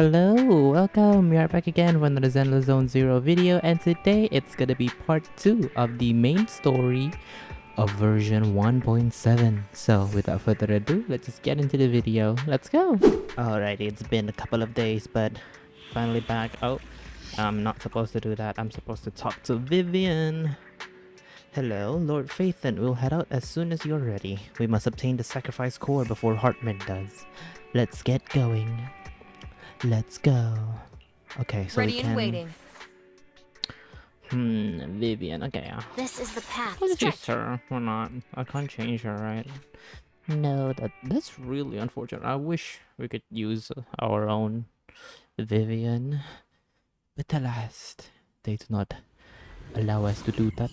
Hello, welcome. We are back again for another Zenless Zone Zero video, and today it's gonna be part 2 of the main story of version 1.7. So without further ado, let's just get into the video. Let's go. Alrighty, it's been a couple of days, but finally back. Oh, I'm not supposed to do that. I'm supposed to talk to Vivian. Hello, Lord Phaeton. We'll head out as soon as you're ready. We must obtain the sacrifice core before Hartman does. Let's get going. Let's go. Okay, so Ready we and can... waiting. Vivian, okay. This is the path. What is this, her? Or not? I can't change her, right? No, that's really unfortunate. I wish we could use our own Vivian. But alas, they do not allow us to do that.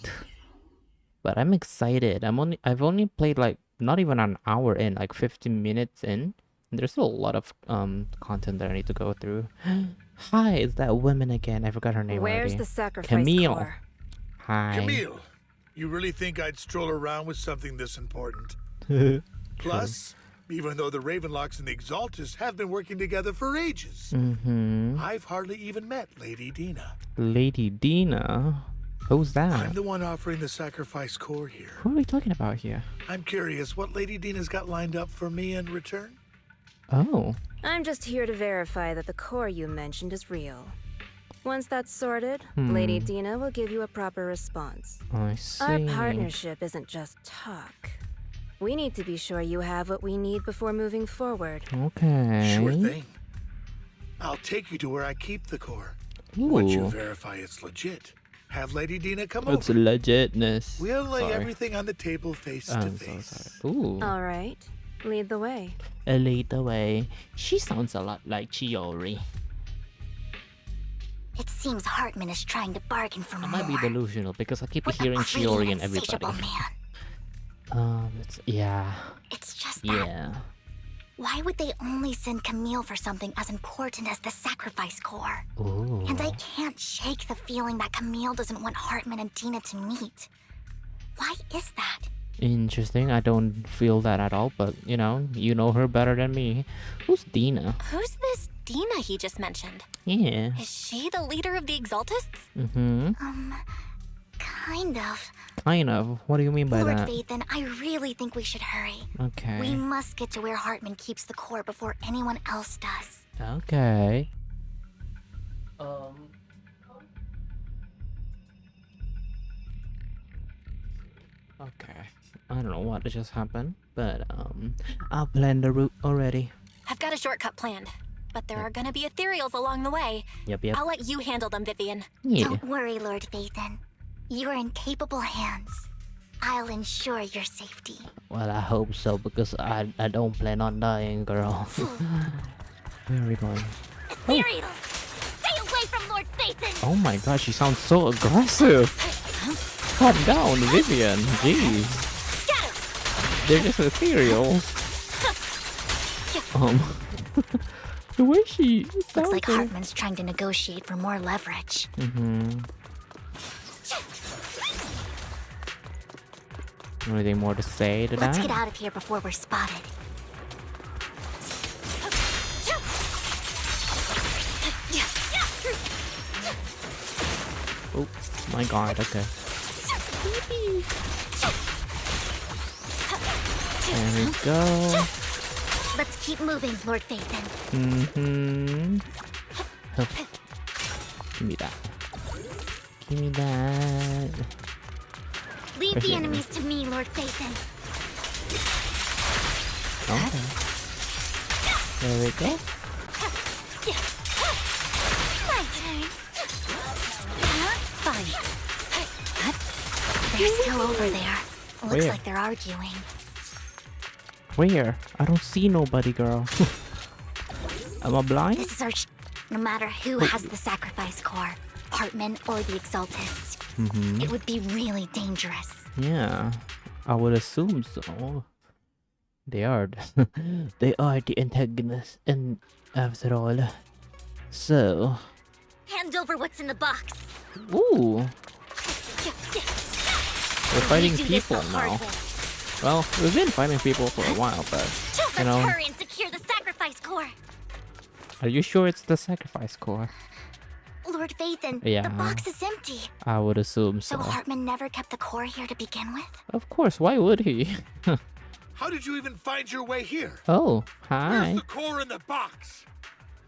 But I'm excited. I've only played like not even an hour in, like 15 minutes in. There's still a lot of content that I need to go through. Hi, is that woman again? I forgot her name Where's already. the sacrifice Camille. core? Hi. Camille, you really think I'd stroll around with something this important? Plus, even though the Ravenlocks and the Exaltists have been working together for ages, I've hardly even met Lady Dina. Lady Dina? Who's that? I'm the one offering the sacrifice core here. Who are we talking about here? I'm curious what Lady Dina's got lined up for me in return. Oh. I'm just here to verify that the core you mentioned is real. Once that's sorted, Lady Dina will give you a proper response. I see. Our partnership isn't just talk. We need to be sure you have what we need before moving forward. Okay. Sure thing. I'll take you to where I keep the core. Ooh. Once you verify it's legit, have Lady Dina come It's over. legitness. We'll lay Sorry. everything on the table face to I'm so face. sorry. Ooh. All right, lead the way. Lead the way. She sounds a lot like Chiori. It seems Hartman is trying to bargain for I more. might be delusional because I keep What a hearing greedy Chiori and and everybody. insatiable man. Yeah. It's just that. Yeah. Why would they only send Camille for something as important as the sacrifice core? Ooh. And I can't shake the feeling that Camille doesn't want Hartman and Dina to meet. Why is that? Interesting. I don't feel that at all, but you know her better than me. Who's Dina? Who's this Dina he just mentioned? Yeah. Is she the leader of the Exaltists? Kind of. Kind of. What do you mean by Lord that? Phaeton, I really think we should hurry. Okay. We must get to where Hartman keeps the core before anyone else does. Okay. Okay. I don't know what just happened, but I'll plan the route already. I've got a shortcut planned, but there are gonna be ethereals along the way. Yep. I'll let you handle them, Vivian. Yeah. Don't worry, Lord Phaeton. You're in capable hands. I'll ensure your safety. Well, I hope so because I don't plan on dying, girl. Where are we going? Ethereals! Stay away from Lord Phaeton! Oh my god, she sounds so aggressive. Calm down, Vivian. Jeez. They're just ethereals. The way she sounds. Looks like Hartman's trying to negotiate for more leverage. Anything more to say to Let's that? get out of here before we're spotted. Oh my god, okay. There we go. Let's keep moving, Lord Phaeton. Oh. Give me that. Give me that. Leave Where's the the enemies to me, Lord Phaeton. Okay. There we go. My turn. Fine. They're still over there. Looks Where? like they're arguing. Where? I don't see nobody, girl. Am I blind? This is our no matter who has the sacrifice core, Hartman or the Exaltists. It would be really dangerous. Yeah, I would assume so. They are. They are the antagonists, and after all. So. Hand over what's in the box. Ooh. We're fighting We do this people the hard now. way. Well, we've been fighting people for a while, but Let's you know. hurry and secure the sacrifice core. Are you sure it's the sacrifice core? Lord Phaeton, Yeah. the box is empty. I would assume So so. Hartman never kept the core here to begin with? Of course, why would he? How did you even find your way here? Oh, Where's hi. the core in the box?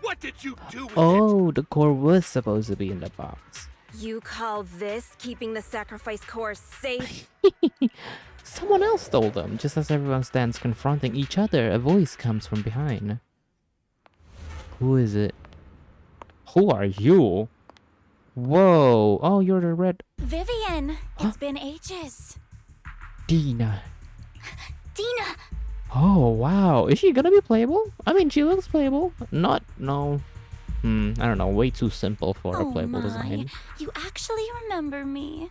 What did you do with it? Oh, the core was supposed to be in the box. You call this keeping the sacrifice core safe? Someone else stole them. Just as everyone stands confronting each other, a voice comes from behind. Who is it? Who are you? Whoa. Oh, you're the red Vivian, it's been ages. Dina. Dina! Oh, wow. Is she gonna be playable? I mean, she looks playable. Not, no. I don't know. Way too simple for a playable design. You actually remember me.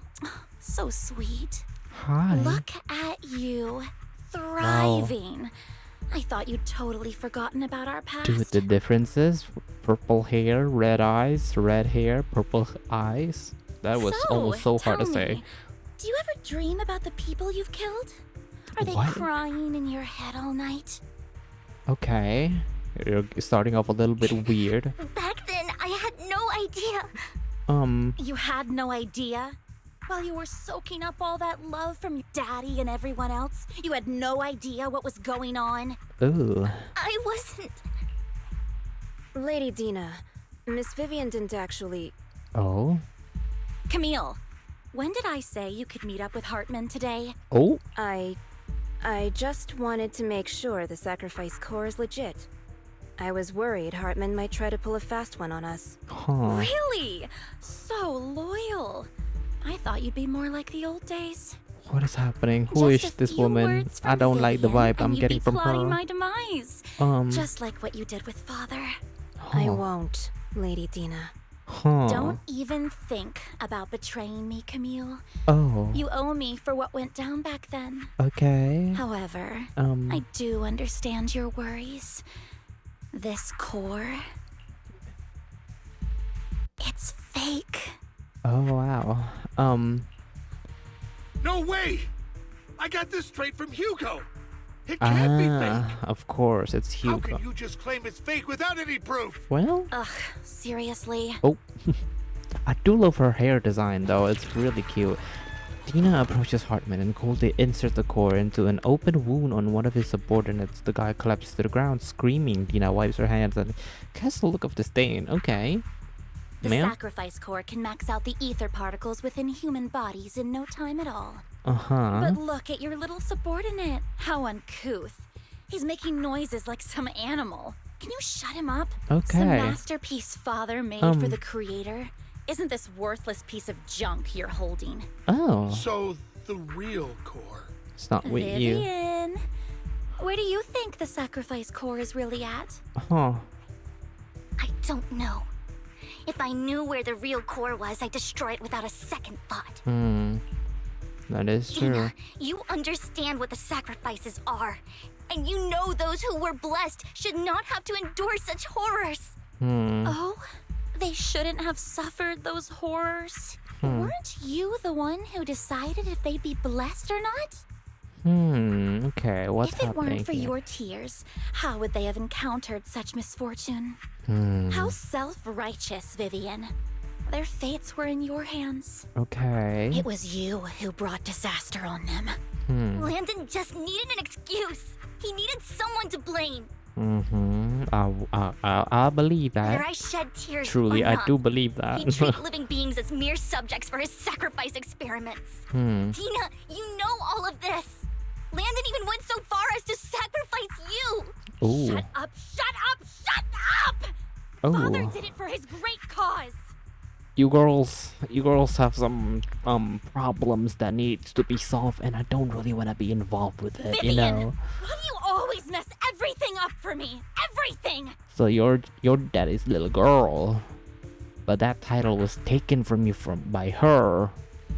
So sweet. Hi. Look at you, thriving. I thought you'd totally forgotten about our past. Dude, the differences. Purple hair, red eyes, red hair, purple eyes. That was almost so hard to tell say. me, do you ever dream about the people you've killed? Are they What? crying in your head all night? Okay. You're starting off a little bit weird. Back then, I had no idea. You had no idea? While you were soaking up all that love from your daddy and everyone else, you had no idea what was going on? Ooh. I wasn't. Lady Dina, Miss Vivian didn't actually... Oh. Camille, when did I say you could meet up with Hartman today? Oh. I just wanted to make sure the sacrifice core is legit. I was worried Hartman might try to pull a fast one on us. Huh. Really? So loyal. I thought you'd be more like the old days. What is happening? Who Just is a this few woman? words I from don't like the Vivian, vibe I'm and you'd getting be from plotting her. my demise. Just like what you did with Father. I Huh. won't, Lady Dina. Huh. Don't even think about betraying me, Camille. Oh. You owe me for what went down back then. Okay. However, Um. I do understand your worries. This core... it's fake. Oh wow. No way! I got this straight from Hugo. It can't be fake. Of course, it's How Hugo. can you just claim it's fake without any proof? Well, Ugh, seriously? oh. I do love her hair design though. It's really cute. Dina approaches Hartman and coldly inserts the core into an open wound on one of his subordinates. The guy collapses to the ground, screaming. Dina wipes her hands and casts a look of disdain. Okay. The Ma'am? sacrifice core can max out the ether particles within human bodies in no time at all. Uh-huh. But look at your little subordinate. How uncouth. He's making noises like some animal. Can you shut him up? Okay. Some masterpiece Father made for the creator. Isn't this worthless piece of junk you're holding? Oh. So, the real core. It's not with you. Vivian, where do you think the sacrifice core is really at? Huh. I don't know. If I knew where the real core was, I'd destroy it without a second thought. That is true. Dina, you understand what the sacrifices are. And you know those who were blessed should not have to endure such horrors. Oh? They shouldn't have suffered those horrors. Weren't you the one who decided if they'd be blessed or not? Okay, what's If it happening weren't for here? your tears, how would they have encountered such misfortune? How self-righteous, Vivian. Their fates were in your hands. Okay. It was you who brought disaster on them. Landon just needed an excuse. He needed someone to blame. I believe Whether that. I shed tears Truly, or I not, do believe that. he treated living beings as mere subjects for his sacrifice experiments. Dina, you know all of this. Landon even went so far as to sacrifice you. Ooh. Shut up! Shut up! Shut up! Father Oh. did it for his great cause. You girls have some problems that needs to be solved, and I don't really want to be involved with it, Vivian, you know. why do you always mess everything up for me? Everything! So you're daddy's little girl, but that title was taken from you by her,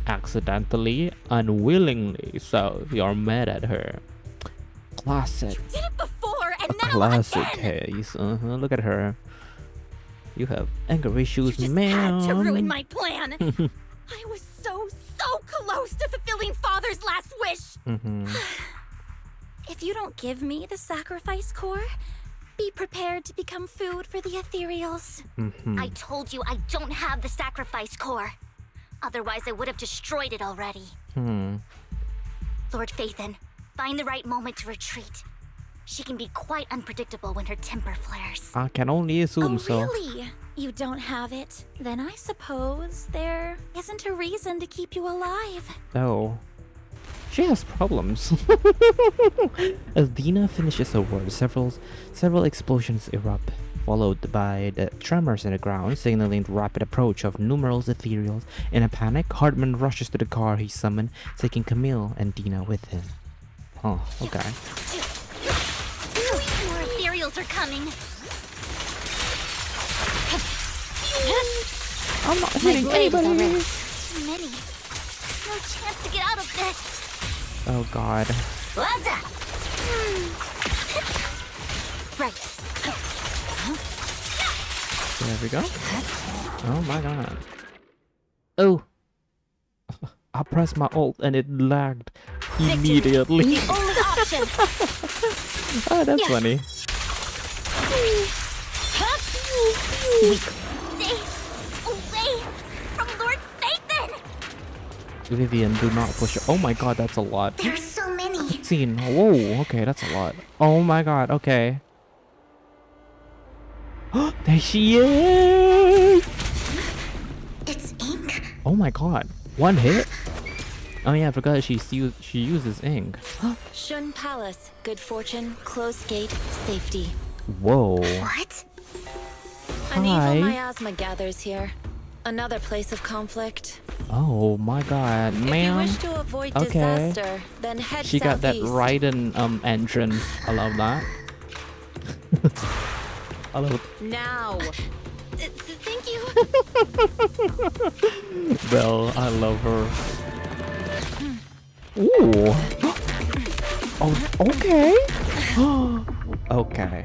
accidentally, unwillingly. So you're mad at her. Classic. You did it before, and A now classic again! case. Look at her. You have anger issues, You just man. had to ruin my plan. I was so close to fulfilling Father's last wish. If you don't give me the sacrifice core, Be prepared to become food for the ethereals. I told you I don't have the sacrifice core. Otherwise, I would have destroyed it already. Lord Phaeton, find the right moment to retreat. She can be quite unpredictable when her temper flares. I can only assume so. Really? You don't have it? Then I suppose there isn't a reason to keep you alive. Oh. She has problems. As Dina finishes her words, several explosions erupt, followed by the tremors in the ground, signaling the rapid approach of numerous ethereals. In a panic, Hartman rushes to the car he summoned, taking Camille and Dina with him. Oh, okay. More ethereals are coming. I'm not hitting anybody! Too many. No chance to get out of this. Oh god. Right. There we go. Oh my god. Oh! I pressed my ult and it lagged immediately. The only option. Oh, that's funny. Stay away from Lord Phaeton. Vivian, do not push it. Oh my god, that's a lot. There's so many. Scene. Whoa, okay, that's a lot. Oh my god, okay. There she is! It's ink. Oh my god. One hit? Oh yeah, I forgot she uses ink. Shun Palace. Good fortune, closed gate, safety. Whoa. What? An Hi. evil miasma gathers here. Another place of conflict. Oh my god, If you ma'am. wish to avoid Okay. disaster, then head She got that southeast. Raiden entrance. I love that. I love it. Now. Thank you. Belle, I love her. Ooh. Oh, okay. Okay.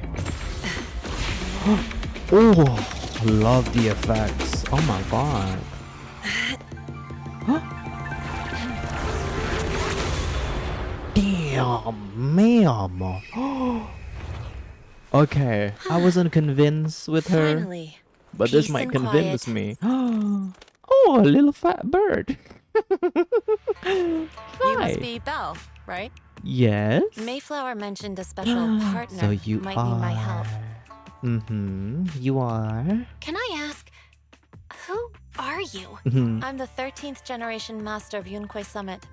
Oh, I love the effects. Oh my god. Damn, ma'am. Okay, I wasn't convinced with her, Finally. but this peace might and convince quiet. me. Oh, a little fat bird. You Hi. must be Belle, right? Yes. Mayflower mentioned a special partner So you might are. need my help. You are. Can I ask, who are you? I'm the 13th generation master of Yunquei Summit.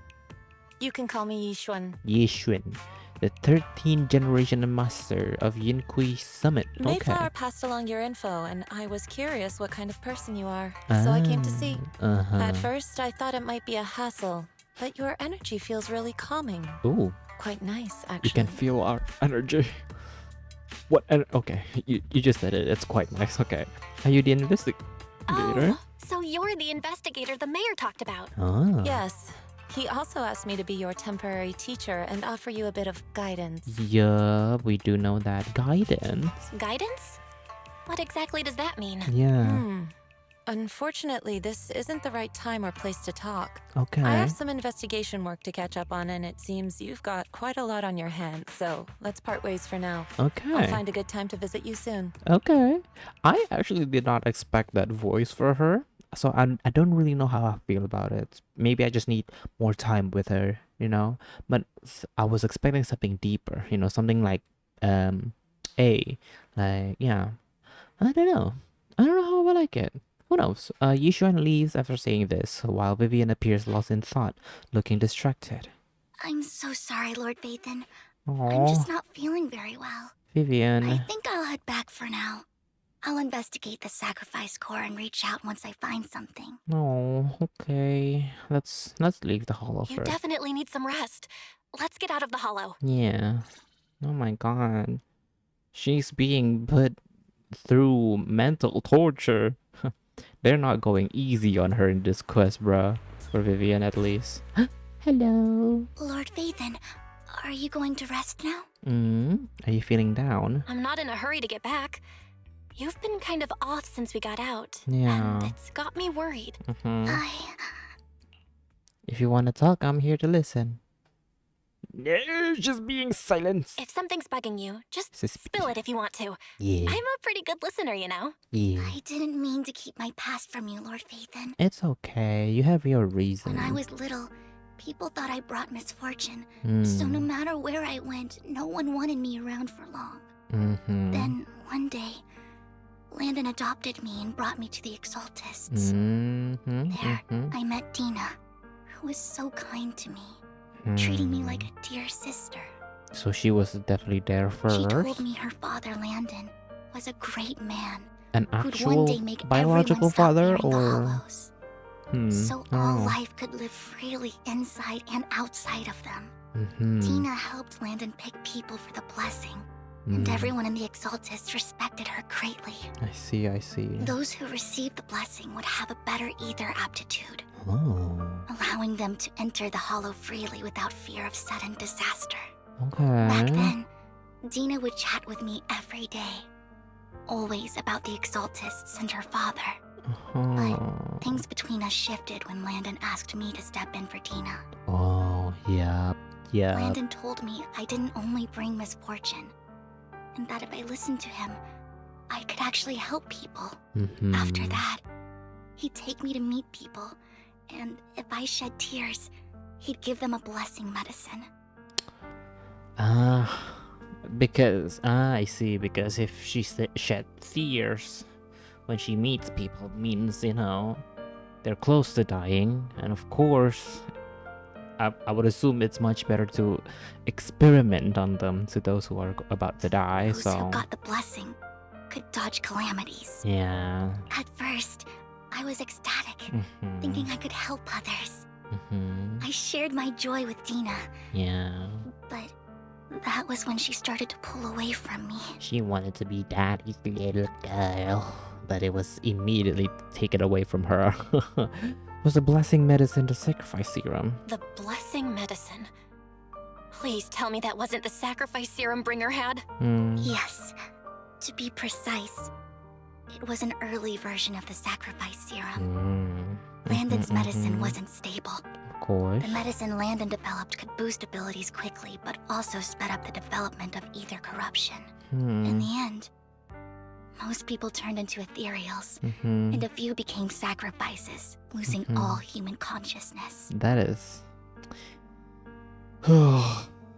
You can call me Yishuan. Yishuan, the 13th generation master of Yinkui Summit. Mayflower Okay. passed along your info, and I was curious what kind of person you are. So I came to see. Uh-huh. At first, I thought it might be a hassle, but your energy feels really calming. Ooh, Quite nice, you actually. can feel our energy. What? Okay, you just said it. It's quite nice. Okay. Are you the investigator? Oh, so you're the investigator the mayor talked about. Ah. Yes. He also asked me to be your temporary teacher and offer you a bit of guidance. Yeah, we do know that. Guidance. Guidance? What exactly does that mean? Yeah. Unfortunately, this isn't the right time or place to talk. Okay. I have some investigation work to catch up on, and it seems you've got quite a lot on your hands, so let's part ways for now. Okay. I'll find a good time to visit you soon. Okay. I actually did not expect that voice for her. So I don't really know how I feel about it. Maybe I just need more time with her, you know? But I was expecting something deeper, you know, something like yeah. I don't know. I don't know how I like it. Who knows? Yishuan leaves after saying this, while Vivian appears lost in thought, looking distracted. I'm so sorry, Lord Phaeton. I'm Aww, just not feeling very well. Vivian. I think I'll head back for now. I'll investigate the sacrifice core and reach out once I find something. Oh, okay. Let's leave the hollow You first. definitely need some rest. Let's get out of the hollow. Yeah. Oh my god. She's being put through mental torture. They're not going easy on her in this quest, bruh. For Vivian, at least. Hello. Lord Phaeton, are you going to rest now? Are you feeling down? I'm not in a hurry to get back. You've been kind of off since we got out. Yeah. And it's got me worried. If you want to talk, I'm here to listen. Just being silent. If something's bugging you, just Susp- spill it if you want to. Yeah. I'm a pretty good listener, you know. Yeah. I didn't mean to keep my past from you, Lord Phaeton. It's okay. You have your reason. When I was little, people thought I brought misfortune. Hmm. So no matter where I went, no one wanted me around for long. Mm-hmm. Then, one day, Landon adopted me and brought me to the Exaltists. Mm-hmm. There, Mm-hmm. I met Dina, who was so kind to me, treating me like a dear sister. So she was definitely there first. She told me her father, Landon, was a great man An who'd one actual day make biological everyone stop father, fearing the or hollows, hmm. so I don't all know. life could live freely inside and outside of them. Mm-hmm. Dina helped Landon pick people for the blessing, and Mm. everyone in the Exaltists respected her greatly. I see. I see. Those who received the blessing would have a better ether aptitude, Oh. allowing them to enter the hollow freely without fear of sudden disaster. Okay. Back then, Dina would chat with me every day, always about the Exaltists and her father. Uh-huh. Things between us shifted when Landon asked me to step in for Dina. Oh, yeah. Yeah. Landon told me I didn't only bring misfortune, and that if I listened to him, I could actually help people. Mm-hmm. After that, he'd take me to meet people, and if I shed tears, he'd give them a blessing medicine. I see. Because if she shed tears when she meets people, means, you know, they're close to dying. And of course, I would assume it's much better to experiment on them, to those who are about to die. Those So who got the blessing could dodge calamities. yeah. At first, I was ecstatic, Mm-hmm. thinking I could help others. Mm-hmm. I shared my joy with Dina, Yeah. but that was when she started to pull away from me. She wanted to be daddy's little girl, but it was immediately taken away from her. Was the blessing medicine the sacrifice serum? The blessing medicine. Please tell me that wasn't the sacrifice serum Bringer had? Hmm. Yes. To be precise, it was an early version of the sacrifice serum. Landon's medicine wasn't stable. Of course. The medicine Landon developed could boost abilities quickly, but also sped up the development of ether corruption. In the end, most people turned into ethereals, Mm-hmm. and a few became sacrifices, losing all human consciousness. That is.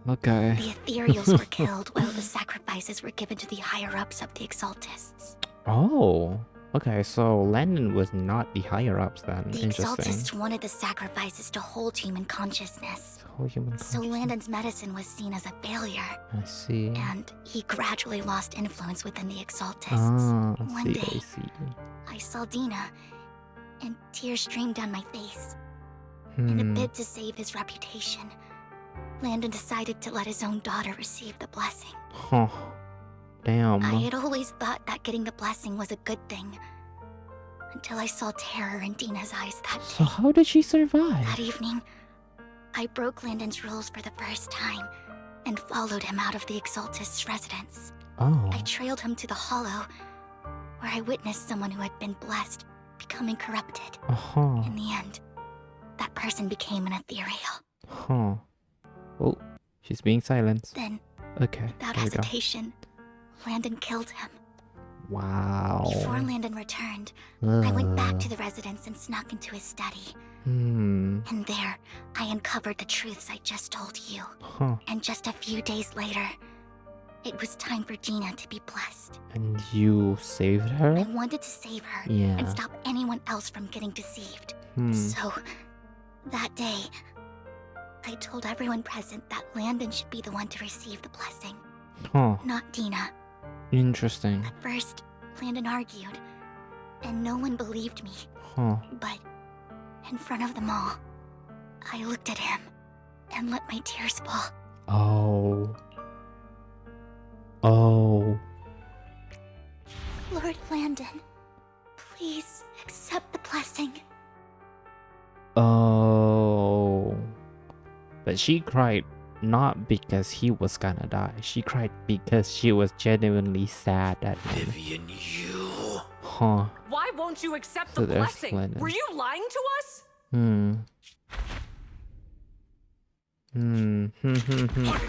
Okay. The ethereals were killed while the sacrifices were given to the higher-ups of the Exaltists. Oh. Okay, so Landon was not the higher ups then. The Interesting. Exaltists wanted the sacrifices to hold human consciousness. Whole human So consciousness. Landon's medicine was seen as a failure, I see. and he gradually lost influence within the Exaltists. Ah, I One see. I day, see. I saw Dina, and tears streamed down my face. In a bid to save his reputation, Landon decided to let his own daughter receive the blessing. Huh. Damn. I had always thought that getting the blessing was a good thing, until I saw terror in Dina's eyes that So day. how did she survive? That evening, I broke Landon's rules for the first time and followed him out of the Exaltist's residence. Oh. I trailed him to the Hollow, where I witnessed someone who had been blessed becoming corrupted. Uh-huh. In the end, that person became an ethereal. Huh. Oh, she's being silenced. Then, Okay. without there we go. hesitation, Landon killed him. Wow. Before Landon returned, I went back to the residence and snuck into his study. And there, I uncovered the truths I just told you. Huh. And just a few days later, it was time for Dina to be blessed. And you saved I her? wanted to save her Yeah. and stop anyone else from getting deceived. Hmm. So, that day, I told everyone present that Landon should be the one to receive the blessing, Huh. not Dina. Interesting. At first, Landon argued, and no one believed me. Huh. But in front of them all, I looked at him and let my tears fall. Oh. Oh. Lord Landon, please accept the blessing. Oh. But she cried not because he was gonna die. She cried because she was genuinely sad that night. Vivian, you. Huh. Why won't you accept So the there's blessing? Lennon. Were you lying to us?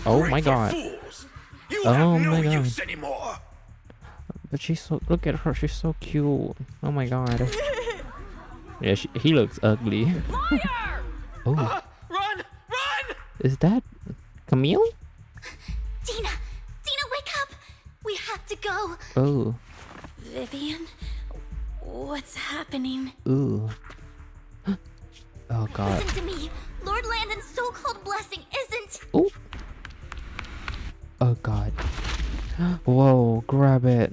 Oh my god. Fools. You Oh have no my god. use anymore. But she's so, look at her, she's so cute. Oh my god. Yeah, he looks ugly. Liar! Oh, Run! Run! is that Camille? Dina! Dina, wake up! We have to go! Oh, Vivian? What's happening? ooh. Oh god. Listen to me! Lord Landon's so-called blessing isn't... Oh. Oh god. Whoa, grab it.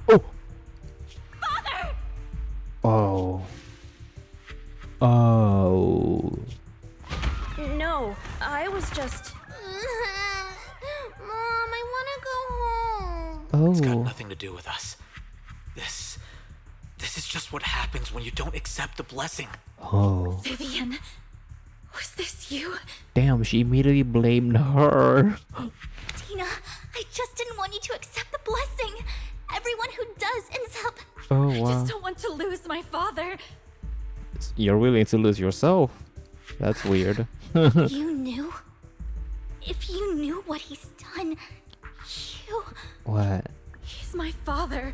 Oh. Father! Oh. Oh. No, I was just. Mom, I want to go home. It's got Oh. nothing to do with us. This is just what happens when you don't accept the blessing. Oh. Vivian, was this you? Damn, she immediately blamed her. Dina, I just didn't want you to accept the blessing. Everyone who does ends up... Oh I wow. just don't want to lose my father. You're willing to lose yourself. That's weird. You knew? If you knew what he's done, you... What? He's my father.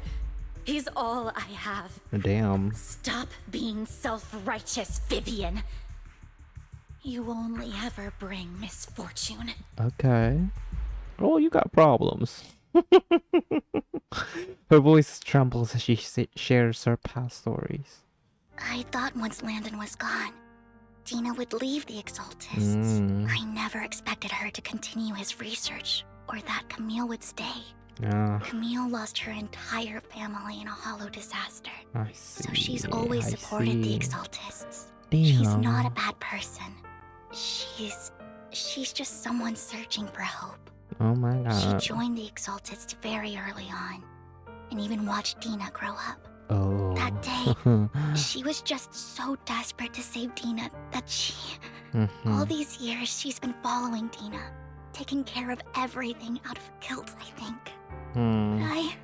He's all I have. Damn. Stop being self-righteous, Vivian. You only ever bring misfortune. Okay. Oh, you got problems. Her voice trembles as she shares her past stories. I thought once Landon was gone, Dina would leave the Exaltists. I never expected her to continue his research, or that Camille would stay. Yeah, Camille lost her entire family in a hollow disaster. I see. So she's always I supported the see. Exaltists. Damn. She's not a bad person. She's just someone searching for hope. Oh my She god. joined the Exaltists very early on, and even watched Dina grow up. Oh. That day, she was just so desperate to save Dina that all these years she's been following Dina, taking care of everything out of guilt, I think. But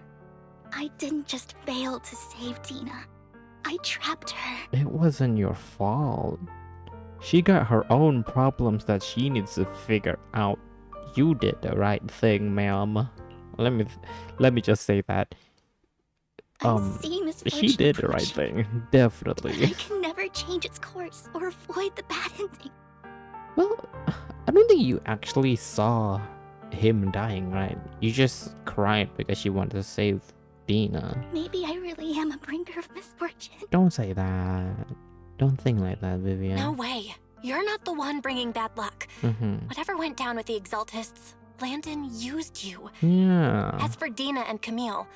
I didn't just fail to save Dina. I trapped her. It wasn't your fault. She got her own problems that she needs to figure out. You did the right thing, ma'am. Let me just say that. I see misfortune She did the right approach, thing. but Definitely. I can never change its course or avoid the bad ending. Well, I don't think you actually saw him dying, right? You just cried because you wanted to save Dina. Maybe I really am a bringer of misfortune. Don't say that. Don't think like that, Vivian. No way. You're not the one bringing bad luck. Whatever went down with the Exaltists, Landon used you. Yeah. As for Dina and Camille,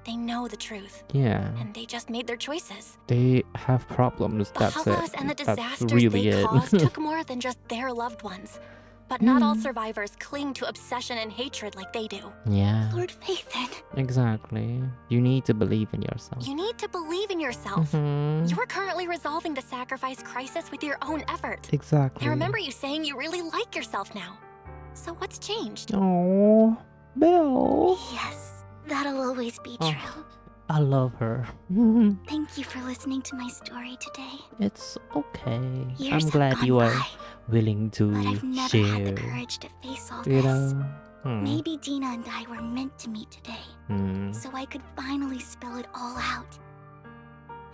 they know the truth, Yeah. and they just made their choices. They have problems. The That's hollows it. and the That's disasters really they it. caused took more than just their loved ones. But not all survivors cling to obsession and hatred like they do. Yeah. Lord Phaeton, Exactly. You need to believe in yourself. You need to believe in yourself. You're currently resolving the sacrifice crisis with your own effort. Exactly. I remember you saying you really like yourself now. So what's changed? Oh, Bill. yes, that'll always be Oh. true. I love her. Thank you for listening to my story today. It's okay. Years I'm have glad gone you are by, willing to but I've never had the share. courage to face all You this. know? Maybe Dina and I were meant to meet today, so I could finally spill it all out.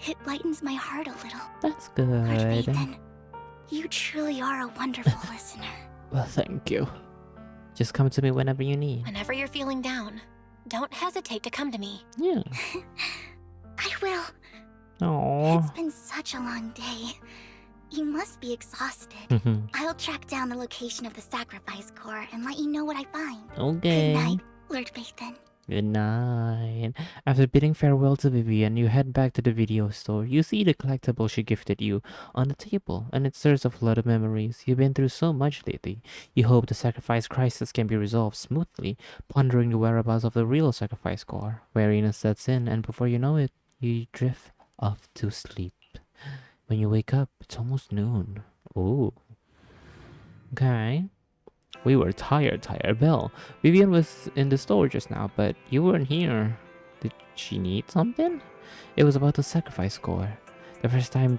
It lightens my heart a little. That's Lord good. Phaeton, you truly are a wonderful listener. Well, thank you. Just come to me whenever you need. Whenever you're feeling down, don't hesitate to come to me. Yeah. I will. Oh. It's been such a long day. You must be exhausted. I'll track down the location of the sacrifice core and let you know what I find. Okay. Good night, Lord Phaeton. Good night. After bidding farewell to Vivian, you head back to the video store. You see the collectible she gifted you on the table, and it stirs a flood of memories. You've been through so much lately. You hope the sacrifice crisis can be resolved smoothly, pondering the whereabouts of the real sacrifice core. Weariness sets in, and before you know it, you drift off to sleep. When you wake up, it's almost noon. Ooh. Okay. We were tired, Belle. Vivian was in the store just now, but you weren't here. Did she need something? It was about the sacrifice core. The first time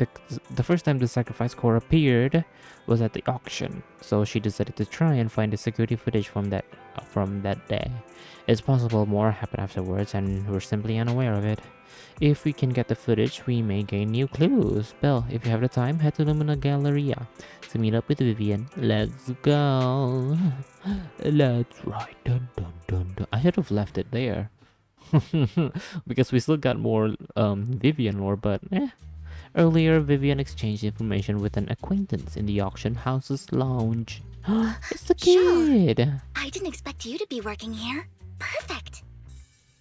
the sacrifice core appeared was at the auction, so she decided to try and find the security footage from that day. It's possible more happened afterwards, and we're simply unaware of it. If we can get the footage, we may gain new clues. Belle, if you have the time, head to Lumina Galleria to meet up with Vivian. Let's go. Let's ride. Dun, dun, dun, dun. I should have left it there. Because we still got more Vivian lore, but Earlier, Vivian exchanged information with an acquaintance in the auction house's lounge. It's the kid! I didn't expect you to be working here. Perfect.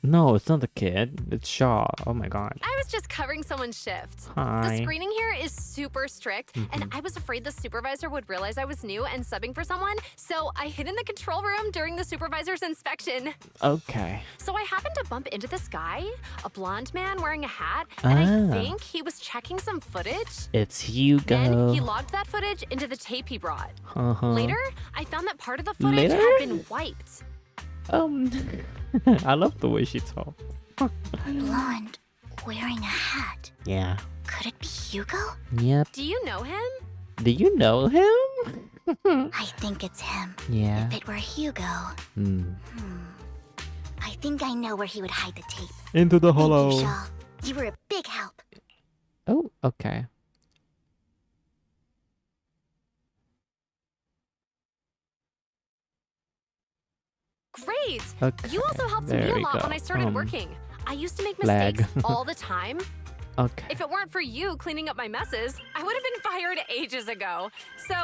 No, it's not the kid. It's Shaw. Oh my god. I was just covering someone's shift. Hi. The screening here is super strict, and I was afraid the supervisor would realize I was new and subbing for someone, so I hid in the control room during the supervisor's inspection. Okay. So I happened to bump into this guy, a blonde man wearing a hat, and I think he was checking some footage. It's Hugo. Then he logged that footage into the tape he brought. Later, I found that part of the footage Later? had been wiped. I love the way she talks. Blonde, wearing a hat. Yeah. Could it be Hugo? Yep. Do you know him? Do you know him? I think it's him. Yeah. If it were Hugo, I think I know where he would hide the tape. Into the Thank hollow. you, Shaw. You were a big help. Oh, okay. Great! Okay. You also helped there me a we lot go. when I started working. I used to make lag. mistakes all the time. Okay. If it weren't for you cleaning up my messes, I would have been fired ages ago. So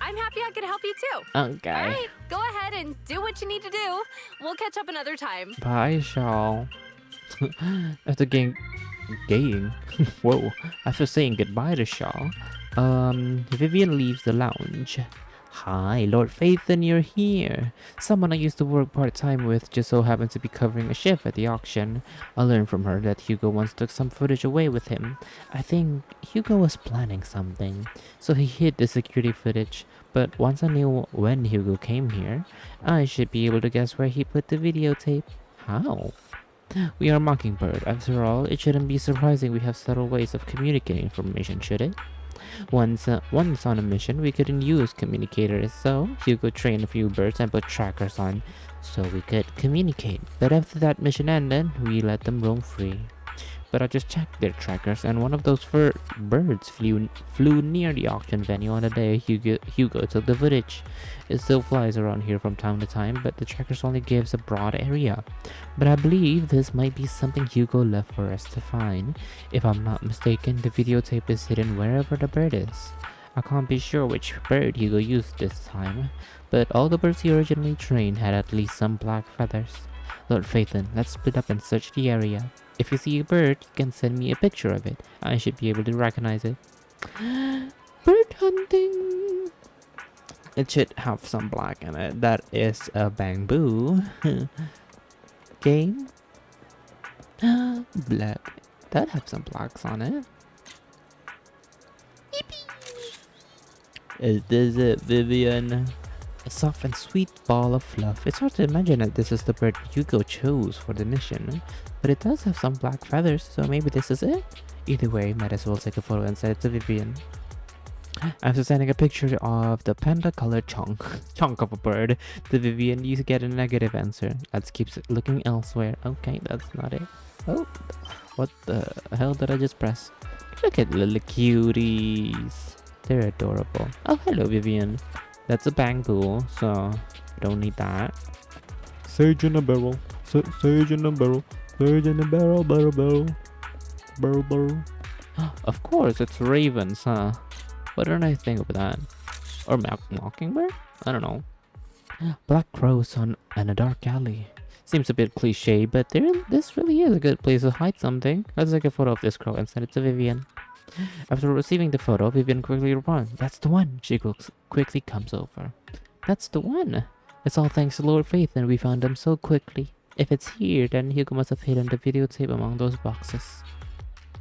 I'm happy I could help you too. Okay. All right, go ahead and do what you need to do. We'll catch up another time. Bye, Shaw. After gaying. Whoa. After saying goodbye to Shaw, Vivian leaves the lounge. Hi, Lord Phaeton, you're here. Someone I used to work part-time with just so happened to be covering a shift at the auction. I learned from her that Hugo once took some footage away with him. I think Hugo was planning something, so he hid the security footage. But once I knew when Hugo came here, I should be able to guess where he put the videotape. How? We are Mockingbird. After all, it shouldn't be surprising we have subtle ways of communicating information, should it? Once on a mission, we couldn't use communicators, so Hugo trained a few birds and put trackers on so we could communicate. But after that mission ended, we let them roam free. But I just checked their trackers, and one of those birds flew near the auction venue on the day Hugo took the footage. It still flies around here from time to time, but the trackers only gives a broad area. But I believe this might be something Hugo left for us to find. If I'm not mistaken, the videotape is hidden wherever the bird is. I can't be sure which bird Hugo used this time, but all the birds he originally trained had at least some black feathers. Lord Phaeton, let's split up and search the area. If you see a bird, you can send me a picture of it. I should be able to recognize it. Bird hunting! It should have some black in it. That is a bamboo. Game? Black. That have some blacks on it. Yippee! Is this it, Vivian? A soft and sweet ball of fluff. It's hard to imagine that this is the bird Hugo chose for the mission, but it does have some black feathers, so maybe this is it? Either way, might as well take a photo and send it to Vivian. After sending a picture of the panda-colored chunk of a bird to Vivian, you get a negative answer. Let's keep looking elsewhere. Okay, that's not it. Oh, what the hell did I just press? Look at little cuties. They're adorable. Oh, hello, Vivian. That's a bamboo, so don't need that. Sage in a barrel. Sage in a barrel. Sage in a barrel, barrel. Of course, it's ravens, huh? What don't I think of that? Or mockingbird? I don't know. Black crows in a dark alley. Seems a bit cliche, but this really is a good place to hide something. Let's take a photo of this crow and send it to Vivian. After receiving the photo, Vivian quickly responds, "That's the one." She quickly comes over. "That's the one. It's all thanks to Lord Phaeton we found them so quickly. If it's here, then Hugo must have hidden the videotape among those boxes."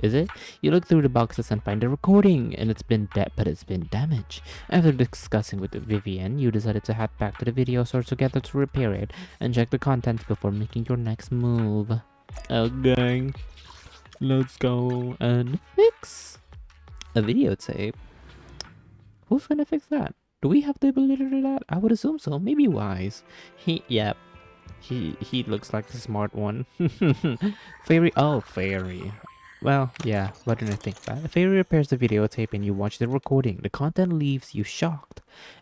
Is it? You look through the boxes and find the recording, and it's been damaged. After discussing with Vivian, you decided to head back to the video store together to repair it and check the contents before making your next move. Okay, let's go and fix. A videotape? Who's gonna fix that? Do we have the ability to do that? I would assume so. Maybe Wise. Yep. He looks like the smart one. Fairy. Oh, Fairy. Well, yeah, what did I think about it? Fairy repairs the videotape and you watch the recording. The content leaves you shocked.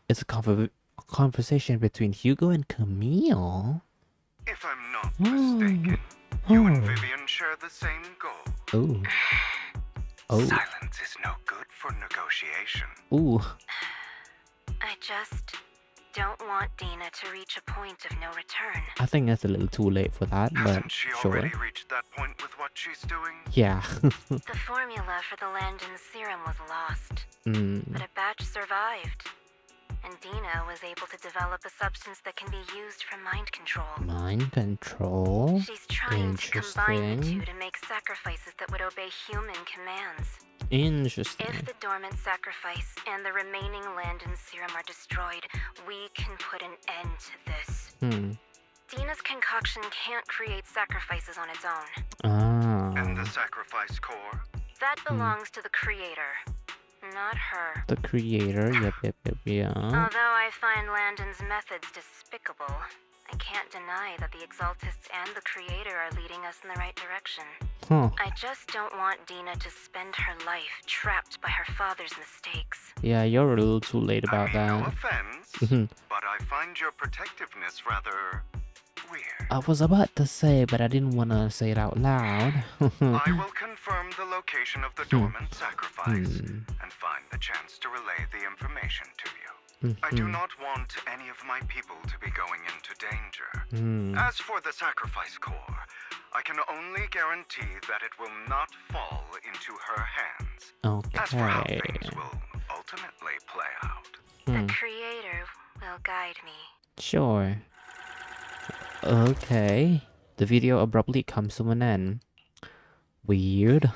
It's a conversation between Hugo and Camille. If I'm not mistaken, you and Vivian share the same goal. Ooh. Oh. Silence is no good for negotiation. Ooh. I just don't want Dina to reach a point of no return. I think that's a little too late for that, but Hasn't she sure. already reached that point with what she's doing? Yeah. The formula for the Landon serum was lost, Mm. but a batch survived. And Dina was able to develop a substance that can be used for mind control. Mind control. She's trying to combine the Interesting. two to make sacrifices that would obey human commands. Interesting. If the dormant sacrifice and the remaining Landon serum are destroyed, we can put an end to this. Dina's concoction can't create sacrifices on its own. And the Ah. sacrifice core? That belongs to the creator, not her. The creator. Yep. Yeah. Although I find Landon's methods despicable, I can't deny that the Exaltists and the creator are leading us in the right direction. Huh. I just don't want Dina to spend her life trapped by her father's mistakes. Yeah, you're a little too late about I mean, no that. offense, but I find your protectiveness rather weird. I was about to say, but I didn't want to say it out loud. I will confirm the location of the dormant sacrifice and find the chance to relay the information to you. I do not want any of my people to be going into danger. As for the sacrifice core, I can only guarantee that it will not fall into her hands. As for how Okay. things will ultimately play out. The creator will guide me. Sure. Okay. The video abruptly comes to an end. Weird.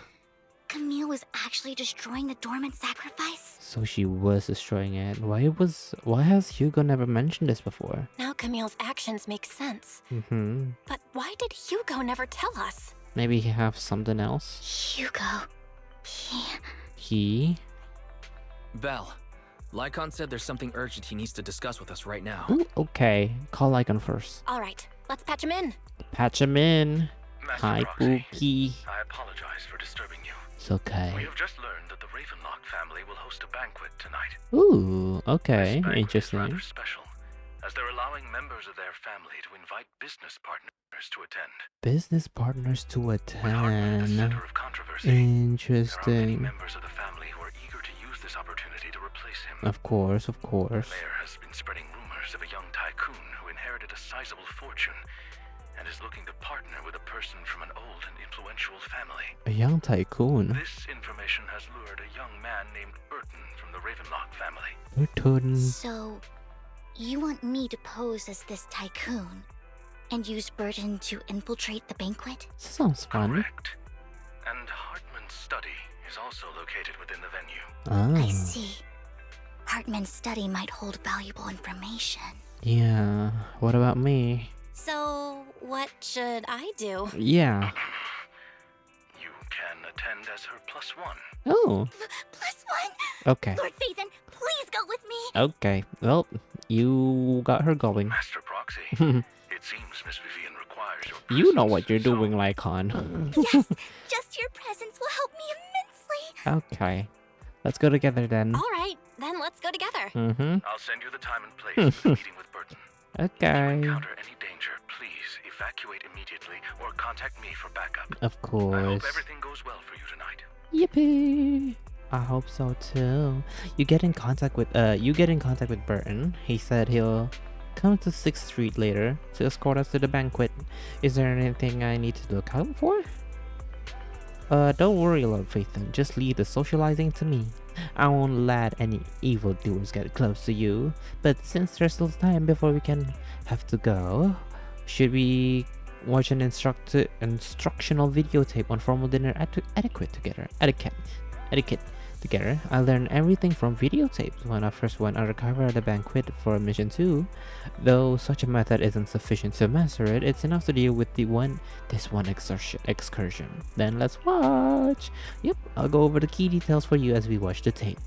Camille was actually destroying the dormant sacrifice? So she was destroying it. Why has Hugo never mentioned this before? Now Camille's actions make sense. But why did Hugo never tell us? Maybe he has something else. Hugo. He? Belle, Lycaon said there's something urgent he needs to discuss with us right now. Ooh, okay. Call Lycaon first. All right, let's patch him in. Patch him in. Master Hi, Proxy. Pookie. I apologize for disturbing you. It's okay. We have just learned that the Ravenlock family will host a banquet tonight. Ooh, okay. This banquet Interesting. is rather special, as they're allowing members of their family to invite business partners to attend. Business partners to With Hartman at the attend. center of controversy, there are many Interesting. members of the family who are eager to use this opportunity to replace him. Of course. The mayor has been spreading rumors of a young tycoon who inherited a sizable fortune and is looking to partner with a person from an old and influential family. A young tycoon. This information has lured a young man named Burton from the Ravenlock family. Burton. So, you want me to pose as this tycoon and use Burton to infiltrate the banquet? Sounds fun. Correct. And Hartman's study is also located within the venue. I Ah. see. Hartman's study might hold valuable information. Yeah. What about me? So, what should I do? Yeah. You can attend as her +1. Oh. +1? Okay. Lord Phaeton, please go with me! Okay. Well, you got her going. Master Proxy, it seems Miss Vivian requires your presence. You know what you're so- doing, Lycaon. Yes, just your presence will help me immensely! Okay. Let's go together then. All right, then let's go together. I'll send you the time and place for the meeting with Burton. If you Okay. encounter any danger, please evacuate immediately or contact me for backup. Of I hope course. everything goes well for you tonight. Yippee! I hope so too. You get in contact with Burton. He said he'll come to 6th Street later to escort us to the banquet. Is there anything I need to look out for? Don't worry, Lord Phaeton. Just leave the socializing to me. I won't let any evildoers get close to you. But since there's still time before we can have to go, should we watch an instructional videotape on formal dinner etiquette together? Etiquette. together. I learned everything from videotapes when I first went undercover at a banquet for mission 2. Though such a method isn't sufficient to master it, it's enough to deal with this one excursion. Then let's watch. Yep, I'll go over the key details for you as we watch the tape.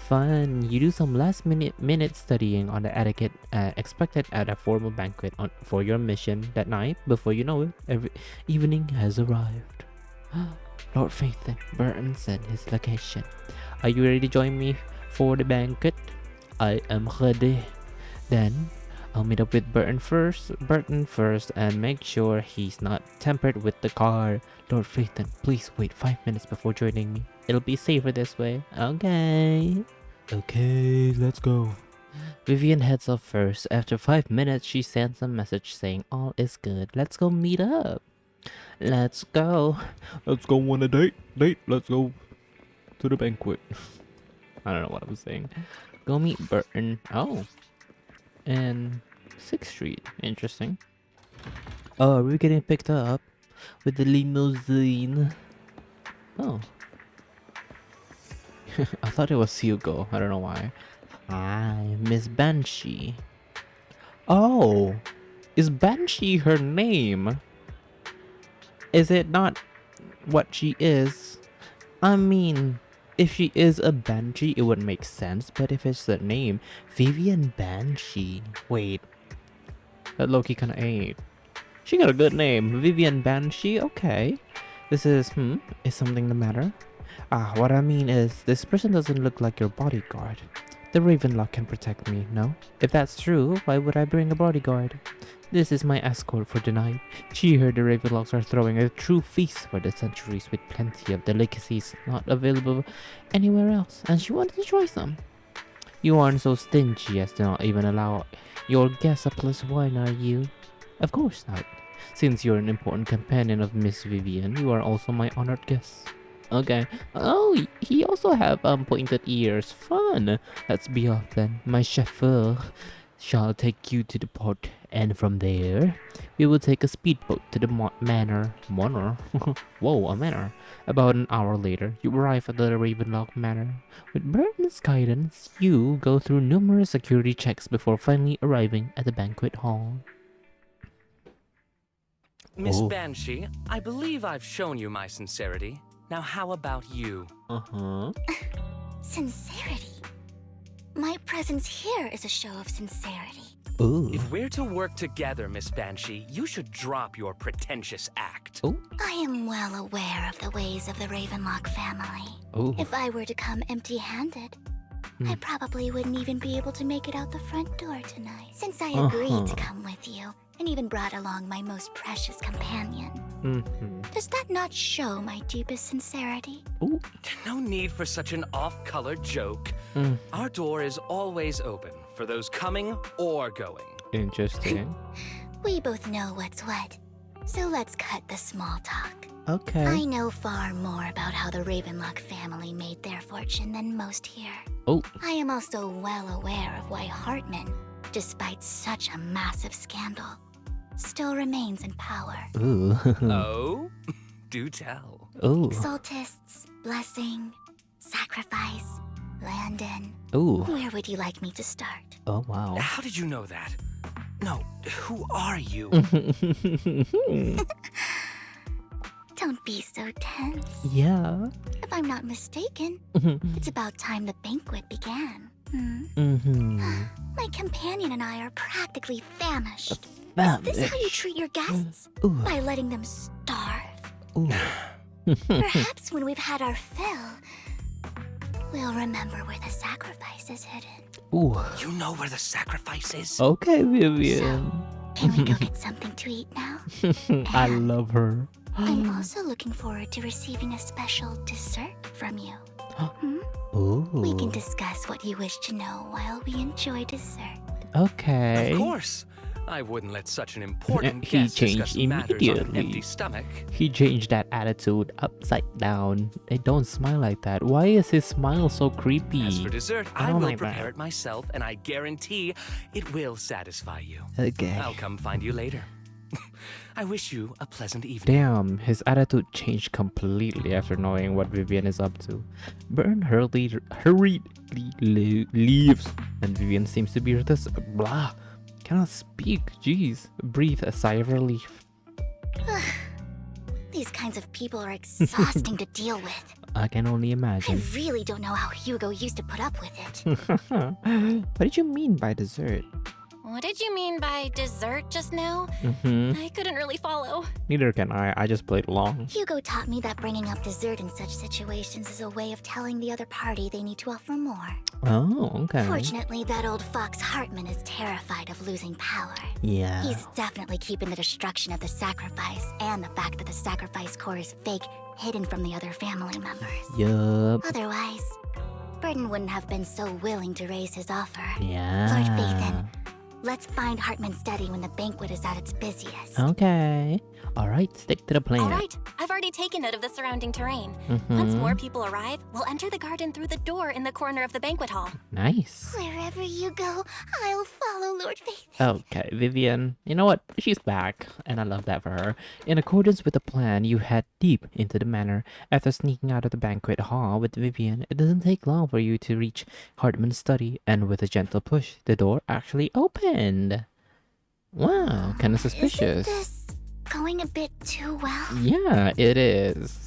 Fun. You do some last minute studying on the etiquette expected at a formal banquet for your mission that night. Before you know it, every evening has arrived. Lord Phaeton, Burton sent his location. Are you ready to join me for the banquet? I am ready. Then I'll meet up with Burton first and make sure he's not tampered with the car. Lord Phaeton, please wait 5 minutes before joining me. It'll be safer this way. Okay, let's go. Vivian heads off first. After 5 minutes, she sends a message saying all is good. Let's go meet up. Let's go. Let's go on a date. Let's go to the banquet. I don't know what I'm saying. Go meet Burton. Oh. And 6th Street. Interesting. Oh, we're getting picked up with the limousine. Oh. I thought it was Hugo. I don't know why. Hi, Miss Banshee. Oh. Is Banshee her name? Is it not what she is? I mean, if she is a Banshee, it would make sense. But if it's the name, Vivian Banshee. Wait. That Loki kinda ain't. She got a good name. Vivian Banshee? Okay. This is, is something the matter? What I mean is, this person doesn't look like your bodyguard. The Ravenlock can protect me, no? If that's true, why would I bring a bodyguard? This is my escort for the night. She heard the Ravenlocks are throwing a true feast for the centuries with plenty of delicacies not available anywhere else, and she wanted to try some. You aren't so stingy as to not even allow your guests a +1, are you? Of course not. Since you're an important companion of Miss Vivian, you are also my honored guest. Okay. Oh, he also have pointed ears. Fun. Let's be off then. My chauffeur shall take you to the port, and from there, we will take a speedboat to the manor. Whoa, a manor. About an hour later, you arrive at the Ravenlock Manor. With Burton's guidance, you go through numerous security checks before finally arriving at the banquet hall. Miss Banshee, I believe I've shown you my sincerity. Now how about you? Sincerity? My presence here is a show of sincerity. Ooh. If we're to work together, Miss Banshee, you should drop your pretentious act. I am well aware of the ways of the Ravenlock family. If I were to come empty-handed, I probably wouldn't even be able to make it out the front door tonight. Since I agreed to come with you, and even brought along my most precious companion. Does that not show my deepest sincerity? No need for such an off-color joke. Our door is always open for those coming or going. Interesting. We both know what's what, so let's cut the small talk. Okay. I know far more about how the Ravenlock family made their fortune than most here. I am also well aware of why Hartman, despite such a massive scandal, still remains in power. Oh? Do tell. Exaltists, blessing, sacrifice, Landon. Where would you like me to start? Oh, wow. How did you know that? No, who are you? Don't be so tense. Yeah. If I'm not mistaken, it's about time the banquet began. My companion and I are practically famished. Is this how you treat your guests? By letting them starve? Perhaps when we've had our fill, we'll remember where the sacrifice is hidden. You know where the sacrifice is? Okay, Vivian. So, can we go get something to eat now? I love her. I'm also looking forward to receiving a special dessert from you. We can discuss what you wish to know while we enjoy dessert. Okay. Of course. I wouldn't let such an important He guest changed discuss matters on an empty immediately. stomach. He changed that attitude upside down. They don't smile like that. Why is his smile so creepy? As for dessert, I I don't will like prepare that. it myself, and I guarantee it will satisfy you. Okay. I'll come find you later. I wish you a pleasant evening. Damn, his attitude changed completely after knowing what Vivian is up to. Burn hurriedly leaves, and Vivian seems to be blah. Cannot speak. Jeez. Breathe a sigh of relief. These kinds of people are exhausting to deal with. I can only I imagine. really don't know how Hugo used to put up with it. What did you mean by dessert? What did you mean by dessert just now? I couldn't really follow. Neither can I just played along. Hugo taught me that bringing up dessert in such situations is a way of telling the other party they need to offer more. Oh, okay. Fortunately, that old fox Hartman is terrified of losing power. Yeah. He's definitely keeping the destruction of the sacrifice and the fact that the sacrifice core is fake hidden from the other family members. Yup. Otherwise, Burton wouldn't have been so willing to raise his offer. Yeah. Lord Phaeton, let's find Hartman's study when the banquet is at its busiest. Okay. Alright, stick to the plan. All right, I've already taken note of the surrounding terrain. Once more people arrive, we'll enter the garden through the door in the corner of the banquet hall. Nice. Wherever you go, I'll follow, Lord Phaeton. Okay, Vivian. You know what? She's back, and I love that for her. In accordance with the plan, you head deep into the manor. After sneaking out of the banquet hall with Vivian, it doesn't take long for you to reach Hartman's study, and with a gentle push, the door actually opened. Wow, kind of suspicious. Isn't this going a bit too well? Yeah, it is.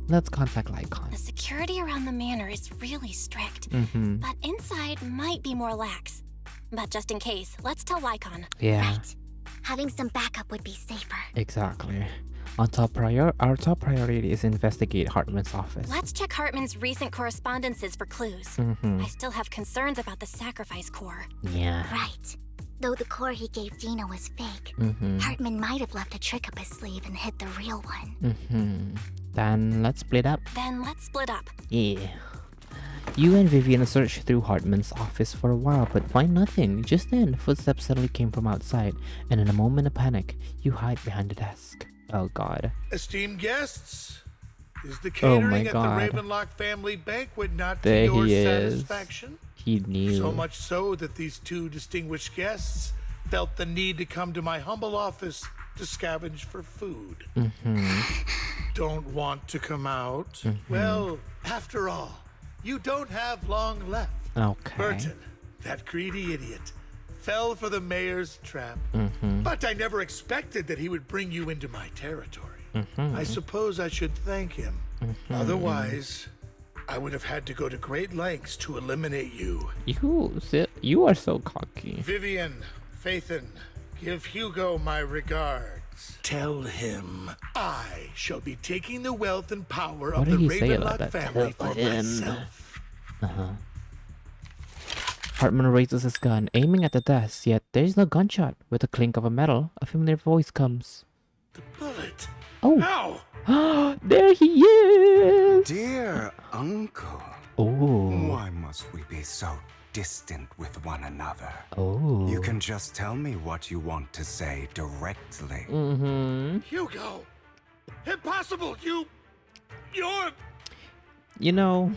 Let's contact Lycaon. The security around the manor is really strict, Mm-hmm. but inside might be more lax. But just in case, let's tell Lycaon. Yeah, Right. Having some backup would be safer. exactly. Our top priority is investigate Hartman's office. Let's check Hartman's recent correspondences for clues. Mm-hmm. I still have concerns about the sacrifice core. Yeah. Right. Though the core he gave Dina was fake, Mm-hmm. Hartman might have left a trick up his sleeve and hid the real one. Mm-hmm. Then let's split up. Then let's split up. Yeah. You and Vivian search through Hartman's office for a while, but find nothing. Just then, footsteps suddenly came from outside, and in a moment of panic, you hide behind the desk. Oh God. Esteemed guests, is the Oh my catering at God. the Ravenlock family banquet not to There your he is. satisfaction? He knew. So much so that these two distinguished guests felt the need to come to my humble office to scavenge for food. Mm-hmm. Don't want to come out? Well, after all, you don't have long left. Okay. Burton, that greedy idiot, fell for the mayor's trap. But I never expected that he would bring you into my territory. I suppose I should thank him. Otherwise, I would have had to go to great lengths to eliminate you. You are so cocky. Vivian, Phaeton, give Hugo my regards. Tell him I shall be taking the wealth and power What of did the he say about Ravenlock that? family for Tell him. myself. Hartman raises his gun, aiming at the desk, yet there is no gunshot. With a clink of a metal, a familiar voice comes. The bullet. Oh! Ow! There he is! Dear uncle, Oh. why must we be so distant with one another? Oh. You can just tell me what you want to say directly. Mm-hmm. Hugo! Impossible! You're... You know.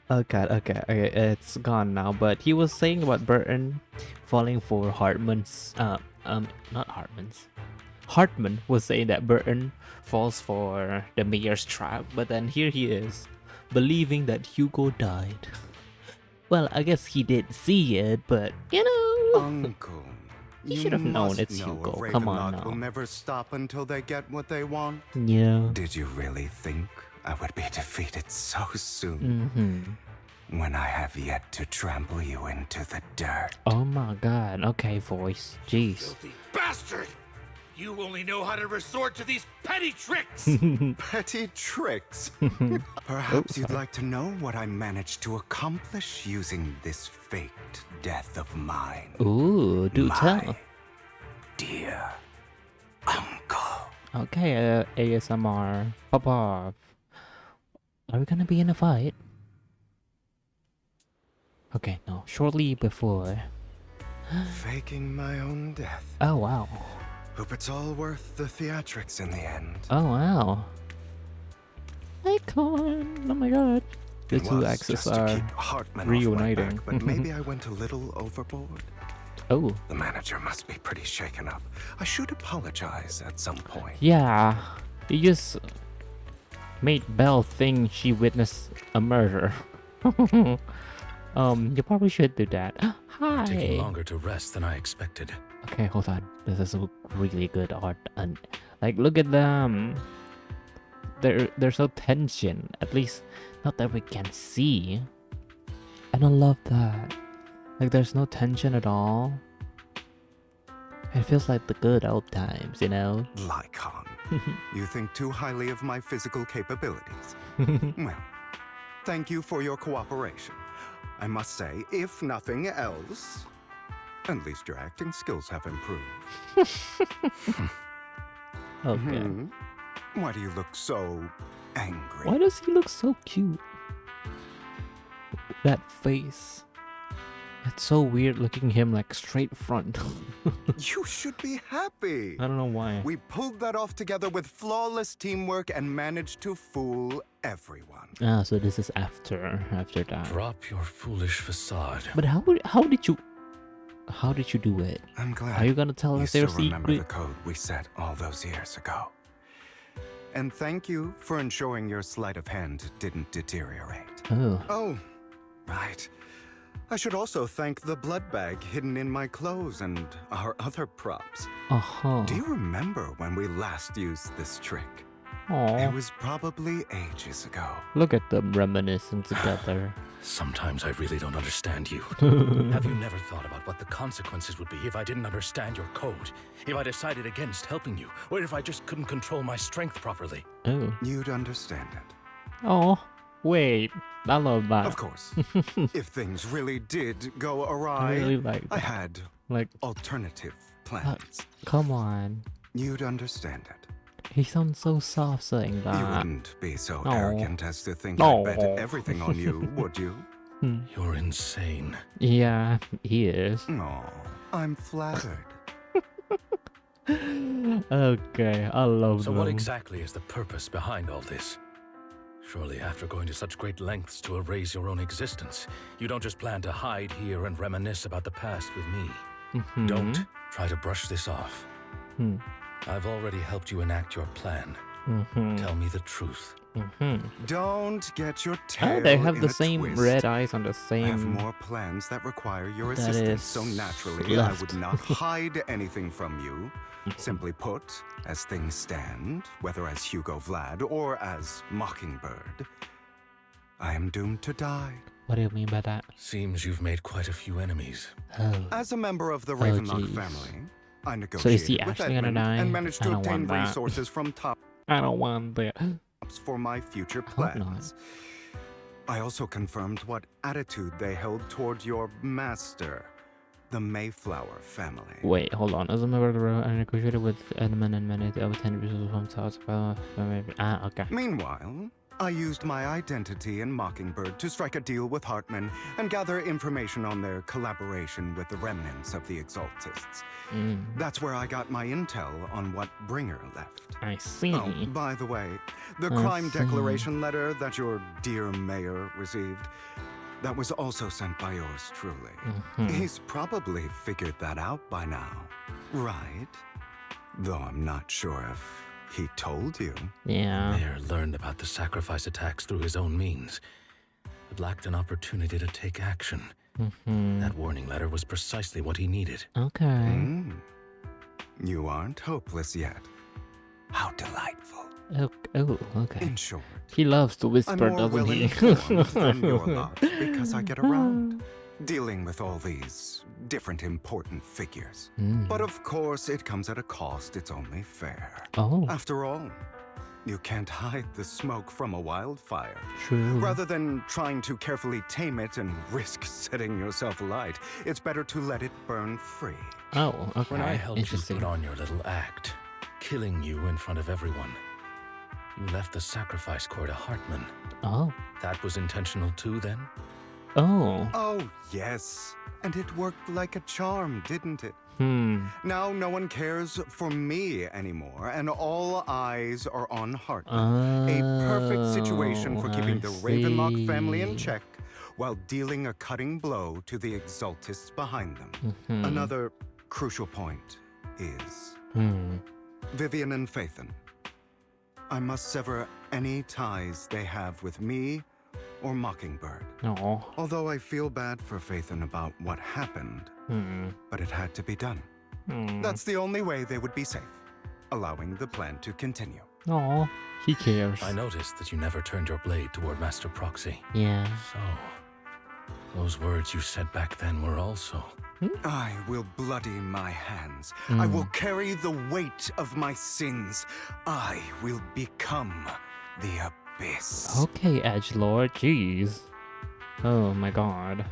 Okay, it's gone now. But he was saying about Burton falling for Hartman's. Not Hartman's. Hartman was saying that Burton falls for the mayor's trap, but then here he is, believing that Hugo died. Well, I guess he did see it, but you know. Uncle, You should have known must it's know Hugo. a Come on Ravenlock now. will never stop until they get what they want. Yeah. Did you really think I would be defeated so soon? Mm-hmm. When I have yet to trample you into the dirt. Oh my God. Okay, voice. Jeez. Filthy bastard! You only know how to resort to these petty tricks! Petty tricks. Perhaps you'd like to know what I managed to accomplish using this faked death of mine. Ooh, do tell. My dear uncle. Okay, ASMR. Pop off. Are we gonna be in a fight? Okay, no. Shortly before. Faking my own death. Oh, wow. Hope it's all worth the theatrics in the end. Oh, wow. Lycaon. Oh my God. The It two was axes just to are keep Hartman off my reuniting. back, but maybe I went a little overboard. Oh. The manager must be pretty shaken up. I should apologize at some point. Yeah. You just made Belle think she witnessed a murder. You probably should do that. Hi. Taking longer to rest than I expected. Okay, hold on. This is a really good art, and like, look at them. There's no tension, at least not that we can see. And I love that. Like, there's no tension at all. It feels like the good old times, you know? Lycaon, you think too highly of my physical capabilities. Well, thank you for your cooperation. I must say, if nothing else, at least your acting skills have improved. Okay. Why do you look so angry? Why does he look so cute? That face. It's so weird looking him like straight front. You should be happy. I don't know why. We pulled that off together with flawless teamwork and managed to fool everyone. Ah, so this is after that. Drop your foolish facade. But how did you do it? I'm glad. Are you gonna tell you us their still remember secret? the code we set all those years ago. And thank you for ensuring your sleight of hand didn't deteriorate. Oh, right. I should also thank the blood bag hidden in my clothes and our other props. Do you remember when we last used this trick? It was probably ages ago. Look at them reminiscing together. Sometimes I really don't understand you. Have you never thought about what the consequences would be if I didn't understand your code? If I decided against helping you? Or if I just couldn't control my strength properly? Oh. You'd understand it. Oh, wait. I love that. Of course. If things really did go awry, I really like that. I had alternative plans. Come on. You'd understand it. He sounds so soft saying that. You wouldn't be so No. arrogant as to think No. I'd bet everything on you, would you? You're insane. Yeah, he is. No, I'm flattered. Okay, I love So them. what exactly is the purpose behind all this? Surely after going to such great lengths to erase your own existence, you don't just plan to hide here and reminisce about the past with me. Don't try to brush this off. I've already helped you enact your plan. Tell me the truth. Don't get your tail Oh, they have in the a same twist. red eyes on the same. I have more plans that require your That assistance, is so naturally left. I would not hide anything from you. Simply put, as things stand, whether as Hugo Vlad or as Mockingbird, I am doomed to die. What do you mean by that? Seems you've made quite a few enemies. As a member of the Ravenlock jeez. family, I So is he negotiated with actually gonna Edmund die? and managed I to don't obtain want that. resources from top I don't want that. for my future Hope not. plans. I also confirmed what attitude they held toward your master, the Mayflower family. Wait, hold on. As a member of the road, I negotiated with Edmund and managed to obtain resources from South. Okay. Meanwhile, I used my identity in Mockingbird to strike a deal with Hartman and gather information on their collaboration with the remnants of the Exaltists. That's where I got my intel on what Bringer left. I see. Oh, by the way, the I crime see. declaration letter that your dear mayor received, that was also sent by yours truly. He's probably figured that out by now, right? Though I'm not sure if he told you. Yeah. Mayor learned about the sacrifice attacks through his own means, but lacked an opportunity to take action. That warning letter was precisely what he needed. Okay. You aren't hopeless yet. How delightful. Oh, okay. In short, He loves to I'm whisper, more doesn't he? well-informed than your lot because I get around dealing with all these different important figures. But of course, it comes at a cost. It's only fair. Oh. After all, you can't hide the smoke from a wildfire. True. Rather than trying to carefully tame it and risk setting yourself alight, it's better to let it burn free. Oh, okay. When I helped you Interesting. put on your little act, killing you in front of everyone, you left the sacrifice core to Hartman. Oh. That was intentional too, then? Oh. Oh, yes. And it worked like a charm, didn't it? Now no one cares for me anymore, and all eyes are on Hartman. A perfect situation for keeping the Ravenlock family in check while dealing a cutting blow to the exaltists behind them. Another crucial point is Vivian and Phaeton. I must sever any ties they have with me or Mockingbird. No. Although I feel bad for Phaeton about what happened, but it had to be done. That's the only way they would be safe, allowing the plan to continue. No, he cares. I noticed that you never turned your blade toward Master Proxy. Yeah. So, those words you said back then were also... I will bloody my hands. I will carry the weight of my sins. I will become the abyss. Okay, Edgelord, jeez. Oh my god.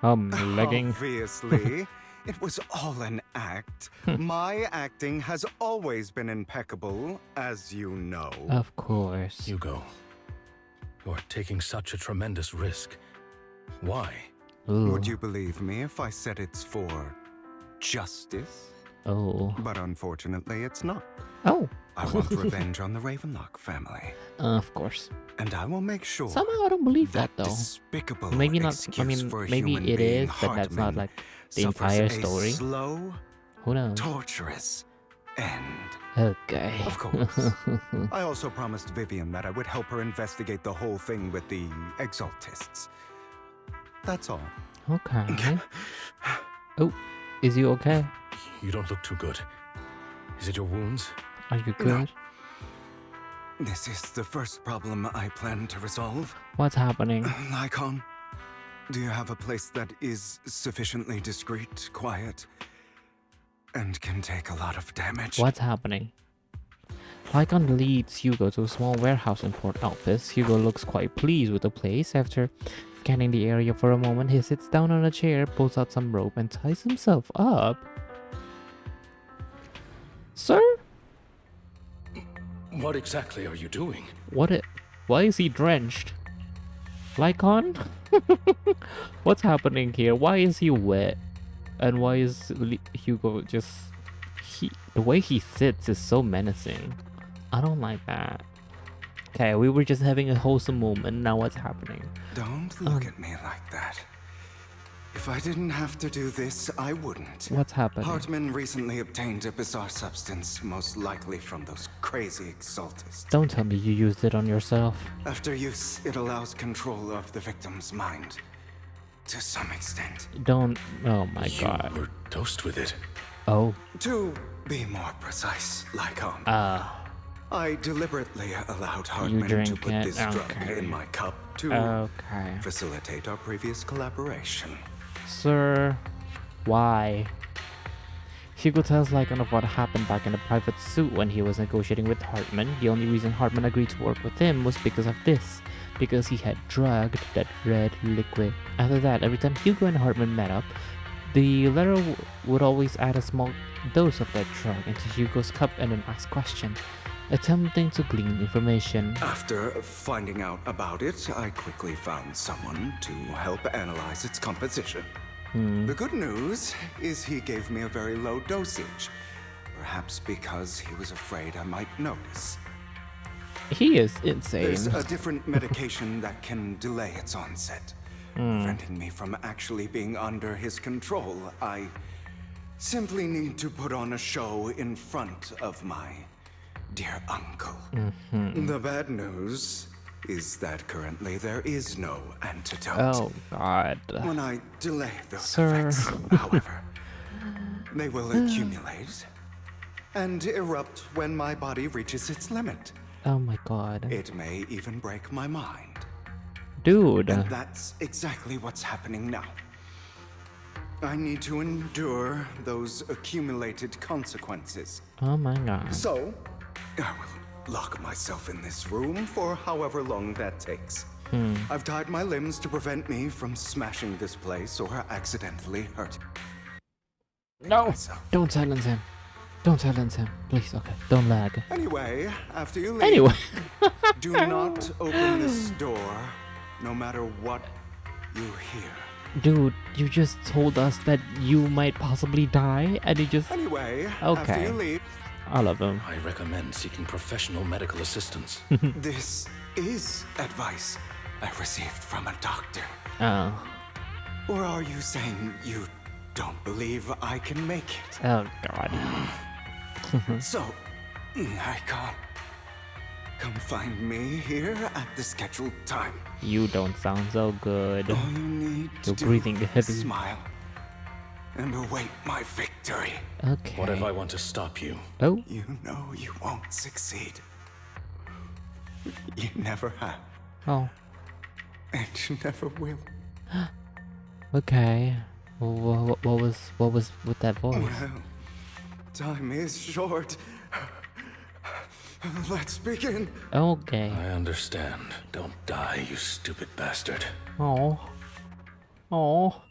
Legging. Obviously, it was all an act. My acting has always been impeccable, as you know. Of course. Hugo, you are taking such a tremendous risk. Why? Ooh. Would you believe me if I said it's for justice? Oh. But unfortunately, it's not. Oh. I want revenge on the Ravenlock family. Of course. And I will make sure Somehow I don't believe that though. Despicable Maybe not. I excuse mean, for a maybe human it being, is, but that's not Hartman, like the suffers entire a story. slow, Who knows? torturous end. Okay. Of course. I also promised Vivian that I would help her investigate the whole thing with the exaltists. That's all. Okay. Oh, is you okay? You don't look too good. Is it your wounds? Are you good? No. This is the first problem I plan to resolve. What's happening? Lycaon, do you have a place that is sufficiently discreet, quiet, and can take a lot of damage? What's happening? Lycaon leads Hugo to a small warehouse in Port Alpes. Hugo looks quite pleased with the place. After scanning the area for a moment, he sits down on a chair, pulls out some rope, and ties himself up. Sir? What exactly are you doing? Why is he drenched? Lycaon? What's happening here? Why is he wet? And why is Hugo just... The way he sits is so menacing. I don't like that. Okay, we were just having a wholesome moment. Now what's happening? Don't look at me like that. If I didn't have to do this, I wouldn't. What's happening? Hartman recently obtained a bizarre substance, most likely from those crazy exaltists. Don't tell me you used it on yourself. After use, it allows control of the victim's mind. To some extent. Don't... Oh my god. You were dosed with it. Oh. To be more precise, Lycaon. I deliberately allowed Hartman to put this drug in my cup to facilitate our previous collaboration. Sir, why? Hugo tells Lycaon of what happened back in the private suite when he was negotiating with Hartman. The only reason Hartman agreed to work with him was because of this. Because he had drugged that red liquid. After that, every time Hugo and Hartman met up, the latter would always add a small dose of that drug into Hugo's cup and then ask questions, attempting to glean information. After finding out about it, I quickly found someone to help analyze its composition. The good news is he gave me a very low dosage, perhaps because he was afraid I might notice. He is insane. There's a different medication that can delay its onset, preventing me from actually being under his control. I simply need to put on a show in front of my dear uncle. The bad news is that currently there is no antidote. Oh god. When I delay those effects, however, they will accumulate and erupt when my body reaches its limit. Oh my god. It may even break my mind. Dude. And that's exactly what's happening now. I need to endure those accumulated consequences. Oh my god. So, I will lock myself in this room for however long that takes. I've tied my limbs to prevent me from smashing this place or accidentally hurting myself. Don't silence him. Don't silence him. Please, okay. Don't lag. Anyway, after you leave, do not open this door, no matter what you hear. Dude, you just told us that you might possibly die, and you just... Anyway, after you leave... I love him. I recommend seeking professional medical assistance. This is advice, I received from a doctor. Oh. Or are you saying you don't believe I can make it? Oh, God. So, Lycaon, come find me here at the scheduled time. You don't sound so good. All you need You're to breathing do heavy. is smile and await my victory. Okay. What if I want to stop you? Oh. You know you won't succeed. You never have. Oh. And you never will. Okay. Well, what was with that voice? Well, time is short. Let's begin. Okay. I understand. Don't die, you stupid bastard. Oh. Oh.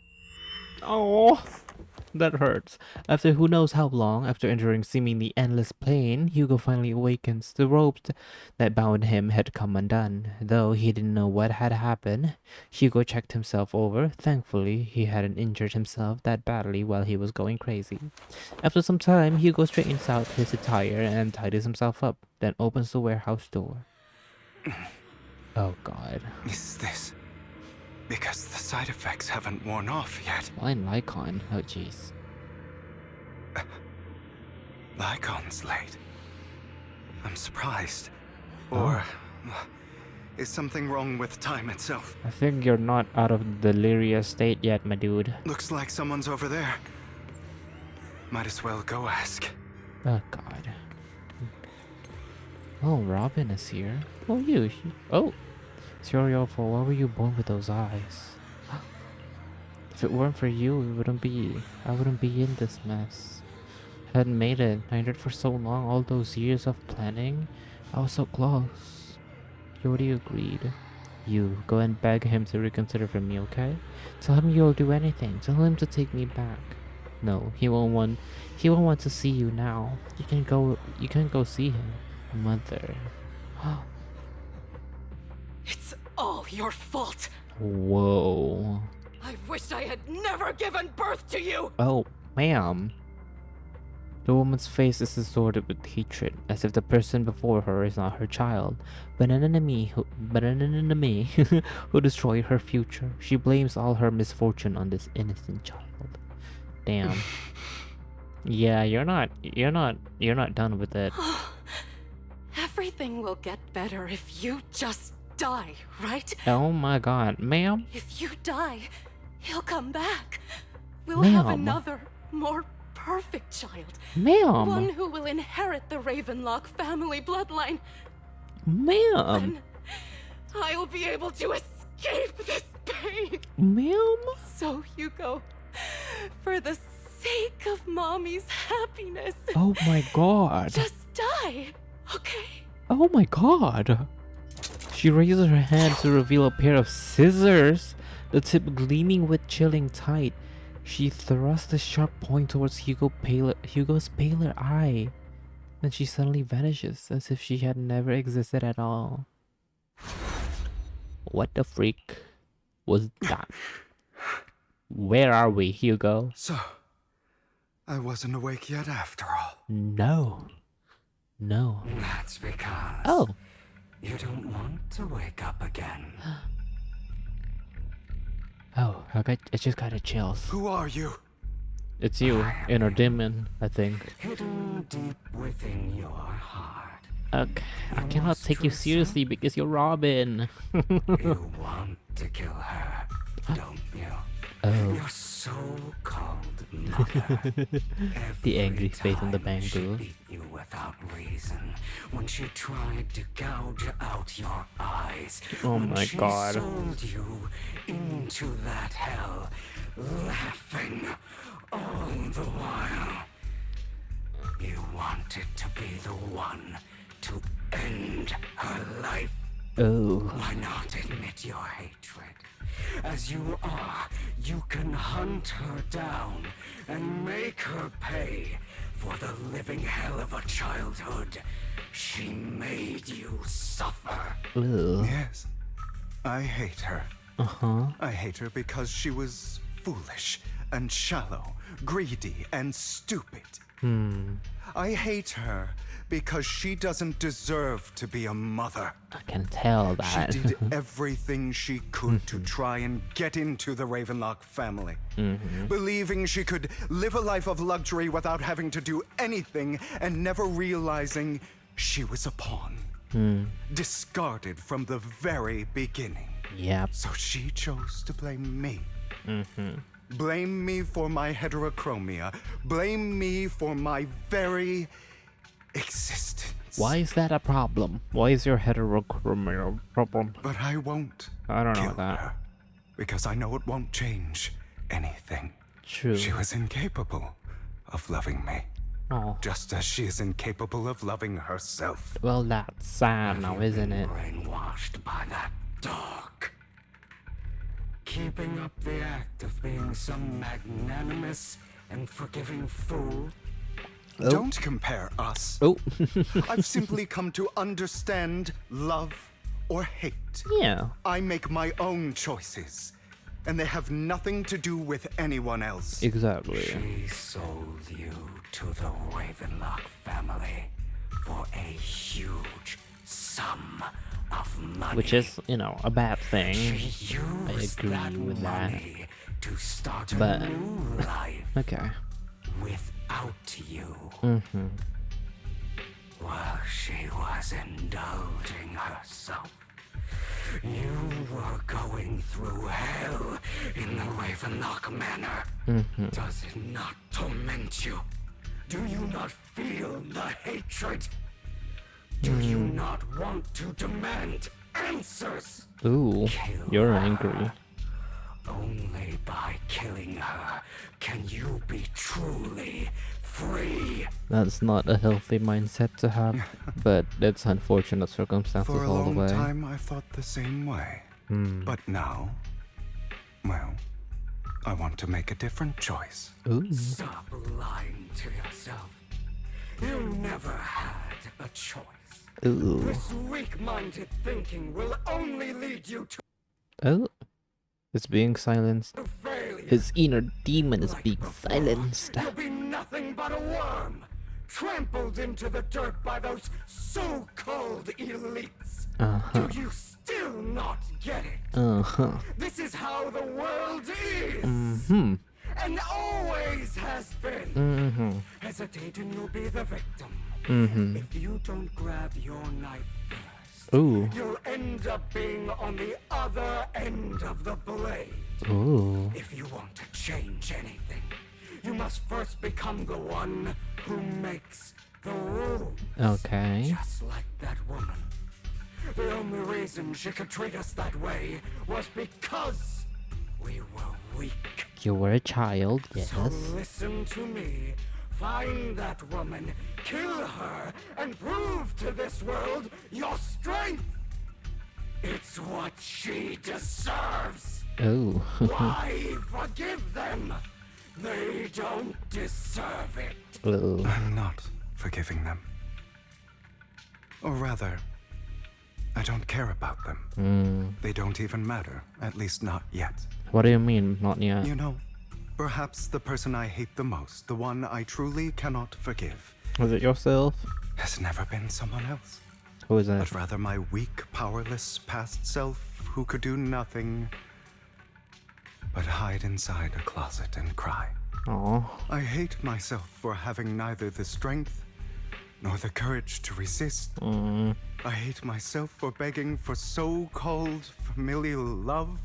Oh. That hurts. After who knows how long, after enduring seemingly endless pain, Hugo finally awakens. The ropes that bound him had come undone. Though he didn't know what had happened, Hugo checked himself over. Thankfully, he hadn't injured himself that badly while he was going crazy. After some time, Hugo straightens out his attire and tidies himself up, then opens the warehouse door. Oh, God. Is this because the side effects haven't worn off yet? Fine, Lycaon. Oh, jeez. Lycaon's late. I'm surprised. Or is something wrong with time itself? I think you're not out of the delirious state yet, my dude. Looks like someone's over there. Might as well go ask. Oh, God. Oh, Robin is here. Oh, you. Oh. Serialful, why were you born with those eyes? If it weren't for you, I wouldn't be in this mess. I hadn't made it. I did for so long, all those years of planning. I was so close. Yori agreed. You, go and beg him to reconsider for me, okay? Tell him you'll do anything. Tell him to take me back. No, he won't want to see you now. You can go see him. Mother. It's all your fault. Whoa. I wish I had never given birth to you. Oh, ma'am. The woman's face is distorted with hatred, as if the person before her is not her child, but an enemy who destroyed her future. She blames all her misfortune on this innocent child. Damn. Yeah, you're not done with it. Everything will get better if you just die, right? Oh my God, ma'am. If you die, he'll come back. We'll Ma'am. have another, more perfect child. Ma'am. One who will inherit the Ravenlock family bloodline. Ma'am. Then I'll be able to escape this pain. Ma'am. So, Hugo, for the sake of Mommy's happiness, Oh my God. just die, okay? Oh my God. She raises her hand to reveal a pair of scissors, the tip gleaming with chilling tight. She thrusts the sharp point towards Hugo's paler eye. Then she suddenly vanishes, as if she had never existed at all. What the freak was that? Where are we, Hugo? So, I wasn't awake yet after all. No. That's because... Oh. You don't want to wake up again. Oh, I just got a chills. Who are you? It's you, inner demon, I think. Hidden deep within your heart. Okay, I cannot take you seriously because you're Robin. You want to kill her, don't you? Oh. Your so-called mother. The angry face on the Every time she bamboo. beat you without reason. When she tried to gouge out your eyes. Oh when my she God. sold you into that hell, laughing all the while. You wanted to be the one to end her life. Oh. Why not admit your hatred? As you are, you can hunt her down and make her pay for the living hell of a childhood she made you suffer. Ugh. Yes, I hate her. Uh-huh. I hate her because she was foolish and shallow, greedy and stupid. I hate her because she doesn't deserve to be a mother. I can tell that. She did everything she could to try and get into the Ravenlock family, believing she could live a life of luxury without having to do anything and never realizing she was a pawn. Discarded from the very beginning. Yep. So she chose to blame me. Blame me for my heterochromia. Blame me for my very existence. Why is that a problem? Why is your heterochromia a problem? But I won't. I don't know kill that. her, because I know it won't change anything. True. She was incapable of loving me. Oh. Just as she is incapable of loving herself. Well, that's sad now, isn't it? Brainwashed by that dog. Keeping up the act of being some magnanimous and forgiving fool. Oh. Don't compare us. Oh. I've simply come to understand love or hate. Yeah. I make my own choices, and they have nothing to do with anyone else. Exactly. She sold you to the Ravenlock family for a huge sum of money. Which is, you know, a bad thing. She I used agree that with that. money to start a But new life okay. without you. Mm-hmm. While she was indulging herself, you were going through hell in the Ravenlock Manor. Mm-hmm. Does it not torment you? Do you not feel the hatred? Do you not want to demand answers? Ooh, you're angry. Only by killing her can you be truly free. That's not a healthy mindset to have, but it's unfortunate circumstances For a all the long way. time, I thought the same way. But now, well, I want to make a different choice. Ooh. Stop lying to yourself. You never had a choice. Ooh. This weak-minded thinking will only lead you to Oh. It's being silenced. failure. His inner demon is being silenced. You'll be nothing but a worm, trampled into the dirt by those so-called elites. Uh-huh. Do you still not get it? Uh-huh. This is how the world is. Mm-hmm. And always has been. Mm-hmm. Hesitate and you'll be the victim. Mm-hmm. If you don't grab your knife first, Ooh. you'll end up being on the other end of the blade. Ooh. If you want to change anything, you must first become the one who makes the rules. Okay. Just like that woman. The only reason she could treat us that way was because we were weak. You were a child, yes. So listen to me. Find that woman, kill her, and prove to this world your strength. It's what she deserves. Oh. Why forgive them? They don't deserve it. Oh. I'm not forgiving them. Or rather, I don't care about them. They don't even matter, at least not yet. What do you mean, not yet? You know, perhaps the person I hate the most, the one I truly cannot forgive, Was it yourself? has never been someone else. Who is But it? rather my weak, powerless past self who could do nothing but hide inside a closet and cry. Aw. I hate myself for having neither the strength nor the courage to resist. I hate myself for begging for so-called familial love,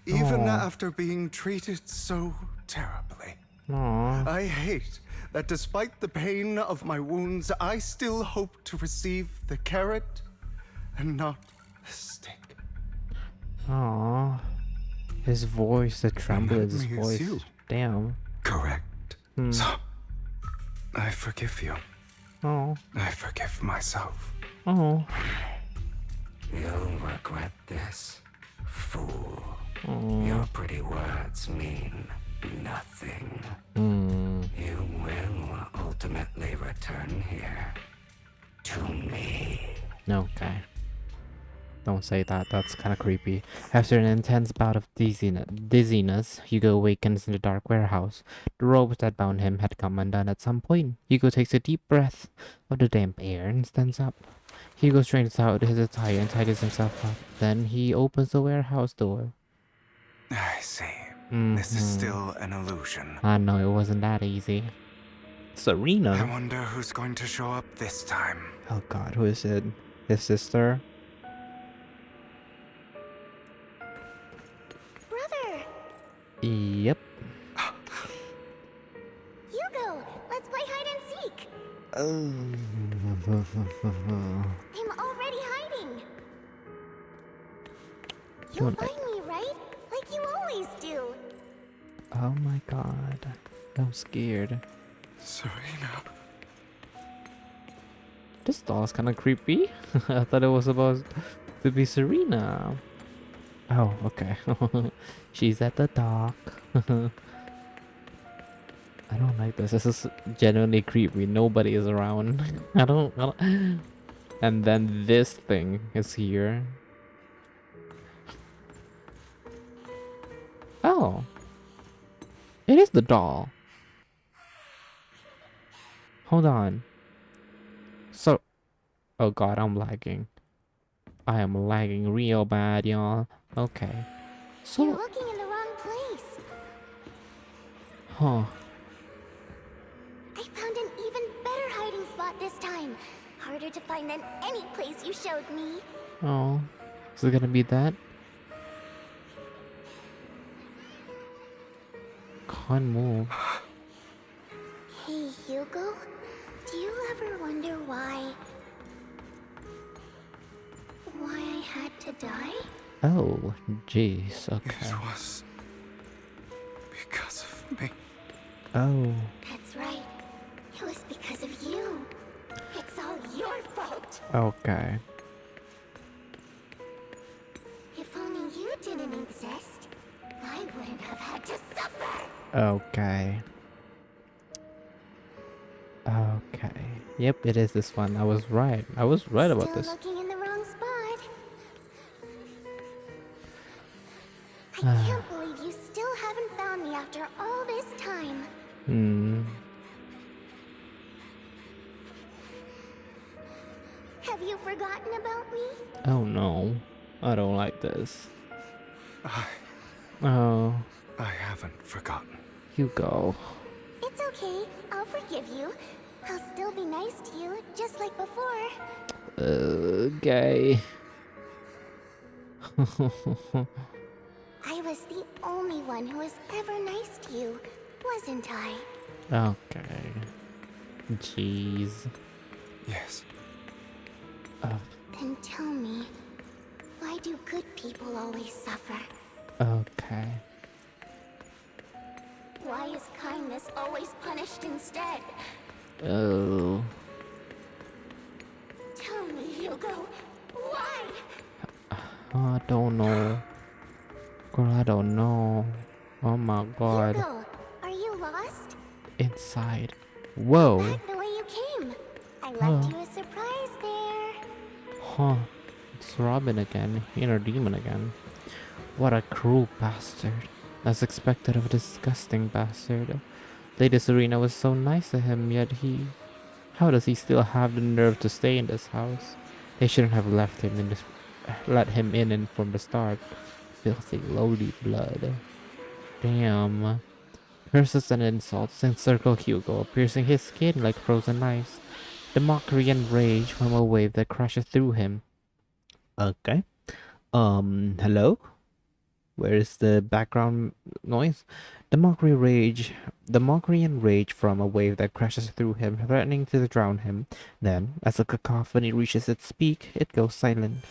even Aw. after being treated so terribly. Aw. I hate that despite the pain of my wounds, I still hope to receive the carrot and not the stick. Aw. His voice, the tremble in that his means voice. you. Damn. Correct. So, I forgive you. Oh. I forgive myself. Oh. You'll regret this, fool. Oh. Your pretty words mean nothing. You will ultimately return here to me. Okay. Don't say that, that's kind of creepy. After an intense bout of dizziness, Hugo awakens in the dark warehouse. The ropes that bound him had come undone at some point. Hugo takes a deep breath of the damp air and stands up. Hugo straightens out his attire and tidies himself up. Then he opens the warehouse door. I see. This is still an illusion. I know, it wasn't that easy. Serena? I wonder who's going to show up this time. Oh god, who is it? His sister? Brother! Yep. Hugo, let's play hide and seek. Oh. I'm already hiding. You'll You'll find me, right? Like you always do. Oh my god. I'm scared. Serena. This doll's kind of creepy. I thought it was supposed to be Serena. Oh, okay. She's at the dock. I don't like this. This is genuinely creepy. Nobody is around. I don't. And then this thing is here. Oh. It is the doll. Hold on. So, oh god, I'm lagging. I am lagging real bad, y'all. Okay. So, you're looking in the wrong place. Huh. I found an even better hiding spot this time. Harder to find than any place you showed me. Oh. Is it gonna be that? Can't move. Hey, Hugo. Do you ever wonder why I had to die? Oh, jeez. Okay. It was because of me. Oh. That's right. It was because of you. It's all your fault. Okay. If only you didn't exist, I wouldn't have had to suffer. Okay. Okay. Yep, it is this one. I was right. I was right about this. Still looking in the wrong spot. I can't believe you still haven't found me after all this time. Have you forgotten about me? Oh no. I don't like this. I haven't forgotten. Hugo. It's okay. I'll forgive you. I'll still be nice to you, just like before. Okay. I was the only one who was ever nice to you, wasn't I? Okay. Jeez. Yes. Then tell me, why do good people always suffer? Okay. Why is kindness always punished instead? Oh. Tell me, Hugo, why? I don't know. Girl, I don't know. Oh my god. Hugo, are you lost? Inside. Whoa. Back the way you came. I left you a surprise there. Huh. It's Robin again. Inner demon again. What a cruel bastard. As expected of a disgusting bastard. Lady Serena was so nice to him, yet he... How does he still have the nerve to stay in this house? They shouldn't have left him in this... Let him in from the start. Filthy, lowly blood. Damn. Curses and insults encircle Hugo, piercing his skin like frozen knives. The mockery and rage from a wave that crashes through him. Okay. Hello? Where is the background noise? The mockery and rage from a wave that crashes through him, threatening to drown him. Then, as the cacophony reaches its peak, it goes silent.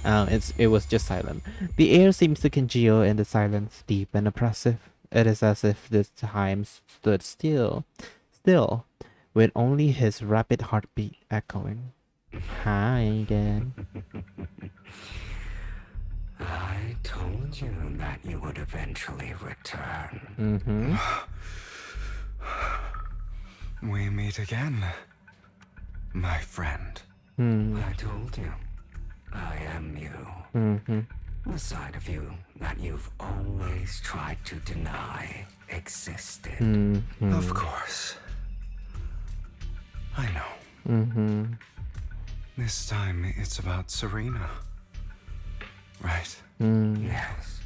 It was just silent. The air seems to congeal in the silence, deep and oppressive. It is as if the time stood still, with only his rapid heartbeat echoing. Hi again. I told you that you would eventually return. Mm-hmm. We meet again, my friend. I told you, I am you. The side of you that you've always tried to deny existed. Of course. I know. This time it's about Serena. Right? Yes.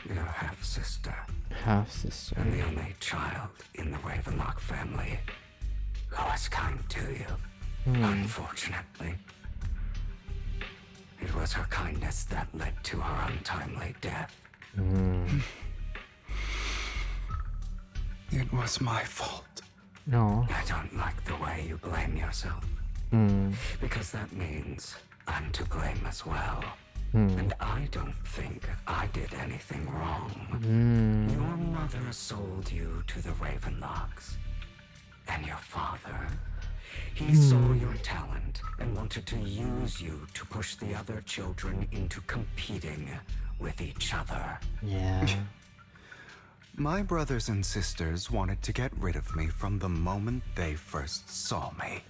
Your half-sister. Half-sister. And the only child in the Ravenlock family who was kind to you. Unfortunately. It was her kindness that led to her untimely death. It was my fault. No. I don't like the way you blame yourself. Because that means I'm to blame as well. And I don't think I did anything wrong. Your mother sold you to the Ravenlocks. And your father, he saw your talent and wanted to use you to push the other children into competing with each other. Yeah. My brothers and sisters wanted to get rid of me from the moment they first saw me.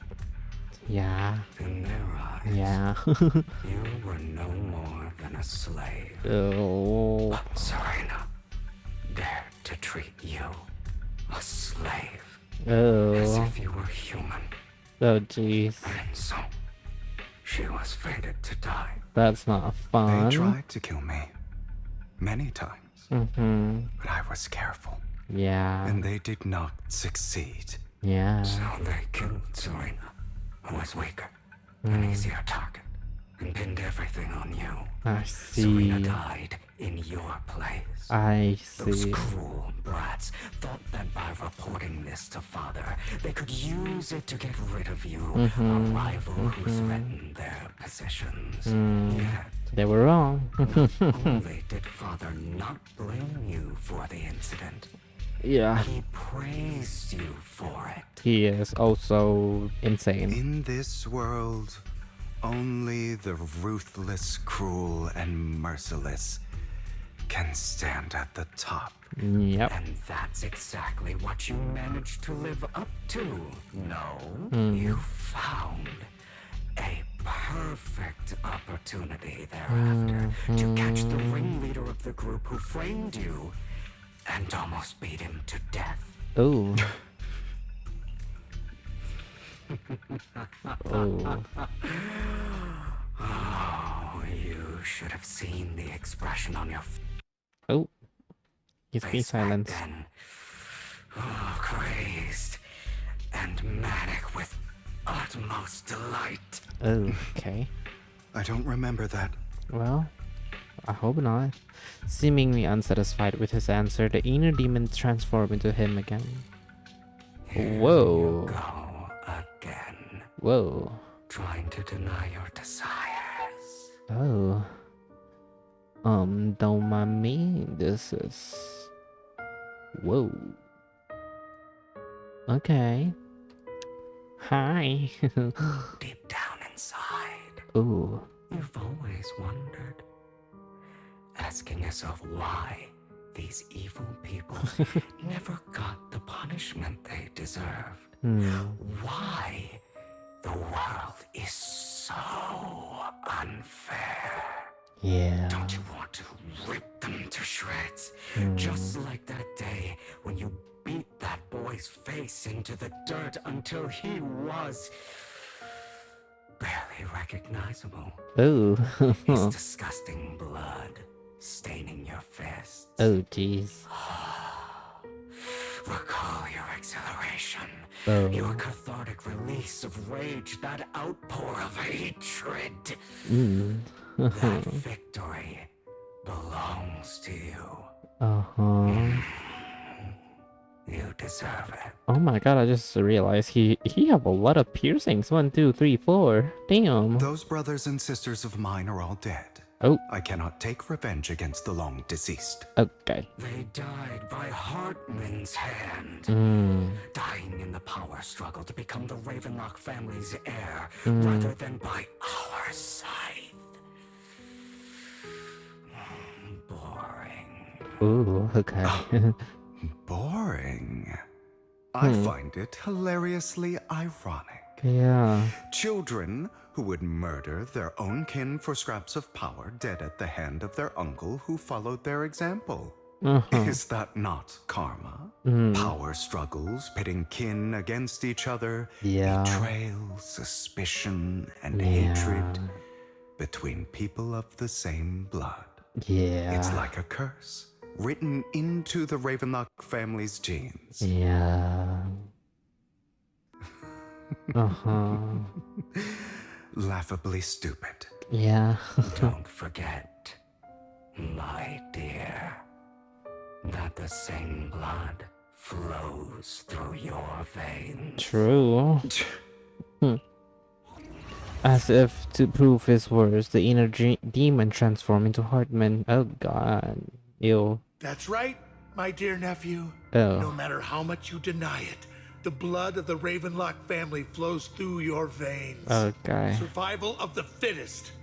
Yeah. In their eyes, Yeah. you were no more than a slave. Oh. But Serena dared to treat you, a slave, as Oh. if you were human. Oh, jeez. And so, she was fated to die. That's not fun. They tried to kill me. Many times. But I was careful. Yeah. And they did not succeed. Yeah. So they killed Serena, who was weaker, an easier target, and pinned everything on you. I see. Serena died in your place. I Those see. cruel brats thought that by reporting this to Father, they could use it to get rid of you, a rival who threatened their positions. Yet, They were wrong. only did Father not blame you for the incident. Yeah. He praised you for it. He is also insane. In this world, only the ruthless, cruel, and merciless can stand at the top. Yep. And that's exactly what you managed to live up to. No, you found a perfect opportunity thereafter to catch the ringleader of the group who framed you and almost beat him to death. Oh. Oh. Oh, you should have seen the expression on your Oh. He's being face back silenced. then. Oh, crazed and manic with utmost delight. Okay. I don't remember that. Well, I hope not. Seemingly unsatisfied with his answer, the inner demon transformed into him again. Whoa. You go again. Whoa. Trying to deny your desires. Oh. Don't mind me. This is... Whoa. Okay. Hi. Deep down inside, Ooh. you've always wondered, asking yourself why these evil people never got the punishment they deserved. Why the world is so unfair. Yeah. Don't you want to rip them to shreds? Just like that day when you beat that boy's face into the dirt until he was barely recognizable. Oh. His disgusting blood staining your fists. Oh, jeez. Recall your exhilaration, Oh. your cathartic release of rage, that outpour of hatred. That victory belongs to you. Uh-huh. You deserve it. Oh my god, I just realized he have a lot of piercings. 1, 2, 3, 4. Damn. Those brothers and sisters of mine are all dead. Oh. I cannot take revenge against the long deceased. Okay. They died by Hartman's hand, dying in the power struggle to become the Ravenlock family's heir, rather than by our scythe. Boring. Ooh, okay. Boring. I find it hilariously ironic. Yeah. Children who would murder their own kin for scraps of power dead at the hand of their uncle who followed their example. Is that not karma? Power struggles, pitting kin against each other, betrayal, suspicion, and hatred between people of the same blood. It's like a curse, written into the Ravenlock family's genes. Laughably stupid. Don't forget, my dear, that the same blood flows through your veins. True. As if to prove his words, the inner demon transformed into Hartman. Oh god. Ew. That's right, my dear nephew. Oh. No matter how much you deny it, the blood of the Ravenlock family flows through your veins. Okay. Survival of the fittest.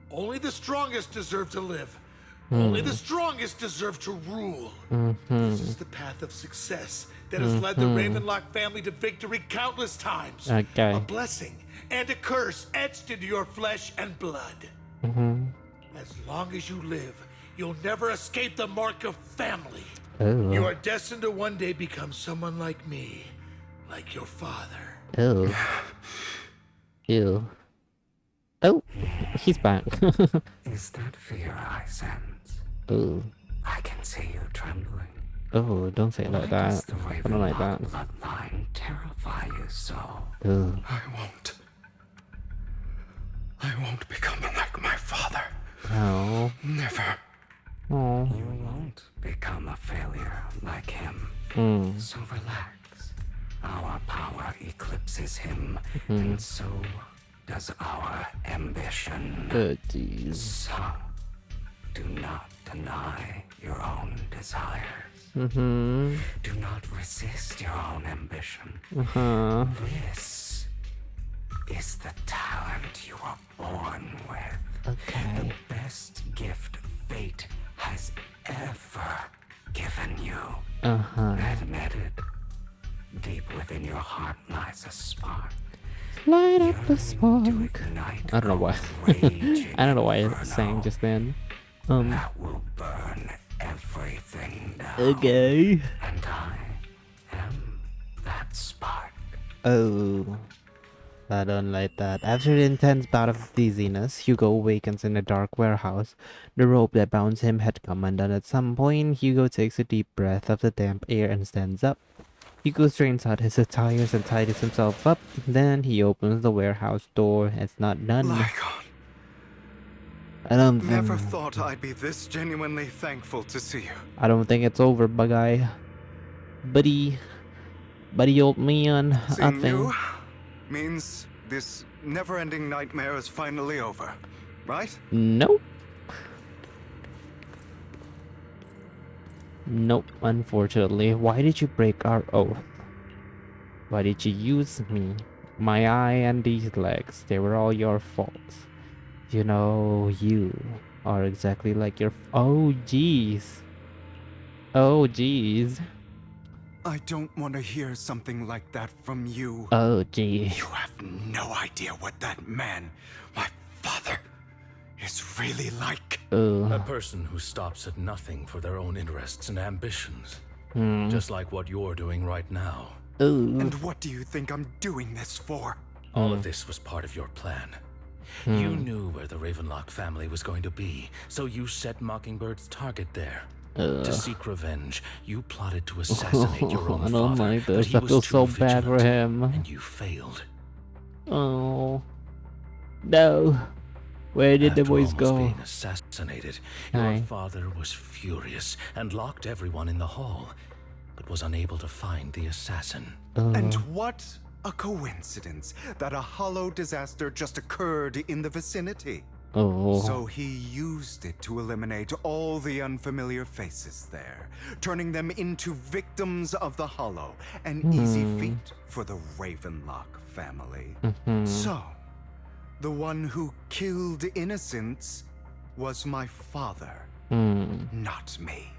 Only the strongest deserve to live. Only the strongest deserve to rule. This is the path of success that has led the Ravenlock family to victory countless times. Okay. A blessing and a curse etched into your flesh and blood. As long as you live, you'll never escape the mark of family. You are destined to one day become someone like me, like your father. Ew. Oh, he's back. Is that fear I sense? Oh. I can see you trembling. Oh, don't say it like that. I don't like that. Bloodline terrify you so. I won't become like my father. No. Never. Oh. You won't become a failure like him. So relax. Our power eclipses him, and so does our ambition. Jeez. So, do not deny your own desires. Do not resist your own ambition. This is the talent you are born with. The best gift fate has ever given you. Admit it. Deep within your heart lies a spark. Light up the spark. I don't know why. I don't know why I sang just then. That will burn everything down. Okay. And I am that spark. Oh. I don't like that. After the intense bout of dizziness, Hugo awakens in a dark warehouse. The rope that bound him had come undone at some point. Hugo takes a deep breath of the damp air and stands up. Hugo straightens out his attires and tidies himself up. Then he opens the warehouse door. It's not done. Lycaon. I don't think... Never thought I'd be this genuinely thankful to see you. I don't think it's over, Bugeye. Buddy old man. Seeing you means this never-ending nightmare is finally over, right? Nope. Nope, unfortunately. Why did you break our oath? Why did you use me? My eye and these legs, they were all your faults. You know, you are exactly like your... Oh, jeez. Oh, jeez. I don't want to hear something like that from you. Oh, jeez. You have no idea what that man, my father, is really like. A person who stops at nothing for their own interests and ambitions. Just like what you're doing right now. And what do you think I'm doing this for? All of this was part of your plan. You knew where the Ravenlock family was going to be, so you set Mockingbird's target there. To seek revenge, you plotted to assassinate your own I don't father, like but this. he I was feel too so bad for vigilant, him. and you failed. Oh. No. Where did the boys go? Being assassinated, your father was furious and locked everyone in the hall, but was unable to find the assassin. And what a coincidence that a hollow disaster just occurred in the vicinity. So he used it to eliminate all the unfamiliar faces there, turning them into victims of the hollow, an easy feat for the Ravenlock family. So, the one who killed innocents was my father, not me.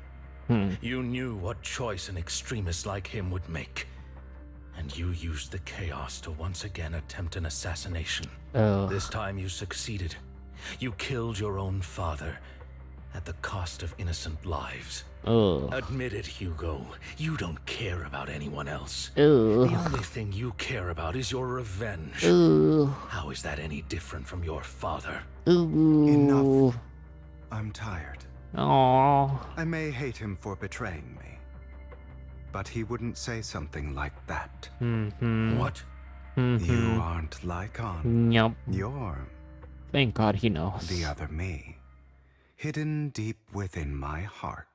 You knew what choice an extremist like him would make. And you used the chaos to once again attempt an assassination. Oh. This time you succeeded. You killed your own father at the cost of innocent lives. Oh. Admit it, Hugo. You don't care about anyone else. Oh. The only thing you care about is your revenge. Oh. How is that any different from your father? Oh. Enough. I'm tired. Aww. I may hate him for betraying me, but he wouldn't say something like that. What? You aren't Lycaon. Yep. You're... Thank God he knows. the other me. Hidden deep within my heart.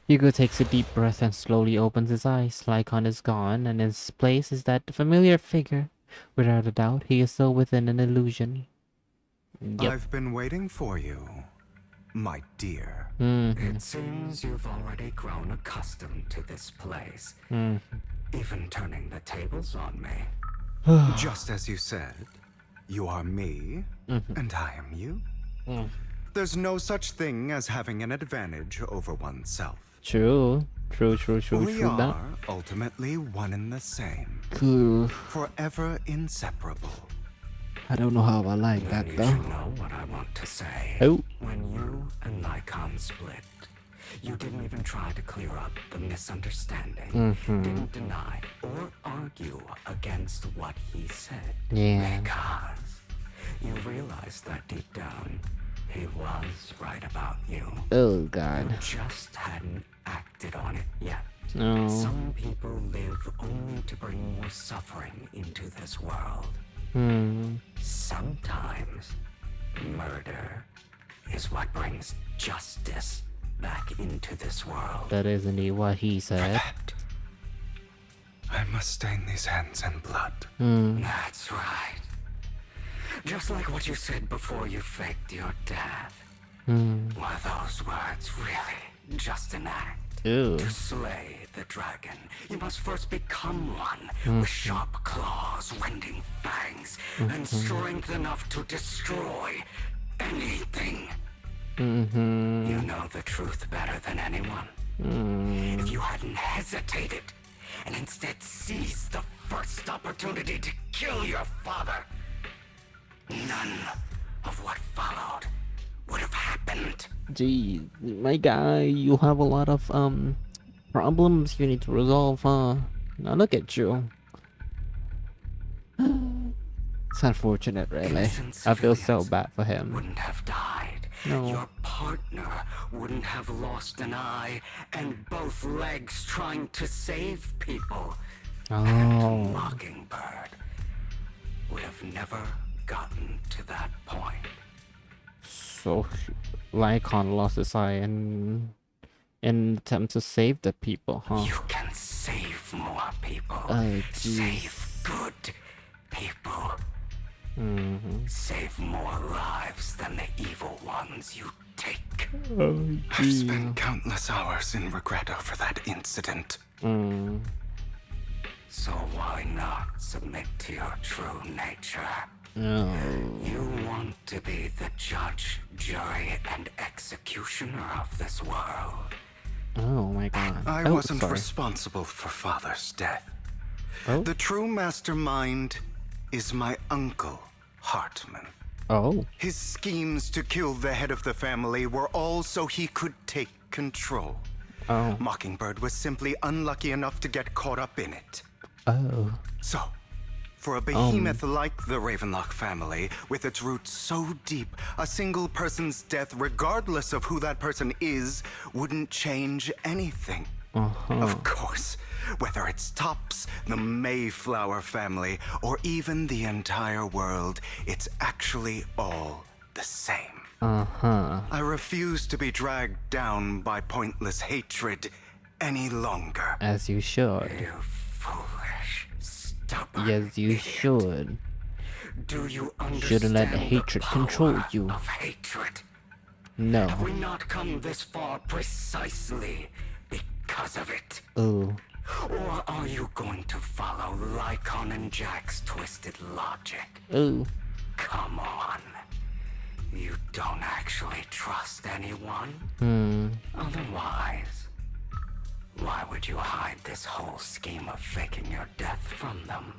Hugo takes a deep breath and slowly opens his eyes. Lycaon is gone, and in his place is that familiar figure. Without a doubt, he is still within an illusion. Yep. I've been waiting for you, my dear. It seems you've already grown accustomed to this place. Even turning the tables on me. Just as you said, you are me, and I am you. There's no such thing as having an advantage over oneself. True. True We that. are ultimately one and the same. Cool. Forever inseparable. I don't know how I like that You though. should know what I want to say. Oh. When you and Lycaon split, you didn't even try to clear up the misunderstanding. Didn't deny or argue against what he said. Yeah. Because you realized that deep down, he was right about you. Oh God. You just hadn't acted on it yet. No. Some people live only to bring more suffering into this world. Sometimes murder is what brings justice back into this world. That is indeed what he said. I must stain these hands in blood. That's right. Just like what you said before you faked your death. Were those words really just an act? Ew. To slay the dragon, you must first become one with sharp claws, winding fangs, and strength enough to destroy anything. You know the truth better than anyone. If you hadn't hesitated and instead seized the first opportunity to kill your father, none of what followed would have happened. Gee, my guy, you have a lot of problems you need to resolve, huh? Now look at you. It's unfortunate, really. I feel so bad for him. Wouldn't have died. No. Your partner wouldn't have lost an eye and both legs trying to save people. And Mockingbird would have never gotten to that point. So, Lycaon lost his eye in attempt to save the people, huh? You can save more people. Oh, save good people. Save more lives than the evil ones you take. I've spent countless hours in regret over that incident. So why not submit to your true nature? No. You want to be the judge, jury, and executioner of this world. Oh my God. I wasn't responsible for Father's death. Oh? The true mastermind is my uncle, Hartman. Oh. His schemes to kill the head of the family were all so he could take control. Oh. Mockingbird was simply unlucky enough to get caught up in it. Oh. So, for a behemoth like the Ravenlock family, with its roots so deep, a single person's death, regardless of who that person is, wouldn't change anything. Of course, whether it's Tops, the Mayflower family, or even the entire world, it's actually all the same. I refuse to be dragged down by pointless hatred any longer. As you should. You foolish, stubborn Yes, you should. Do you understand Shouldn't let the hatred power control you. of hatred? No. Have we not come this far precisely because of it? Oh. Or are you going to follow Lycaon and Jack's twisted logic? Oh. Come on. You don't actually trust anyone? Otherwise, Why would you hide this whole scheme of faking your death from them?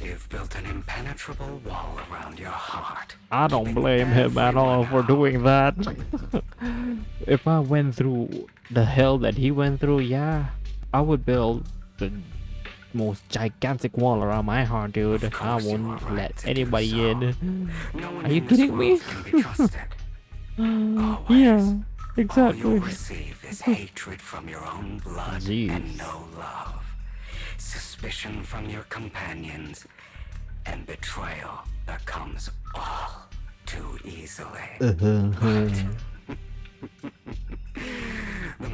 You've built an impenetrable wall around your heart. I don't blame him at all for doing that. If I went through the hell that he went through, yeah, I would build the most gigantic wall around my heart, dude. I won't let anybody in. Are you kidding me? Yeah, exactly. All you receive is hatred from your own blood and no love. Suspicion from your companions, and betrayal that comes all too easily. The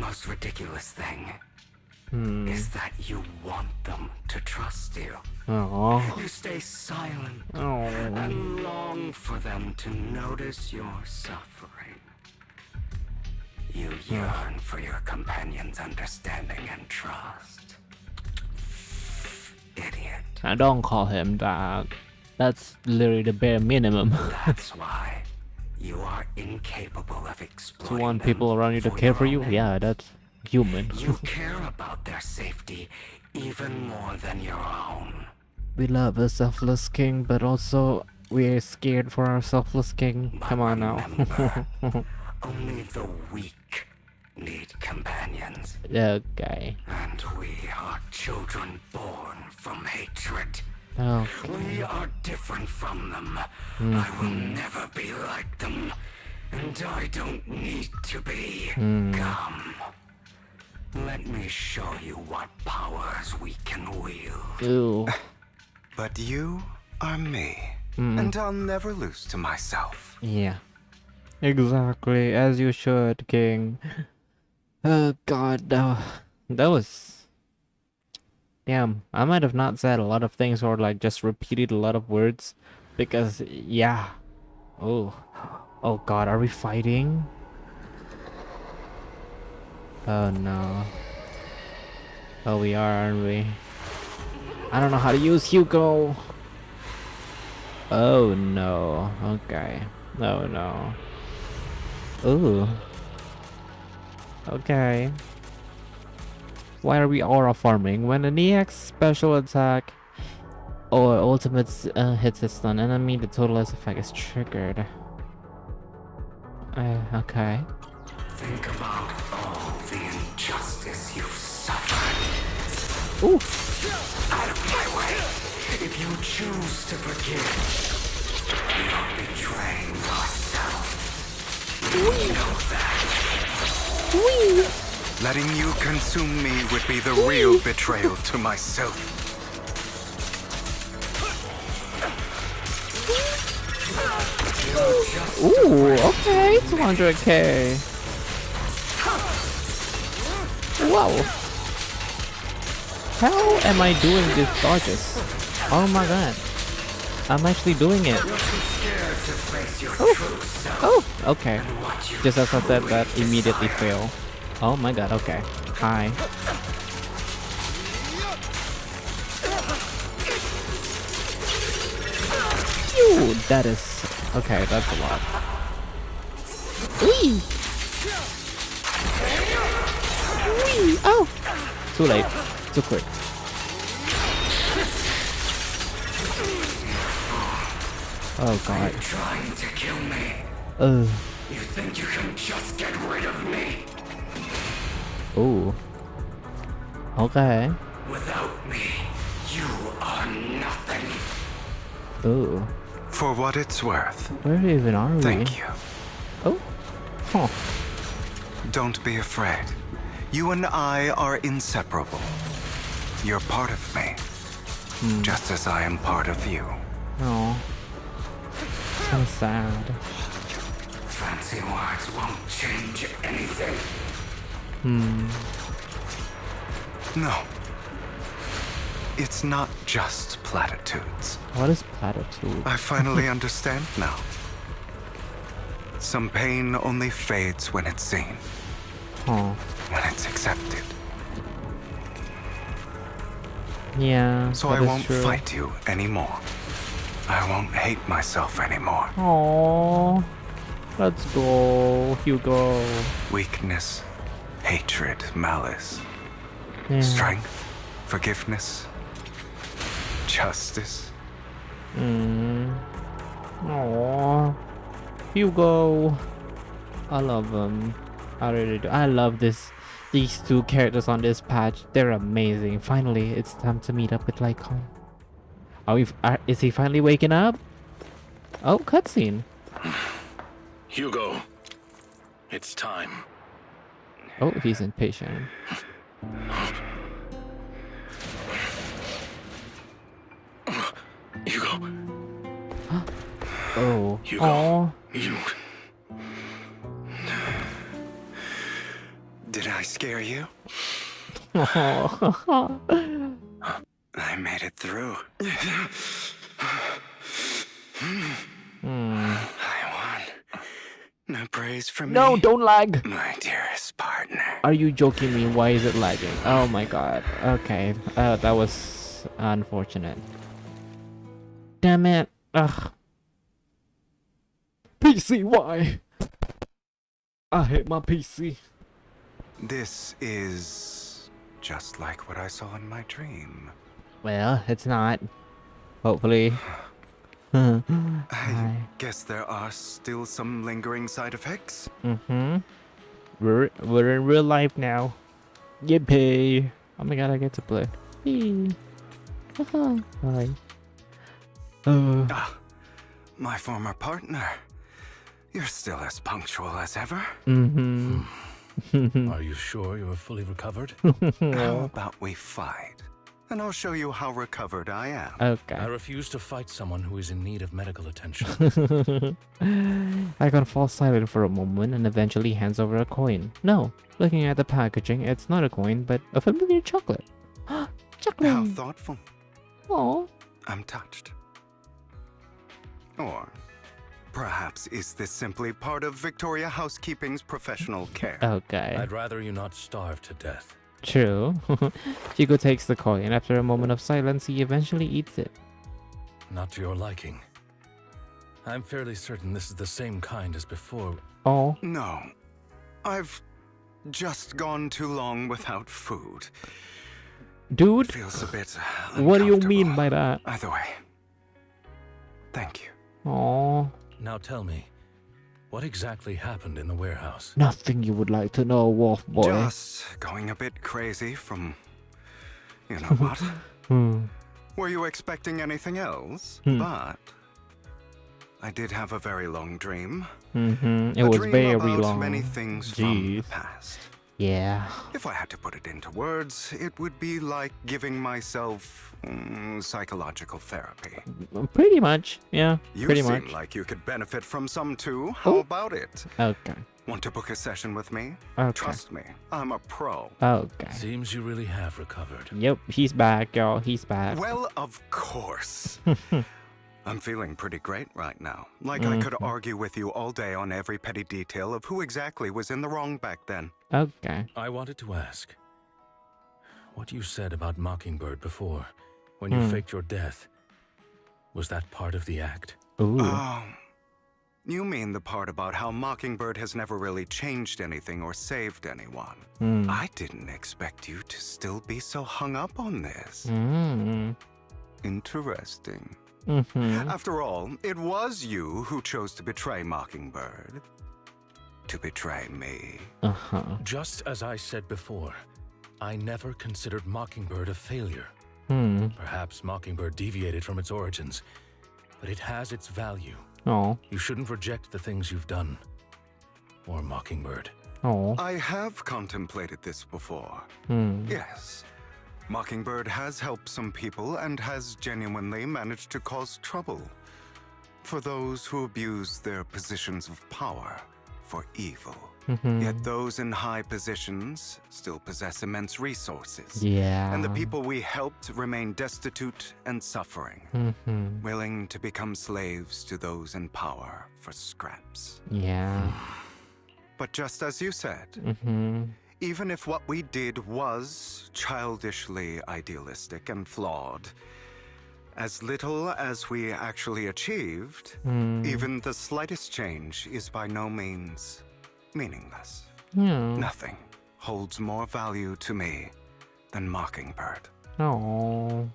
most ridiculous thing is that you want them to trust you. You stay silent and long for them to notice your suffering. You yearn for your companions' understanding and trust. Idiot. I don't call him that. That's literally the bare minimum. That's why you are incapable of exploiting To want people around you to care for you? Yeah, that's human. You care about their safety even more than your own. We love a selfless king, but also we're scared for our selfless king. Come on now. Only the weak need companions. Okay. And we are children born from hatred. Oh. We are different from them. I will never be like them. And I don't need to be. Come. Let me show you what powers we can wield. Ew. But you are me. And I'll never lose to myself. Yeah. Exactly, as you should, King. Oh god, that was... Damn, I might have not said a lot of things or like just repeated a lot of words. Because, yeah. Oh god, are we fighting? Oh no. Oh, we are, aren't we? I don't know how to use Hugo. Oh no. Okay. Oh no. Ooh. Okay. Why are we aura farming? When an EX special attack or ultimate hits a stun enemy, the total effect is triggered. Okay. Think about all the injustice you've suffered. Ooh. Out of my way. If you choose to forgive, you're betraying yourself. You know that. Letting you consume me would be the real betrayal to myself. Ooh, okay, 200k. Wow. How am I doing these dodges? Oh my god. I'm actually doing it. Oh, okay. Just as I said, that immediately fail. Oh my god, okay. Hi. Ew, that is... Okay, that's a lot. Wee! Wee! Oh! Too late. Too quick. Oh god. Trying to kill me. You think you can just get rid of me? Ooh. Okay. Without me, you are nothing. Ooh. For what it's worth. Where even are we? Thank you. Oh. Huh. Don't be afraid. You and I are inseparable. You're part of me. Just as I am part of you. Oh. So sad. Fancy words won't change anything. No. It's not just platitudes. What is platitude? I finally understand now. Some pain only fades when it's seen. Huh. When it's accepted. Yeah. So I won't fight you anymore. I won't hate myself anymore. Aww. Let's go, Hugo. Weakness, hatred, malice, Yeah. strength, forgiveness, justice. Aww. Hugo. I love him. I really do. I love these two characters on this patch. They're amazing. Finally, it's time to meet up with Lycaon. Is he finally waking up? Oh, cutscene. Hugo, it's time. Oh, he's impatient. Hugo. Oh. Hugo. You. Did I scare you? Oh. I made it through. I won. No praise from me. No, don't lag. My dearest partner. Are you joking me? Why is it lagging? Oh my god. Okay. That was unfortunate. Damn it. Ugh. PC, why? I hate my PC. This is just like what I saw in my dream. Well, it's not. Hopefully. I guess there are still some lingering side effects. We're in real life now. Yippee! Oh my god, I get to play. Hi. My former partner. You're still as punctual as ever. Are you sure you're fully recovered? How about we fight? And I'll show you how recovered I am. Okay. I refuse to fight someone who is in need of medical attention. Lycaon falls silent for a moment and eventually hands over a coin. No, looking at the packaging, it's not a coin, but a familiar chocolate. Chocolate! How thoughtful. Aww. I'm touched. Or perhaps is this simply part of Victoria Housekeeping's professional care? Okay. I'd rather you not starve to death. True. Hugo takes the coin and after a moment of silence, he eventually eats it. Not to your liking. I'm fairly certain this is the same kind as before. Oh. No. I've just gone too long without food. Dude, feels a bit what do you mean by that? Either way, thank you. Oh. Now tell me, what exactly happened in the warehouse? Nothing you would like to know, Wolf Boy. Just going a bit crazy from, you know what? Were you expecting anything else? But I did have a very long dream. It was very long. Many things from the past. Yeah. If I had to put it into words, it would be like giving myself psychological therapy. Pretty much, yeah. You pretty seem much. like you could benefit from some too. How about it? Okay. Want to book a session with me? Okay. Trust me, I'm a pro. Okay. Seems you really have recovered. Yep, he's back, y'all. He's back. Well, of course. I'm feeling pretty great right now. Like I could argue with you all day on every petty detail of who exactly was in the wrong back then. Okay. I wanted to ask, what you said about Mockingbird before, when you faked your death, was that part of the act? Ooh. You mean the part about how Mockingbird has never really changed anything or saved anyone. I didn't expect you to still be so hung up on this. Interesting. After all, it was you who chose to betray Mockingbird. To betray me. Just as I said before, I never considered Mockingbird a failure. Perhaps Mockingbird deviated from its origins, but it has its value. Oh. You shouldn't reject the things you've done. Or Mockingbird. Oh. I have contemplated this before. Yes. Mockingbird has helped some people and has genuinely managed to cause trouble for those who abuse their positions of power for evil. Yet those in high positions still possess immense resources. Yeah. And the people we helped remain destitute and suffering, willing to become slaves to those in power for scraps. Yeah. But just as you said, even if what we did was childishly idealistic and flawed, As little as we actually achieved, even the slightest change is by no means meaningless. Nothing holds more value to me than Mockingbird. Oh,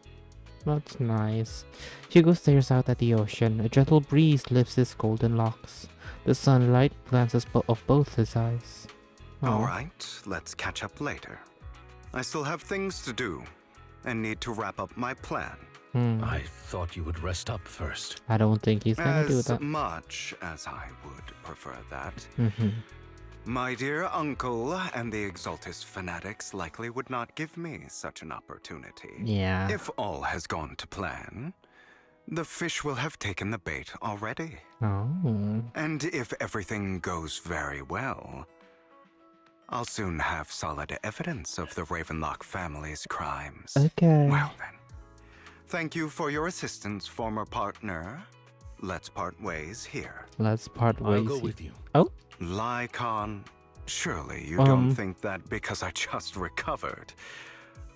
that's nice. Hugo stares out at the ocean. A gentle breeze lifts his golden locks. The sunlight glances of both his eyes. All right, let's catch up later. I still have things to do and need to wrap up my plan. I thought you would rest up first. I don't think he's gonna do that. As much as I would prefer that. My dear uncle and the Exaltus fanatics likely would not give me such an opportunity. Yeah. If all has gone to plan, the fish will have taken the bait already. Oh. And if everything goes very well, I'll soon have solid evidence of the Ravenlock family's crimes. Okay. Well then, thank you for your assistance, former partner. Let's part ways here. Let's part ways. I'll go with you. Oh? Lycaon, surely you don't think that because I just recovered,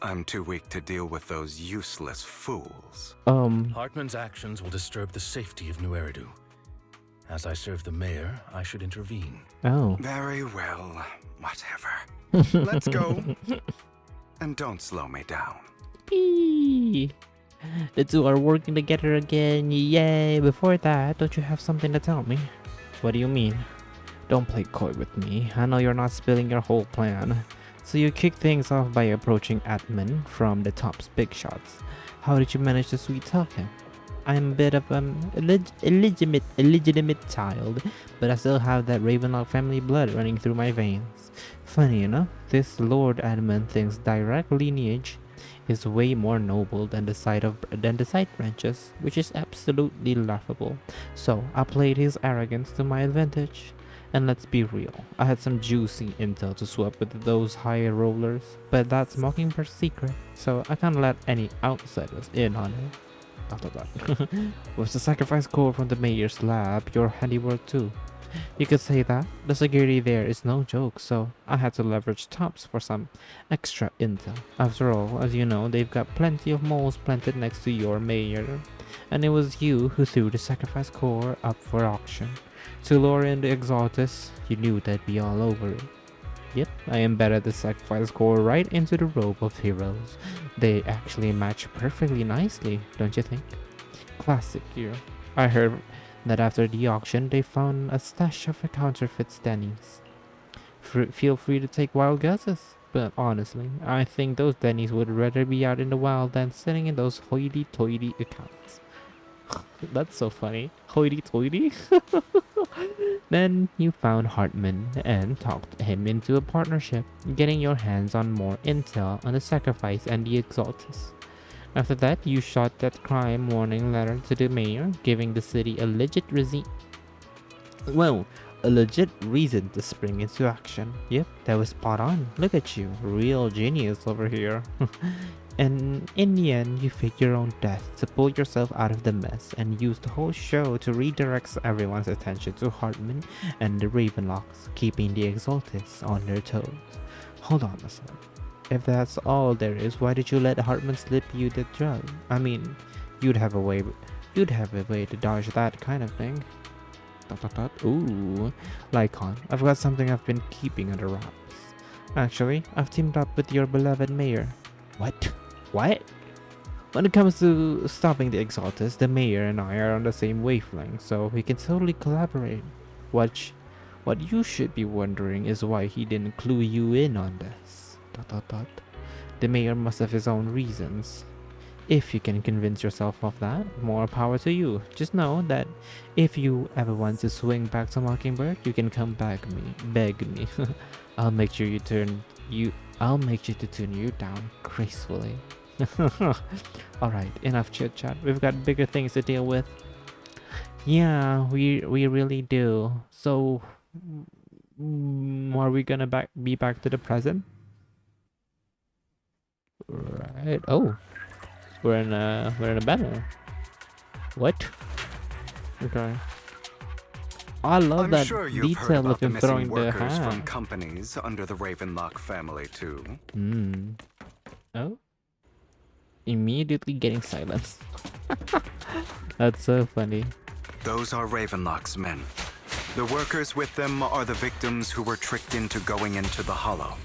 I'm too weak to deal with those useless fools. Hartman's actions will disturb the safety of New Eridu. As I serve the mayor, I should intervene. Oh. Very well, whatever. Let's go. And don't slow me down. Eee. The two are working together again. Yay. Before that, don't you have something to tell me? What do you mean? Don't play coy with me. I know you're not spilling your whole plan. So you kick things off by approaching Atman from the top's big shots. How did you manage to sweet talk him? I'm a bit of illegitimate child, but I still have that Ravenlock family blood running through my veins. Funny enough, this Lord Admin thinks direct lineage is way more noble than the side branches, which is absolutely laughable. So I played his arrogance to my advantage. And let's be real, I had some juicy intel to swap with those higher rollers, but that's Mockingbird's secret, so I can't let any outsiders in on it. Was the sacrifice core from the mayor's lab your handiwork too? You could say that. The security there is no joke, so I had to leverage tops for some extra intel. After all, as you know, they've got plenty of moles planted next to your mayor, and it was you who threw the sacrifice core up for auction. To lure in the Exaltus, you knew they'd be all over it. Yep, I embedded the sacrifice core right into the robe of heroes. They actually match perfectly nicely, don't you think? Classic here. I heard that after the auction, they found a stash of counterfeit Denny's. Feel free to take wild guesses, but honestly, I think those Denny's would rather be out in the wild than sitting in those hoity-toity accounts. That's so funny. Hoity-toity? Then you found Hartman and talked him into a partnership, getting your hands on more intel on the sacrifice and the Exaltus. After that, you shot that crime warning letter to the mayor, giving the city a legit reason to spring into action. Yep, that was spot on. Look at you, real genius over here. And in the end, you faked your own death to pull yourself out of the mess and used the whole show to redirect everyone's attention to Hartman and the Ravenlocks, keeping the Exaltus on their toes. Hold on a second. If that's all there is, why did you let Hartman slip you the drug? I mean, you'd have a way to dodge that kind of thing. Ooh, Lycaon, I've got something I've been keeping under wraps. Actually, I've teamed up with your beloved mayor. What? When it comes to stopping the Exaltus, the mayor and I are on the same wavelength, so we can totally collaborate. What you should be wondering is why he didn't clue you in on this. The mayor must have his own reasons. If you can convince yourself of that, more power to you. Just know that if you ever want to swing back to Mockingbird, you can come beg me. I'll make you to turn you down gracefully. Alright, enough chit chat. We've got bigger things to deal with. Yeah, we really do. So are we gonna be back to the present? Right. Oh. We're in a battle. What? Okay. I love that detail of him throwing the hat. From companies under the Ravenlock family too. Oh. immediately getting silenced. That's so funny. Those are Ravenlock's men. The workers with them are the victims who were tricked into going into the Hollow.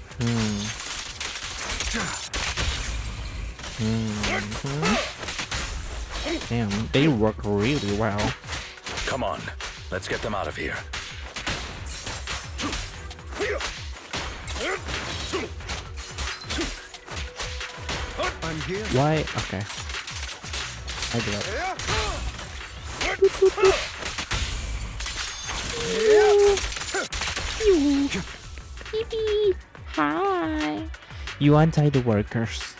Damn, they work really well. Come on, let's get them out of here. I'm here. Why? Okay. I do it. Hi. You untie the workers.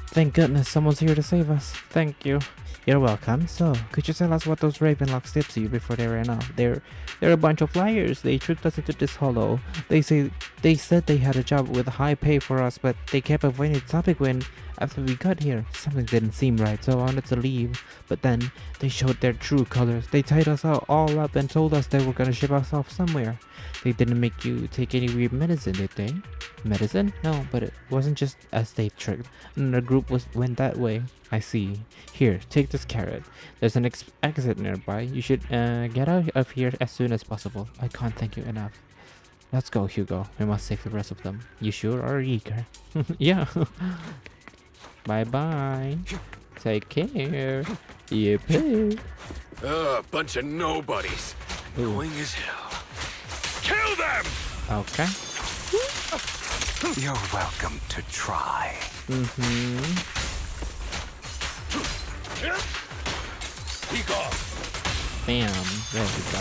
Thank goodness someone's here to save us. Thank you. You're welcome. So, could you tell us what those Ravenlocks did to you before they ran off? They're a bunch of liars. They tricked us into this hollow. They said they had a job with high pay for us, but they kept avoiding the topic when after we got here. Something didn't seem right, so I wanted to leave. But then they showed their true colors. They tied us all up and told us they were gonna ship us off somewhere. They didn't make you take any weird medicine, did they? Medicine? No, but it wasn't just us they tricked. Another group went that way. I see. Here, take this carrot. There's an exit nearby. You should get out of here as soon as possible. I can't thank you enough. Let's go, Hugo. We must save the rest of them. You sure are eager? Yeah. Bye-bye. Take care. Yippee. Bunch of nobodies. Annoying as hell. Kill them! Okay. You're welcome to try. Bam. There we go.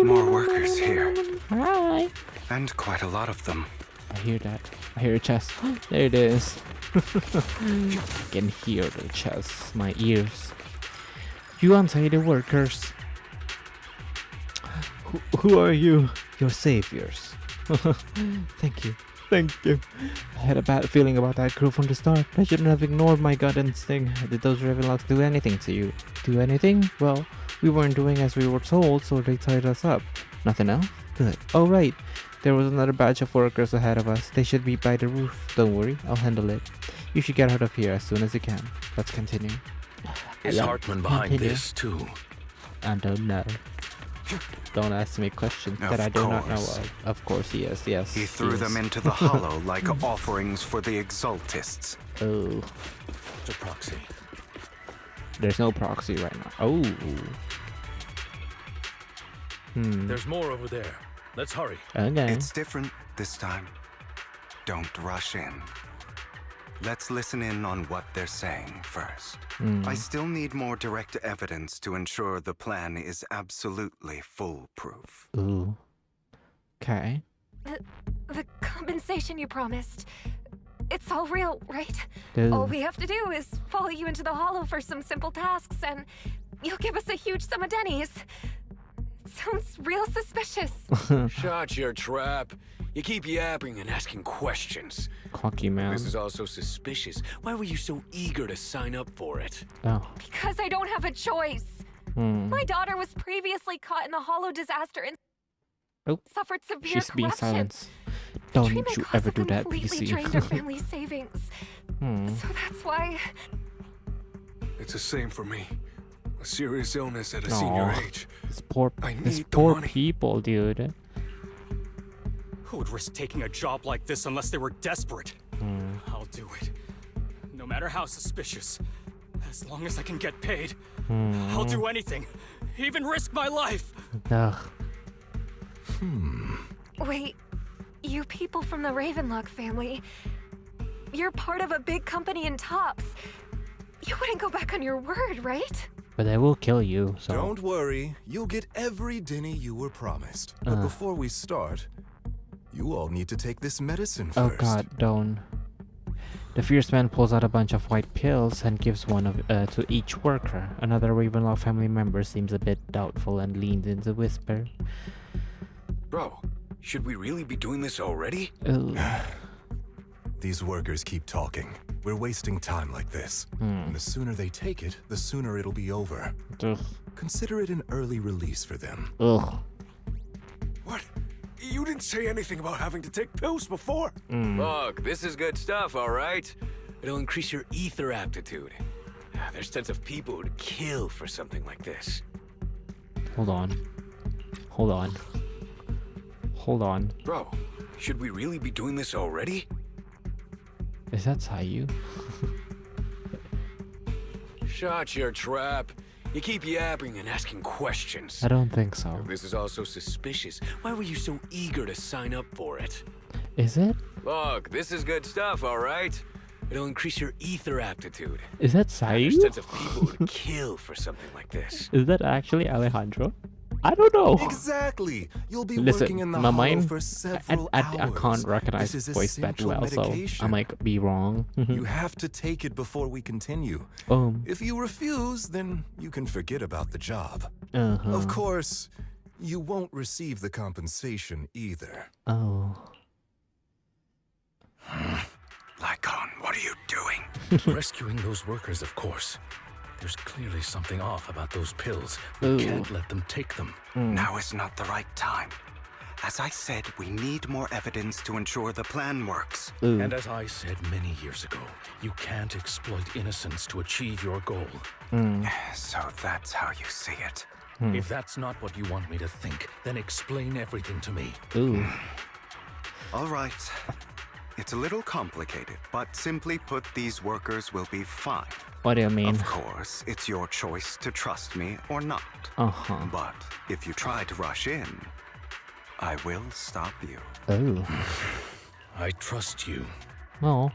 More workers here. Hi. And quite a lot of them. I hear that. I hear a chest. There it is. I can hear the chest. My ears. You untie the workers. Who are you? Your saviors. Thank you. Thank you. I had a bad feeling about that crew from the start. I shouldn't have ignored my gut instinct. Did those Ravenlocks do anything to you? Do anything? Well, we weren't doing as we were told, so they tied us up. Nothing else? Good. Oh, right. There was another batch of workers ahead of us. They should be by the roof. Don't worry, I'll handle it. You should get out of here as soon as you can. Let's continue. Is Hartman behind this too? I don't know. Don't ask me questions that I do not know of. Of course he is, yes. He threw them into the hollow like offerings for the Exaltists. Oh. It's a proxy. There's no proxy right now. Oh. There's more over there. Let's hurry. Okay. It's different this time. Don't rush in. Let's listen in on what they're saying first. I still need more direct evidence to ensure the plan is absolutely foolproof. Ooh. Okay. The compensation you promised. It's all real, right? Dude. All we have to do is follow you into the hollow for some simple tasks, and you'll give us a huge sum of dennies. It sounds real suspicious. Shut your trap. You keep yapping and asking questions. Cocky man. This is all so suspicious. Why were you so eager to sign up for it? Oh. Because I don't have a choice. My daughter was previously caught in the hollow disaster and suffered severe She's being corruption. silenced. Don't Treatment you costs ever have do that, completely PC. drained our family savings. So that's why. It's the same for me. A serious illness at a senior age. It's poor, I need it's the poor money. people, dude. Who would risk taking a job like this unless they were desperate? I'll do it. No matter how suspicious. As long as I can get paid. I'll do anything. Even risk my life. Ugh. Wait, you people from the Ravenlock family. You're part of a big company in Tops. You wouldn't go back on your word, right? But they will kill you, so. Don't worry, you'll get every denny you were promised. But before we start, you all need to take this medicine first. Oh god, don't. The fierce man pulls out a bunch of white pills and gives one to each worker. Another Ravenlock family member seems a bit doubtful and leans in to whisper. Bro, should we really be doing this already? These workers keep talking. We're wasting time like this. And the sooner they take it, the sooner it'll be over. Ugh. Consider it an early release for them. Ugh. What? You didn't say anything about having to take pills before. Look, this is good stuff, all right? It'll increase your ether aptitude. There's tons of people who'd kill for something like this. Hold on. Hold on. Hold on. Bro, should we really be doing this already? Is that Sayu? Shut your trap. You keep yapping and asking questions. I don't think so. This is also suspicious. Why were you so eager to sign up for it? Is it? Look, this is good stuff, all right? It'll increase your ether aptitude. Is that Sayu? There's tons of people who'd kill for something like this. Is that actually Alejandro? I don't know. Exactly. You'll be Listen, working in the my hollow mind, for several I hours. can't recognize This is voice that essential well, so I medication. might be wrong. You have to take it before we continue. If you refuse, then you can forget about the job. Of course, you won't receive the compensation either. Oh. Lycaon, what are you doing? Rescuing those workers, of course. There's clearly something off about those pills. We can't let them take them. Now is not the right time. As I said, we need more evidence to ensure the plan works. And as I said many years ago, you can't exploit innocence to achieve your goal. So that's how you see it. If that's not what you want me to think, then explain everything to me. All right. It's a little complicated, but simply put, these workers will be fine. What do you mean? Of course, it's your choice to trust me or not. But if you try to rush in, I will stop you. I trust you. Oh.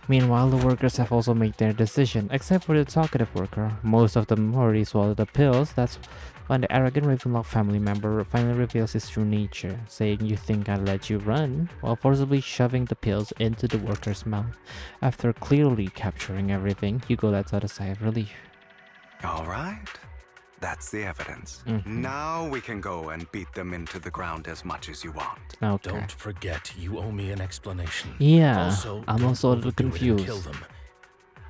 Meanwhile, the workers have also made their decision, except for the talkative worker. Most of them already swallowed the pills. That's when the arrogant Ravenlock family member finally reveals his true nature, saying, "You think I'd let you run?" while forcibly shoving the pills into the worker's mouth. After clearly capturing everything, Hugo lets out a sigh of relief. All right. That's the evidence. Now we can go and beat them into the ground as much as you want. Okay. Don't forget, you owe me an explanation. Yeah, also, I'm don't also a little overdo it and confused. Kill them,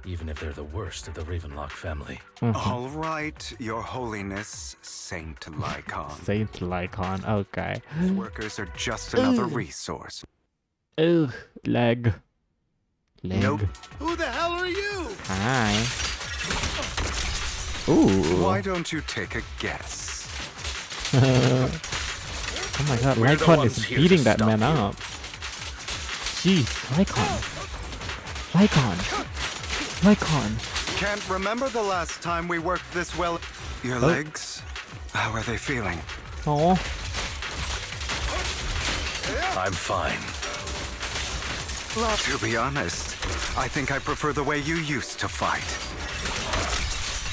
even if they're the worst of the Ravenlock family. All right, Your Holiness, Saint Lycaon. Saint Lycaon, okay. These workers are just another resource. Ugh, leg. Nope. Who the hell are you? Hi. Ooh. Why don't you take a guess? Oh my god, We're the Lycaon ones is here to beating that stop man you. up. Jeez, Lycaon. Lycaon. Can't remember the last time we worked this well. Your legs? How are they feeling? Oh. I'm fine. To be honest, I think I prefer the way you used to fight.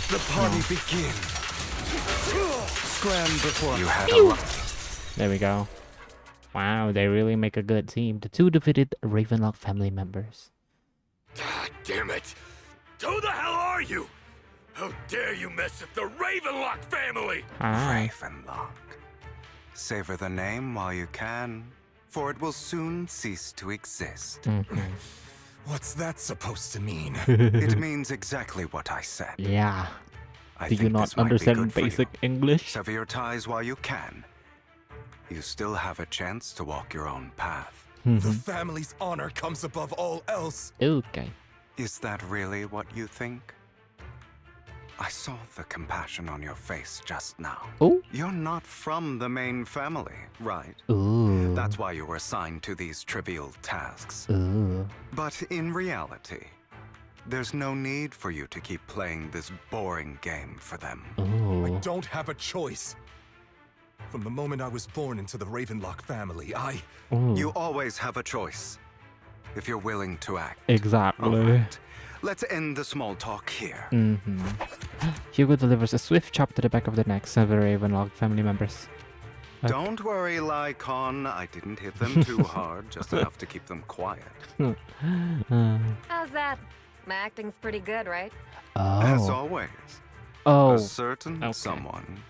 The party begins. Scram before you had a lot. There we go. Wow, they really make a good team. The two defeated Ravenlock family members. God damn it! Who the hell are you? How dare you mess with the Ravenlock family? Hi. Ravenlock. Savor the name while you can, for it will soon cease to exist. What's that supposed to mean? It means exactly what I said. Yeah. I Do you think not this might be understand good for basic you. English? Sever your ties while you can. You still have a chance to walk your own path. The family's honor comes above all else. Okay. Is that really what you think? I saw the compassion on your face just now. Oh? You're not from the main family, right? Ooh. That's why you were assigned to these trivial tasks. Ooh. But in reality, there's no need for you to keep playing this boring game for them. Ooh. I don't have a choice. From the moment I was born into the Ravenlock family, You always have a choice, if you're willing to act. Exactly. Let's end the small talk here. Hugo delivers a swift chop to the back of the neck of the Ravenlock family members. Don't worry, Lycaon. I didn't hit them too hard, just enough to keep them quiet. How's that? My acting's pretty good, right? As always, a certain someone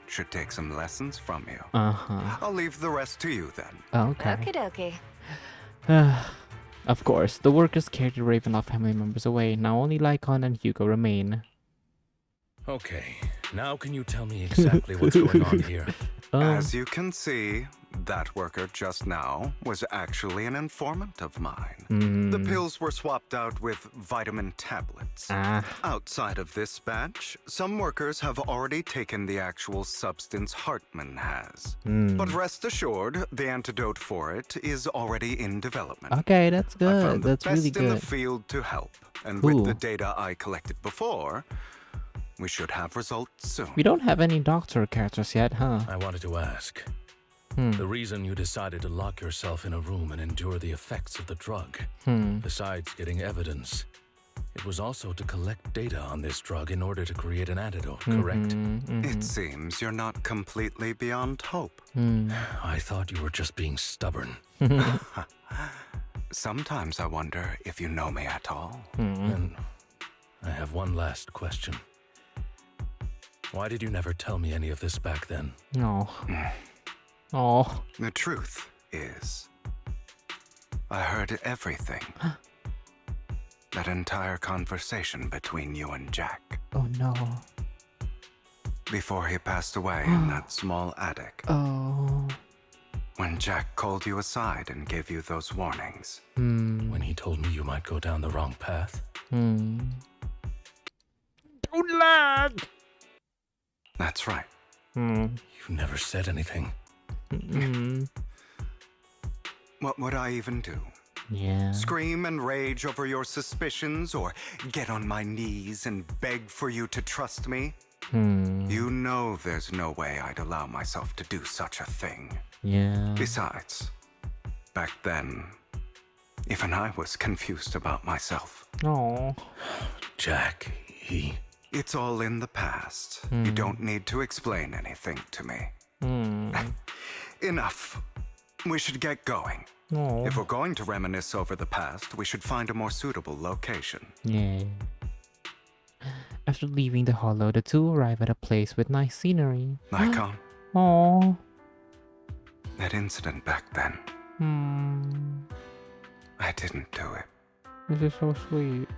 should take some lessons from you. I'll leave the rest to you then. Okay. Okie dokie. Of course, the workers carried the Ravenloft family members away. Now only Lycaon and Hugo remain. Okay, now can you tell me exactly what's going on here? As you can see, that worker just now was actually an informant of mine. The pills were swapped out with vitamin tablets. Outside of this batch, some workers have already taken the actual substance Hartman has. But rest assured, the antidote for it is already in development. Okay, that's good. I found the That's best really in good. the field to help, and Cool. with the data I collected before, we should have results soon. We don't have any doctor characters yet, huh? I wanted to ask. The reason you decided to lock yourself in a room and endure the effects of the drug, besides getting evidence, it was also to collect data on this drug in order to create an antidote, correct? It seems you're not completely beyond hope. I thought you were just being stubborn. Sometimes I wonder if you know me at all. And I have one last question. Why did you never tell me any of this back then? No. Oh. The truth is, I heard everything. That entire conversation between you and Jack. Oh no. Before he passed away in that small attic. Oh. When Jack called you aside and gave you those warnings. When he told me you might go down the wrong path. Don't lag! That's right. You never said anything. What would I even do? Yeah. Scream and rage over your suspicions, or get on my knees and beg for you to trust me? You know there's no way I'd allow myself to do such a thing. Yeah. Besides, back then, even I was confused about myself. Oh. Jack, he... It's all in the past. You don't need to explain anything to me. Enough. We should get going. Oh. If we're going to reminisce over the past, we should find a more suitable location. Yeah. After leaving the hollow, the two arrive at a place with nice scenery. Lycaon, Oh. that incident back then, I didn't do it. This is so sweet.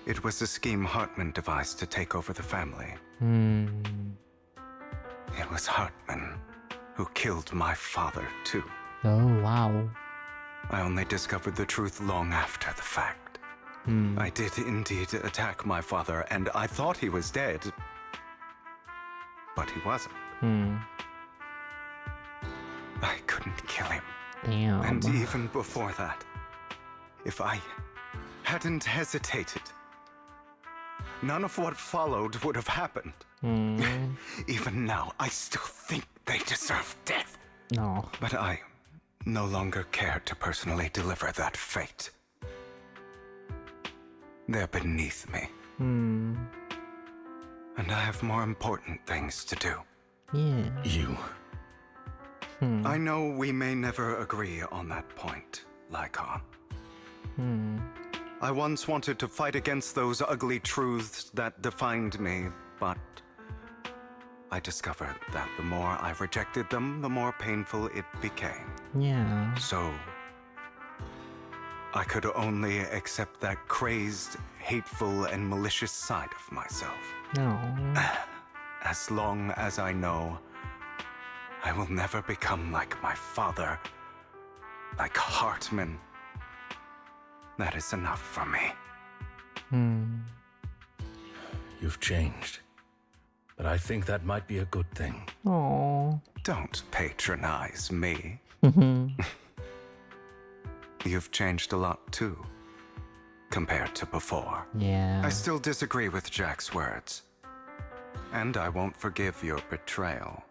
It was a scheme Hartman devised to take over the family. It was Hartman who killed my father, too. Oh, wow. I only discovered the truth long after the fact. I did indeed attack my father, and I thought he was dead. But he wasn't. I couldn't kill him. Damn. And even before that, if I hadn't hesitated, none of what followed would have happened. Even now, I still think they deserve death. No. But I no longer care to personally deliver that fate. They're beneath me. And I have more important things to do. Yeah. You. I know we may never agree on that point, Lycaon. I once wanted to fight against those ugly truths that defined me, but I discovered that the more I rejected them, the more painful it became. Yeah. So, I could only accept that crazed, hateful, and malicious side of myself. No. As long as I know I will never become like my father, like Hartman, that is enough for me. You've changed. But I think that might be a good thing. Oh. Don't patronize me. You've changed a lot too, compared to before. Yeah. I still disagree with Jack's words. And I won't forgive your betrayal.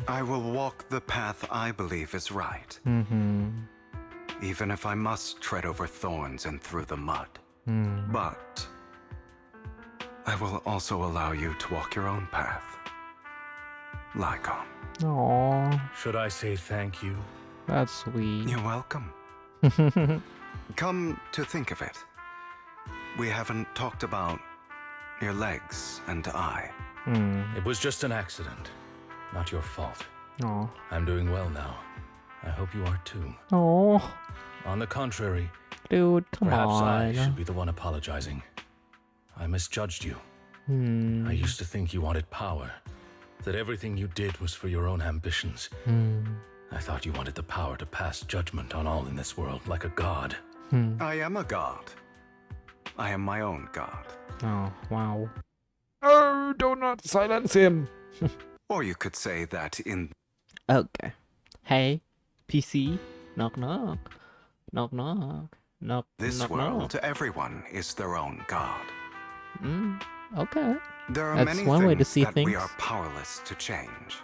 I will walk the path I believe is right. Even if I must tread over thorns and through the mud. But I will also allow you to walk your own path. Lycaon. Aww. Should I say thank you? That's sweet. You're welcome. Come to think of it, we haven't talked about your legs and eye. It was just an accident. Not your fault. Oh. I'm doing well now. I hope you are too. Oh. On the contrary, dude, come perhaps on. I should be the one apologizing. I misjudged you. I used to think you wanted power, that everything you did was for your own ambitions. I thought you wanted the power to pass judgment on all in this world like a god. I am a god. I am my own god. Oh, wow. Oh, do not silence him. Or you could say that in... Okay. Hey, PC. Knock, knock. Knock, knock. Knock, this knock, world, knock. everyone is their own god. Okay. There are That's many one things way to see that things. we are powerless to change.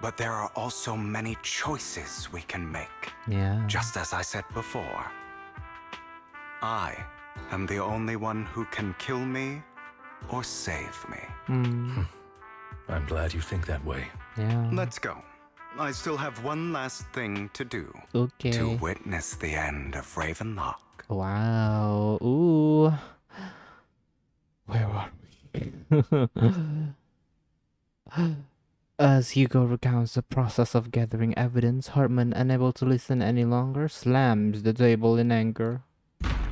But there are also many choices we can make. Yeah. Just as I said before, I am the only one who can kill me or save me. I'm glad you think that way. Yeah. Let's go. I still have one last thing to do. Okay. To witness the end of Ravenlock. Wow. Ooh. Where are we? As Hugo recounts the process of gathering evidence, Hartman, unable to listen any longer, slams the table in anger.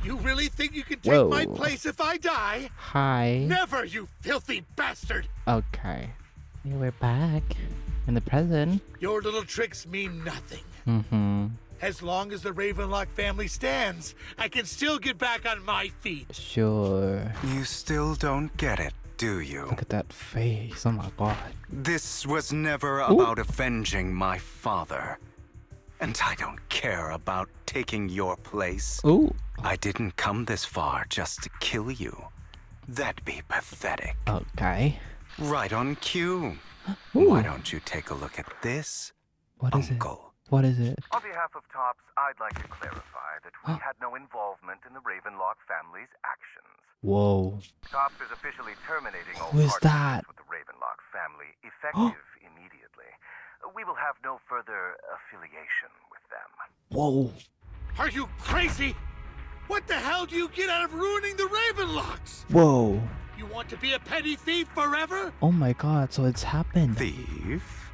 You really think you can take my place if I die? Hi. Never, you filthy bastard! Okay. We're back. In the present. Your little tricks mean nothing. As long as the Ravenlock family stands, I can still get back on my feet. Sure. You still don't get it, do you? Look at that face. Oh my god. This was never about avenging my father. And I don't care about taking your place. I didn't come this far just to kill you. That'd be pathetic. Okay. Right on cue. Why don't you take a look at this, What is Uncle? What is it? On behalf of Tops, I'd like to clarify that we had no involvement in the Ravenlock family's actions. Whoa. Tops is officially terminating all Who is partnerships that? with the Ravenlock family, effective immediately. We will have no further affiliation with them. Whoa. Are you crazy? What the hell do you get out of ruining the Ravenlocks? Whoa. You want to be a petty thief forever? Oh my god, so it's happened. Thief?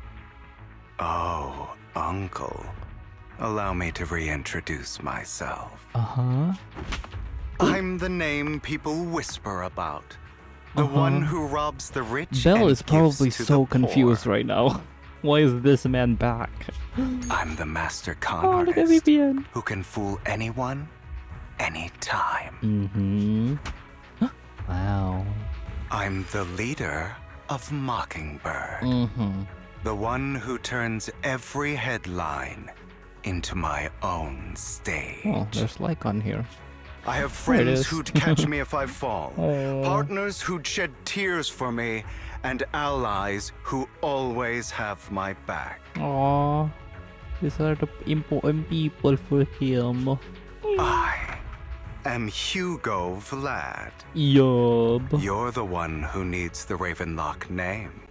Oh, Uncle. Allow me to reintroduce myself. I'm the name people whisper about. The one who robs the rich Belle and is probably gives to so the confused right now. Why is this man back? I'm the master con Oh, look at artist Vivian. who can fool anyone, anytime. Wow. I'm the leader of Mockingbird. The one who turns every headline into my own stage. Oh, there's Lycaon here. I have There it friends is. who'd catch me if I fall, Oh. partners who'd shed tears for me, and allies who always have my back. Aww. These are the important people for him. I am Hugo Vlad. Yob. You're the one who needs the Ravenlock name.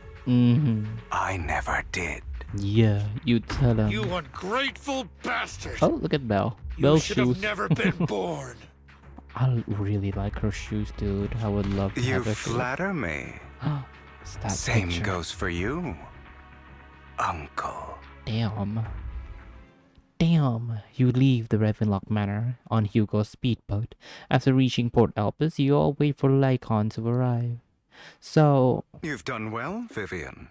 I never did. Yeah, you tell him. You ungrateful bastard! Oh, look at Belle. You Belle's should shoes. have never been born. I really like her shoes, dude. I would love to You have her shoes. flatter me. It's that Same picture. goes for you, Uncle. Damn. Damn. You leave the Ravenlock Manor on Hugo's speedboat. After reaching Port Elpis, you all wait for Lycaon to arrive. So, You've done well, Vivian.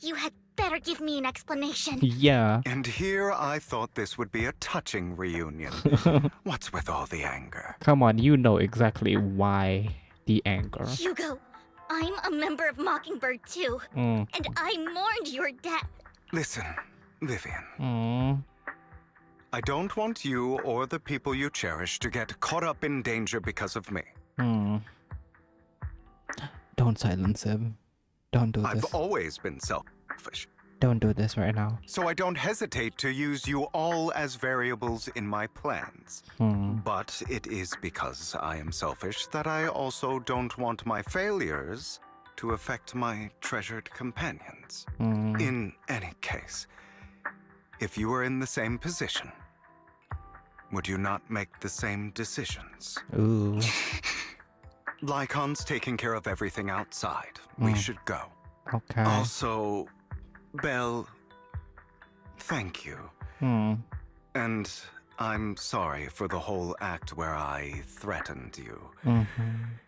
You had better give me an explanation. yeah. And here I thought this would be a touching reunion. What's with all the anger? Come on, you know exactly why the anger. Hugo, I'm a member of Mockingbird too. And I mourned your death. Listen, Vivian. Aww. I don't want you or the people you cherish to get caught up in danger because of me. Don't silence him. Don't do this. I've always been selfish. Don't do this right now. So I don't hesitate to use you all as variables in my plans. But it is because I am selfish that I also don't want my failures to affect my treasured companions. In any case, if you were in the same position, would you not make the same decisions? Ooh. Lycaon's taking care of everything outside. We should go. Okay. Also, Belle, thank you. And I'm sorry for the whole act where I threatened you.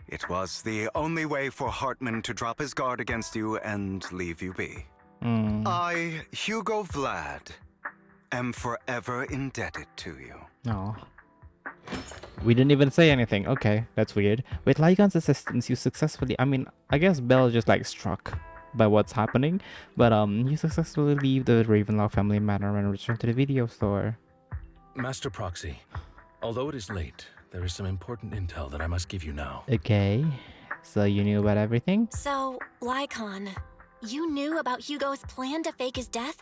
It was the only way for Hartman to drop his guard against you and leave you be. I, Hugo Vlad, am forever indebted to you. Oh. We didn't even say anything. Okay, that's weird. With Lycaon's assistance, you successfully... I mean, I guess Belle just like struck by what's happening. But you successfully leave the Ravenlock family manor and return to the video store. Master Proxy, although it is late, there is some important intel that I must give you now. Okay. So you knew about everything? So, Lycaon, you knew about Hugo's plan to fake his death?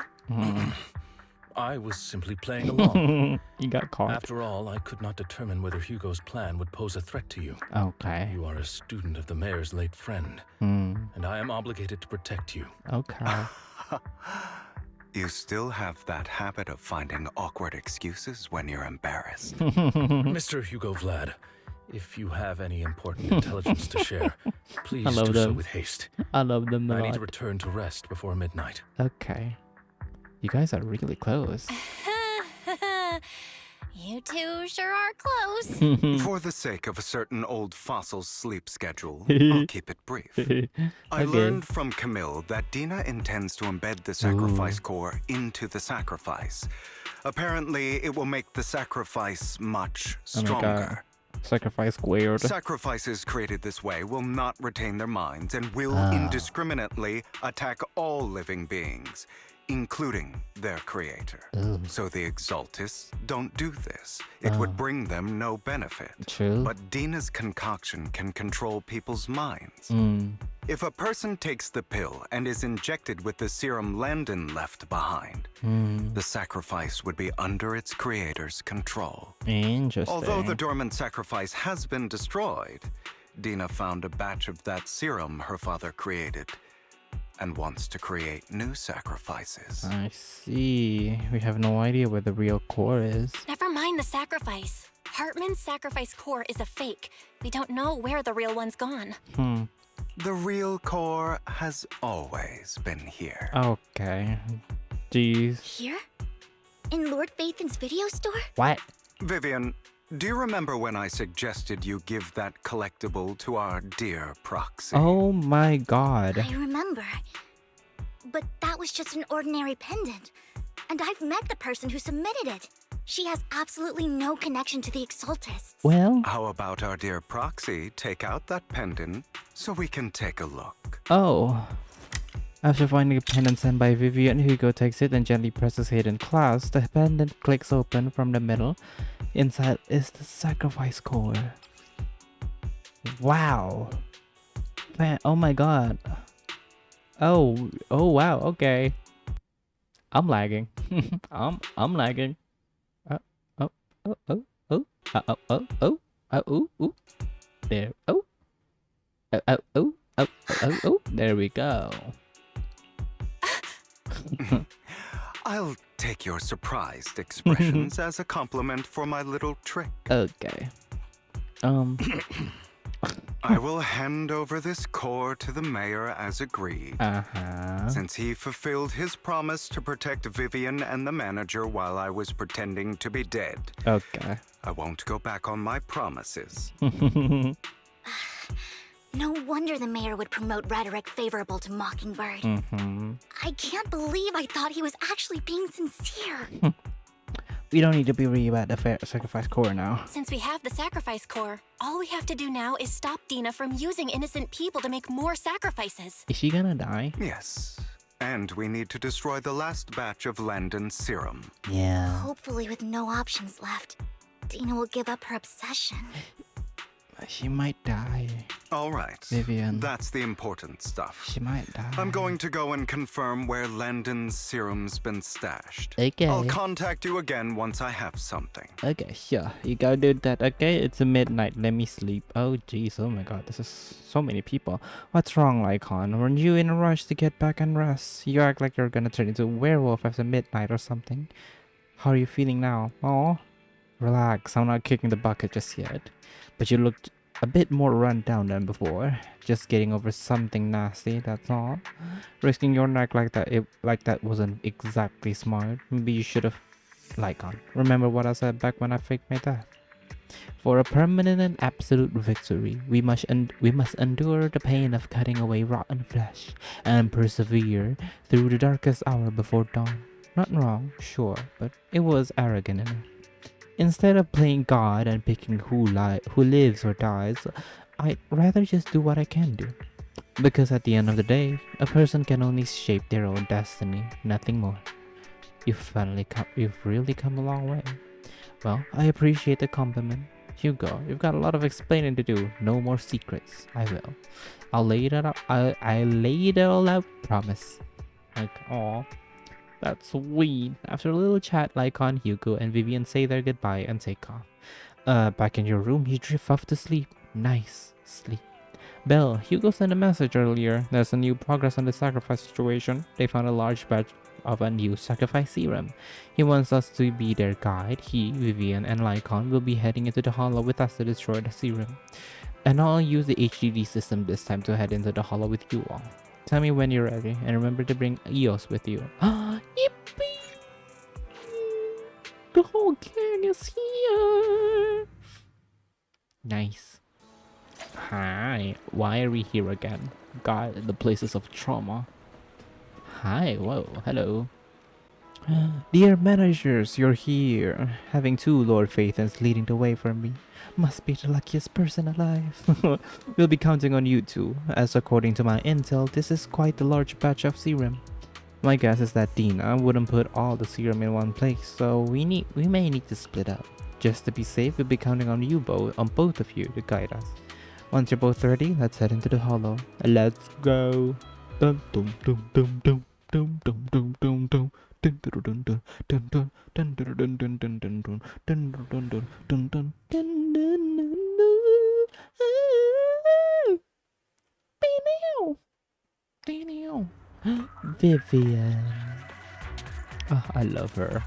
I was simply playing along. You got caught. After all, I could not determine whether Hugo's plan would pose a threat to you. Okay. You are a student of the mayor's late friend, and I am obligated to protect you. Okay. You still have that habit of finding awkward excuses when you're embarrassed. Mr. Hugo Vlad, if you have any important intelligence to share, please do so with haste. I love them a lot. I need to return to rest before midnight. Okay. You guys are really close. You two sure are close. For the sake of a certain old fossil's sleep schedule, I'll keep it brief. I learned from Camille that Dina intends to embed the sacrifice core into the sacrifice. Apparently, it will make the sacrifice much stronger. Sacrifice squared. Sacrifices created this way will not retain their minds and will indiscriminately attack all living beings, including their creator. So the Exaltists don't do this. It would bring them no benefit. True. But Dina's concoction can control people's minds. If a person takes the pill and is injected with the serum Landon left behind, the sacrifice would be under its creator's control. Interesting. Although the dormant sacrifice has been destroyed, Dina found a batch of that serum her father created and wants to create new sacrifices. I see. We have no idea where the real core is. Never mind the sacrifice. Hartman's sacrifice core is a fake. We don't know where the real one's gone. The real core has always been here. Okay. Jeez. Here? In Lord Phaeton's video store? What? Vivian, do you remember when I suggested you give that collectible to our dear Proxy? Oh my god. I remember. But that was just an ordinary pendant. And I've met the person who submitted it. She has absolutely no connection to the Exaltists. Well... How about our dear Proxy take out that pendant so we can take a look? Oh. After finding a pendant sent by Vivian, Hugo takes it and gently presses hidden class. The pendant clicks open from the middle. Inside is the sacrifice core. Wow. Man, oh my god. Oh wow, okay. I'm lagging. I'm lagging. There. There we go. I'll take your surprised expressions as a compliment for my little trick. Okay. I will hand over this core to the mayor as agreed. Since he fulfilled his promise to protect Vivian and the manager while I was pretending to be dead. Okay. I won't go back on my promises. No wonder the mayor would promote rhetoric favorable to Mockingbird. I can't believe I thought he was actually being sincere. We don't need to be worried about the sacrifice core now. Since we have the sacrifice core, all we have to do now is stop Dina from using innocent people to make more sacrifices. Is she gonna die? Yes. And we need to destroy the last batch of Landon's serum. Yeah. Hopefully with no options left, Dina will give up her obsession. She might die. All right. Vivian. That's the important stuff. She might die. I'm going to go and confirm where Landon's serum's been stashed. Okay. I'll contact you again once I have something. Okay, sure. You gotta do that, okay? It's a midnight. Let me sleep. Oh, jeez. Oh my god. This is so many people. What's wrong, Lycaon? Weren't you in a rush to get back and rest? You act like you're gonna turn into a werewolf after midnight or something. How are you feeling now? Oh, relax. I'm not kicking the bucket just yet. But you looked a bit more run down than before. Just getting over something nasty, that's all. Risking your neck like that wasn't exactly smart. Maybe you should have Lycaon. Remember what I said back when I faked my death? For a permanent and absolute victory, we must endure the pain of cutting away rotten flesh and persevere through the darkest hour before dawn. Not wrong, sure, but it was arrogant enough. Instead of playing God and picking who lives or dies, I'd rather just do what I can do. Because at the end of the day, a person can only shape their own destiny, nothing more. You've really come a long way. Well, I appreciate the compliment. Hugo, you've got a lot of explaining to do. No more secrets. I will. I'll lay it out. I laid it all out. Promise. Like, aw. That's sweet. After a little chat, Lycaon, Hugo, and Vivian say their goodbye and take off. Back in your room, you drift off to sleep. Nice sleep. Belle, Hugo sent a message earlier. There's a new progress on the sacrifice situation. They found a large batch of a new sacrifice serum. He wants us to be their guide. He, Vivian, and Lycaon will be heading into the hollow with us to destroy the serum. And I'll use the HDD system this time to head into the hollow with you all. Tell me when you're ready, and remember to bring Eos with you. Yippee! The whole gang is here! Nice. Hi, why are we here again? God, the places of trauma. Hi, whoa, hello. Dear managers, you're here. Having two Lord Phaetons leading the way for me must be the luckiest person alive. We'll be counting on you two, as according to my intel, this is quite a large batch of serum. My guess is that Dina wouldn't put all the serum in one place, so we may need to split up. Just to be safe, we'll be counting on both of you to guide us. Once you're both ready, let's head into the hollow. Let's go. Dum dum dum dum dum dum dum dum dum dum. Dun dun dun dun dun dun dun dun dun dun dun dun dun dun dun dun dun dun dun. Vivian. Oh, I love her.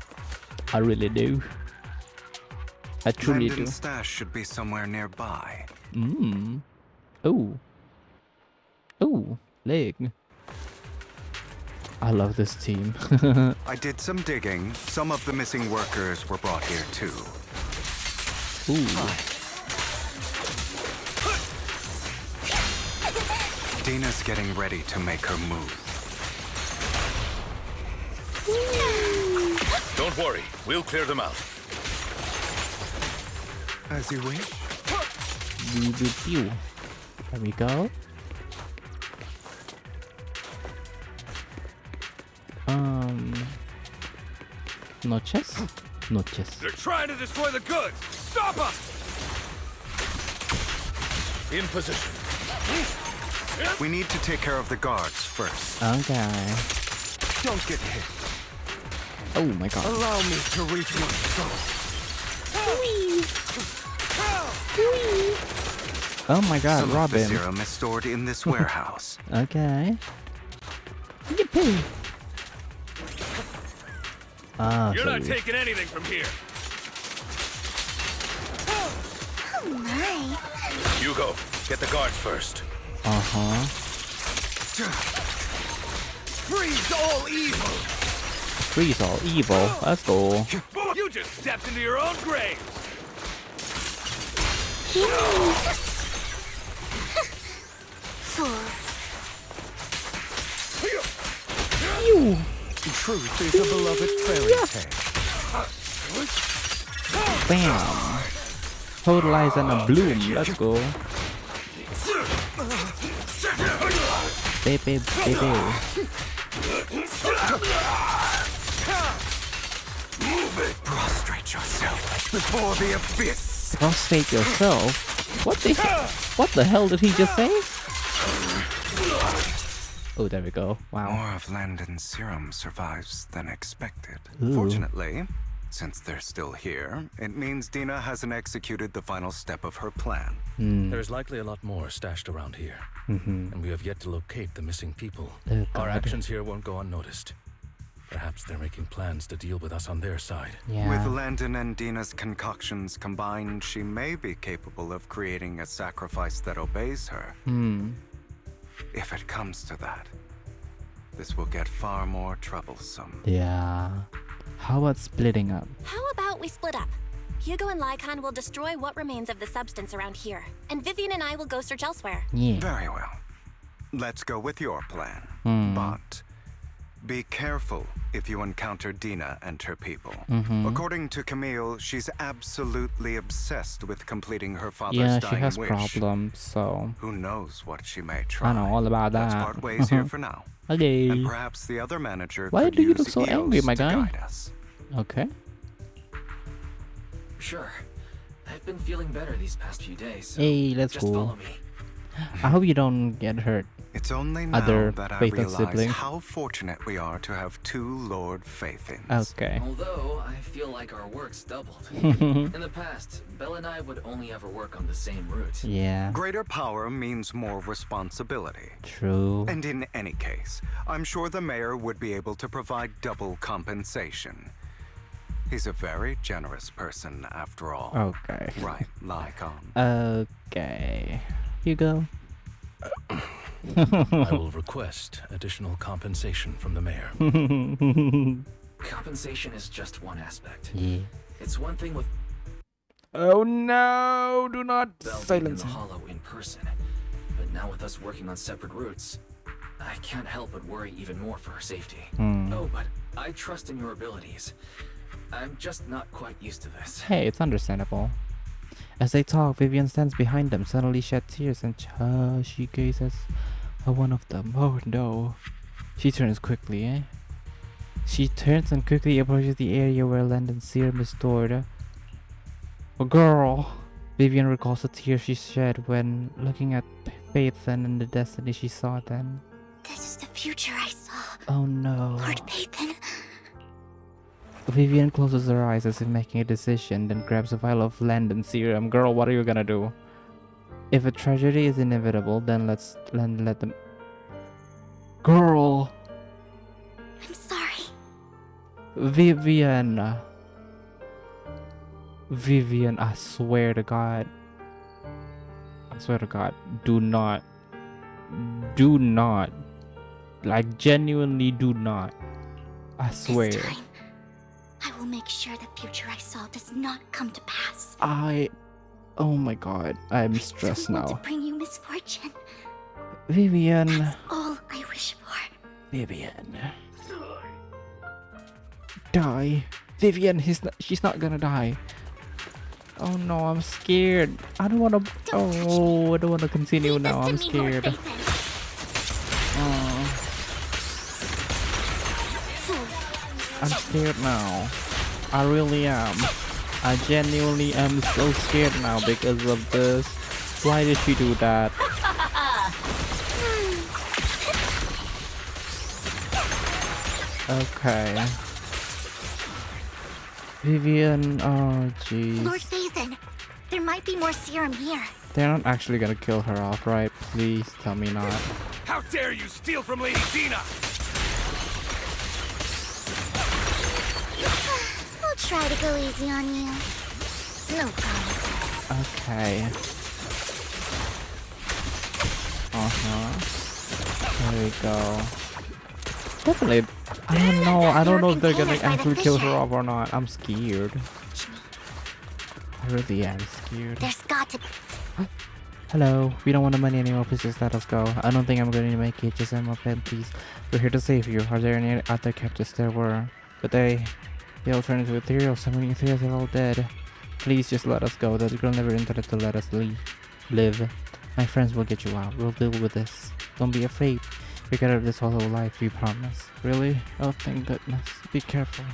I really do. I truly do. Landon's stash should be somewhere nearby. Oh. Oh, leg. I love this team. I did some digging. Some of the missing workers were brought here too. Ooh. Dina's getting ready to make her move. Don't worry, we'll clear them out. As you wish. There we go. Noches? Noches. They're trying to destroy the goods! Stop us! In position. We need to take care of the guards first. Okay. Don't get hit. Oh my god. Allow me to reach my soul. Oh my god, Some Robin. of the serum is stored in this warehouse. Okay. Yippee. You're not taking anything from here. Oh my. Hugo, get the guards first. Freeze all evil! Freeze all evil. Let's go. You just stepped into your own grave! Fools. You. Truth is a beloved fairy tale. Bam. Totalize and a bloom. Let's go. Baby, baby. Prostrate yourself before the abyss. Prostrate yourself? What the hell did he just say? Oh, there we go. Wow. More of Landon's serum survives than expected. Ooh. Fortunately, since they're still here, it means Dina hasn't executed the final step of her plan. There's likely a lot more stashed around here. And we have yet to locate the missing people. Our actions here won't go unnoticed. Perhaps they're making plans to deal with us on their side. With Landon and Dina's concoctions combined, she may be capable of creating a sacrifice that obeys her. If it comes to that, this will get far more troublesome. Yeah. How about splitting up? How about we split up? Hugo and Lycaon will destroy what remains of the substance around here, and Vivian and I will go search elsewhere. Yeah. Very well. Let's go with your plan. But be careful if you encounter Dina and her people. According to Camille, she's absolutely obsessed with completing her father's dying she has wish. problems, so... Who knows what she may try. I know all about that. Let's part ways here for now. Okay. And perhaps the other manager Why could do you use look so EOS angry, my to guy? guide us. Okay. Sure. I've been feeling better these past few days. So Hey, let's just go. follow me. I hope you don't get hurt. It's only now Other that I Phaeton realize siblings. how fortunate we are to have two Lord Phaethons. Okay. Although I feel like our work's doubled. In the past, Belle and I would only ever work on the same route. Yeah. Greater power means more responsibility. True. And in any case, I'm sure the mayor would be able to provide double compensation. He's a very generous person, after all. Okay. Right, Lycaon. Okay. Hugo. I will request additional compensation from the mayor. Compensation is just one aspect. Yeah. It's one thing with Oh no! Do not Belle being in silence the him. hollow in person. But now with us working on separate routes, I can't help but worry even more for her safety. Oh, but I trust in your abilities. I'm just not quite used to this. Hey, it's understandable. As they talk, Vivian stands behind them, suddenly shed tears, and she gazes at one of them. Oh no. She turns quickly, eh? She turns and quickly approaches the area where Landon's serum is stored. Oh, girl! Vivian recalls the tears she shed when looking at Phaeton and the destiny she saw then. This is the future I saw. Oh no. Lord Phaeton. Vivian closes her eyes as if making a decision, then grabs a vial of Landon serum. Girl, what are you gonna do? If a tragedy is inevitable, then let them... Girl! I'm sorry. Vivian! Vivian, I swear to God. I swear to God. Do not. Do not. Like, genuinely do not. I swear. This time, I will make sure the future I saw does not come to pass. Oh my God. I'm stressed I don't now. want to bring you misfortune. Vivian. That's all I wish for. Vivian. Die. Vivian, she's not gonna die. Oh no, I'm scared. I don't wanna... I don't wanna continue now. I'm scared. I'm scared now. I really am. I genuinely am so scared now because of this. Why did she do that? Okay. Vivian, oh jeez. Lord Phaeton, there might be more serum here. They're not actually gonna kill her off, right? Please tell me not. How dare you steal from Lady Dina! I'll try to go easy on you. No promises. Okay. There we go. Definitely. I don't know. I don't know if they're gonna actually kill her off or not. I'm scared. I really am scared. There's got to be... Hello. We don't want the money anymore. Please just let us go. I don't think I'm going to make it. Just my pen, please. We're here to save you. Are there any other captives? There were. But they all turned into ethereal. So many ethereals are all dead. Please just let us go. The girl never intended to let us live. My friends will get you out. We'll deal with this. Don't be afraid. We get out of this hollow life, we promise. Really? Oh, thank goodness. Be careful.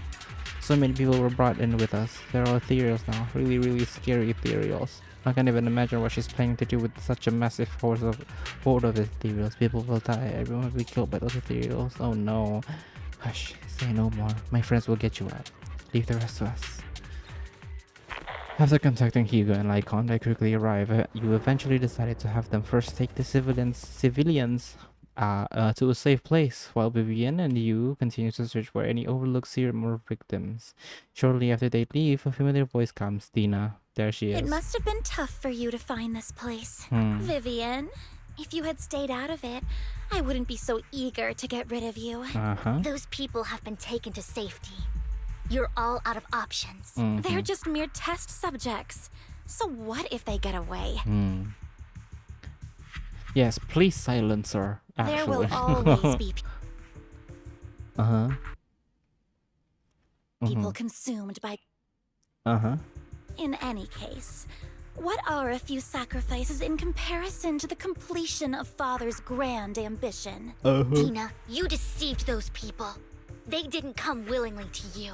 So many people were brought in with us. They're all ethereals now. Really, really scary ethereals. I can't even imagine what she's planning to do with such a massive horde of ethereals. People will die. Everyone will be killed by those ethereals. Oh no. Hush. Say no more. My friends will get you out. Leave the rest to us. After contacting Hugo and Lycaon, they quickly arrive. You eventually decided to have them first take the civilians to a safe place while Vivian and you continue to search for any overlooked serum or victims. Shortly after they leave, a familiar voice comes. Dina. There she is. It must have been tough for you to find this place. Vivian, if you had stayed out of it, I wouldn't be so eager to get rid of you. Those people have been taken to safety. You're all out of options. They're just mere test subjects. So what if they get away? Yes, please silence her. Actually. There will always be people consumed by... In any case, what are a few sacrifices in comparison to the completion of Father's grand ambition? Dina, you deceived those people. They didn't come willingly to you.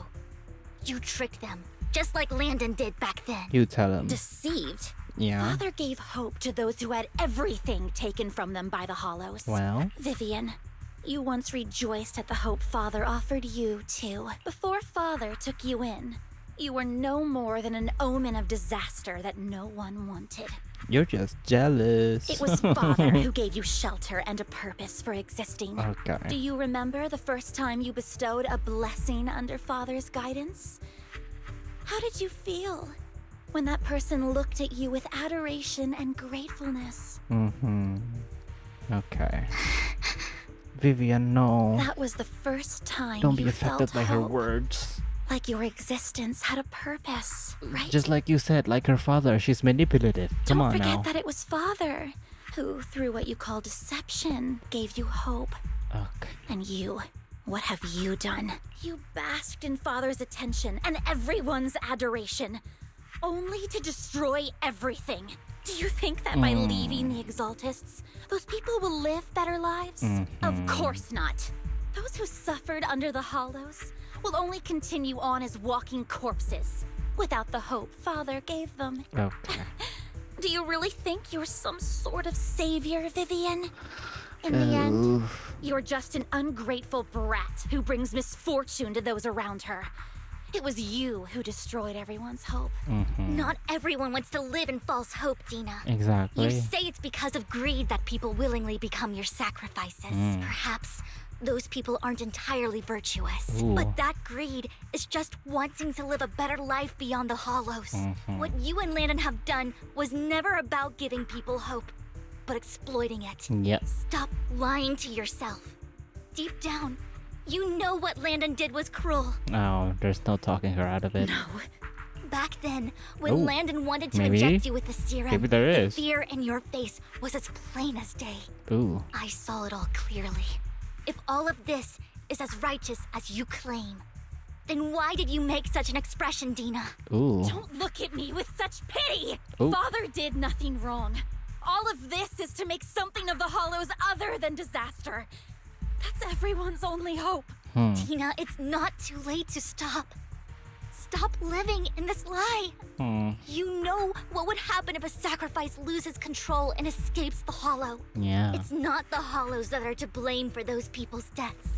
You tricked them, just like Landon did back then. You tell him. Deceived? Yeah. Father gave hope to those who had everything taken from them by the Hollows. Well? Vivian, you once rejoiced at the hope Father offered you, too. Before Father took you in, you were no more than an omen of disaster that no one wanted. You're just jealous. It was Father who gave you shelter and a purpose for existing. Okay. Do you remember the first time you bestowed a blessing under Father's guidance? How did you feel when that person looked at you with adoration and gratefulness? Okay. Vivian, no. That was the first time Don't be you affected felt by her hope. words. Like your existence had a purpose, right? Just like you said, like her father, she's manipulative. Come Don't on forget now. that it was Father who, through what you call deception, gave you hope. Okay. And you, what have you done? You basked in Father's attention and everyone's adoration, only to destroy everything. Do you think that by leaving the Exaltists, those people will live better lives? Of course not. Those who suffered under the Hollows will only continue on as walking corpses, without the hope Father gave them. Okay. Do you really think you're some sort of savior, Vivian? In the end, you're just an ungrateful brat who brings misfortune to those around her. It was you who destroyed everyone's hope. Not everyone wants to live in false hope, Dina. Exactly. You say it's because of greed that people willingly become your sacrifices. Perhaps those people aren't entirely virtuous. But that greed is just wanting to live a better life beyond the Hollows. What you and Landon have done was never about giving people hope, but exploiting it. Yep. Stop lying to yourself. Deep down, you know what Landon did was cruel. Oh, there's no talking her out of it. No. Back then, when Landon wanted to maybe. inject you with the serum, Maybe there the is. fear in your face was as plain as day. Ooh. I saw it all clearly. If all of this is as righteous as you claim, then why did you make such an expression, Dina? Ooh. Don't look at me with such pity! Ooh. Father did nothing wrong. All of this is to make something of the Hollows other than disaster. That's everyone's only hope. Dina, it's not too late to stop. Stop living in this lie. You know what would happen if a sacrifice loses control and escapes the Hollow. Yeah. It's not the Hollows that are to blame for those people's deaths,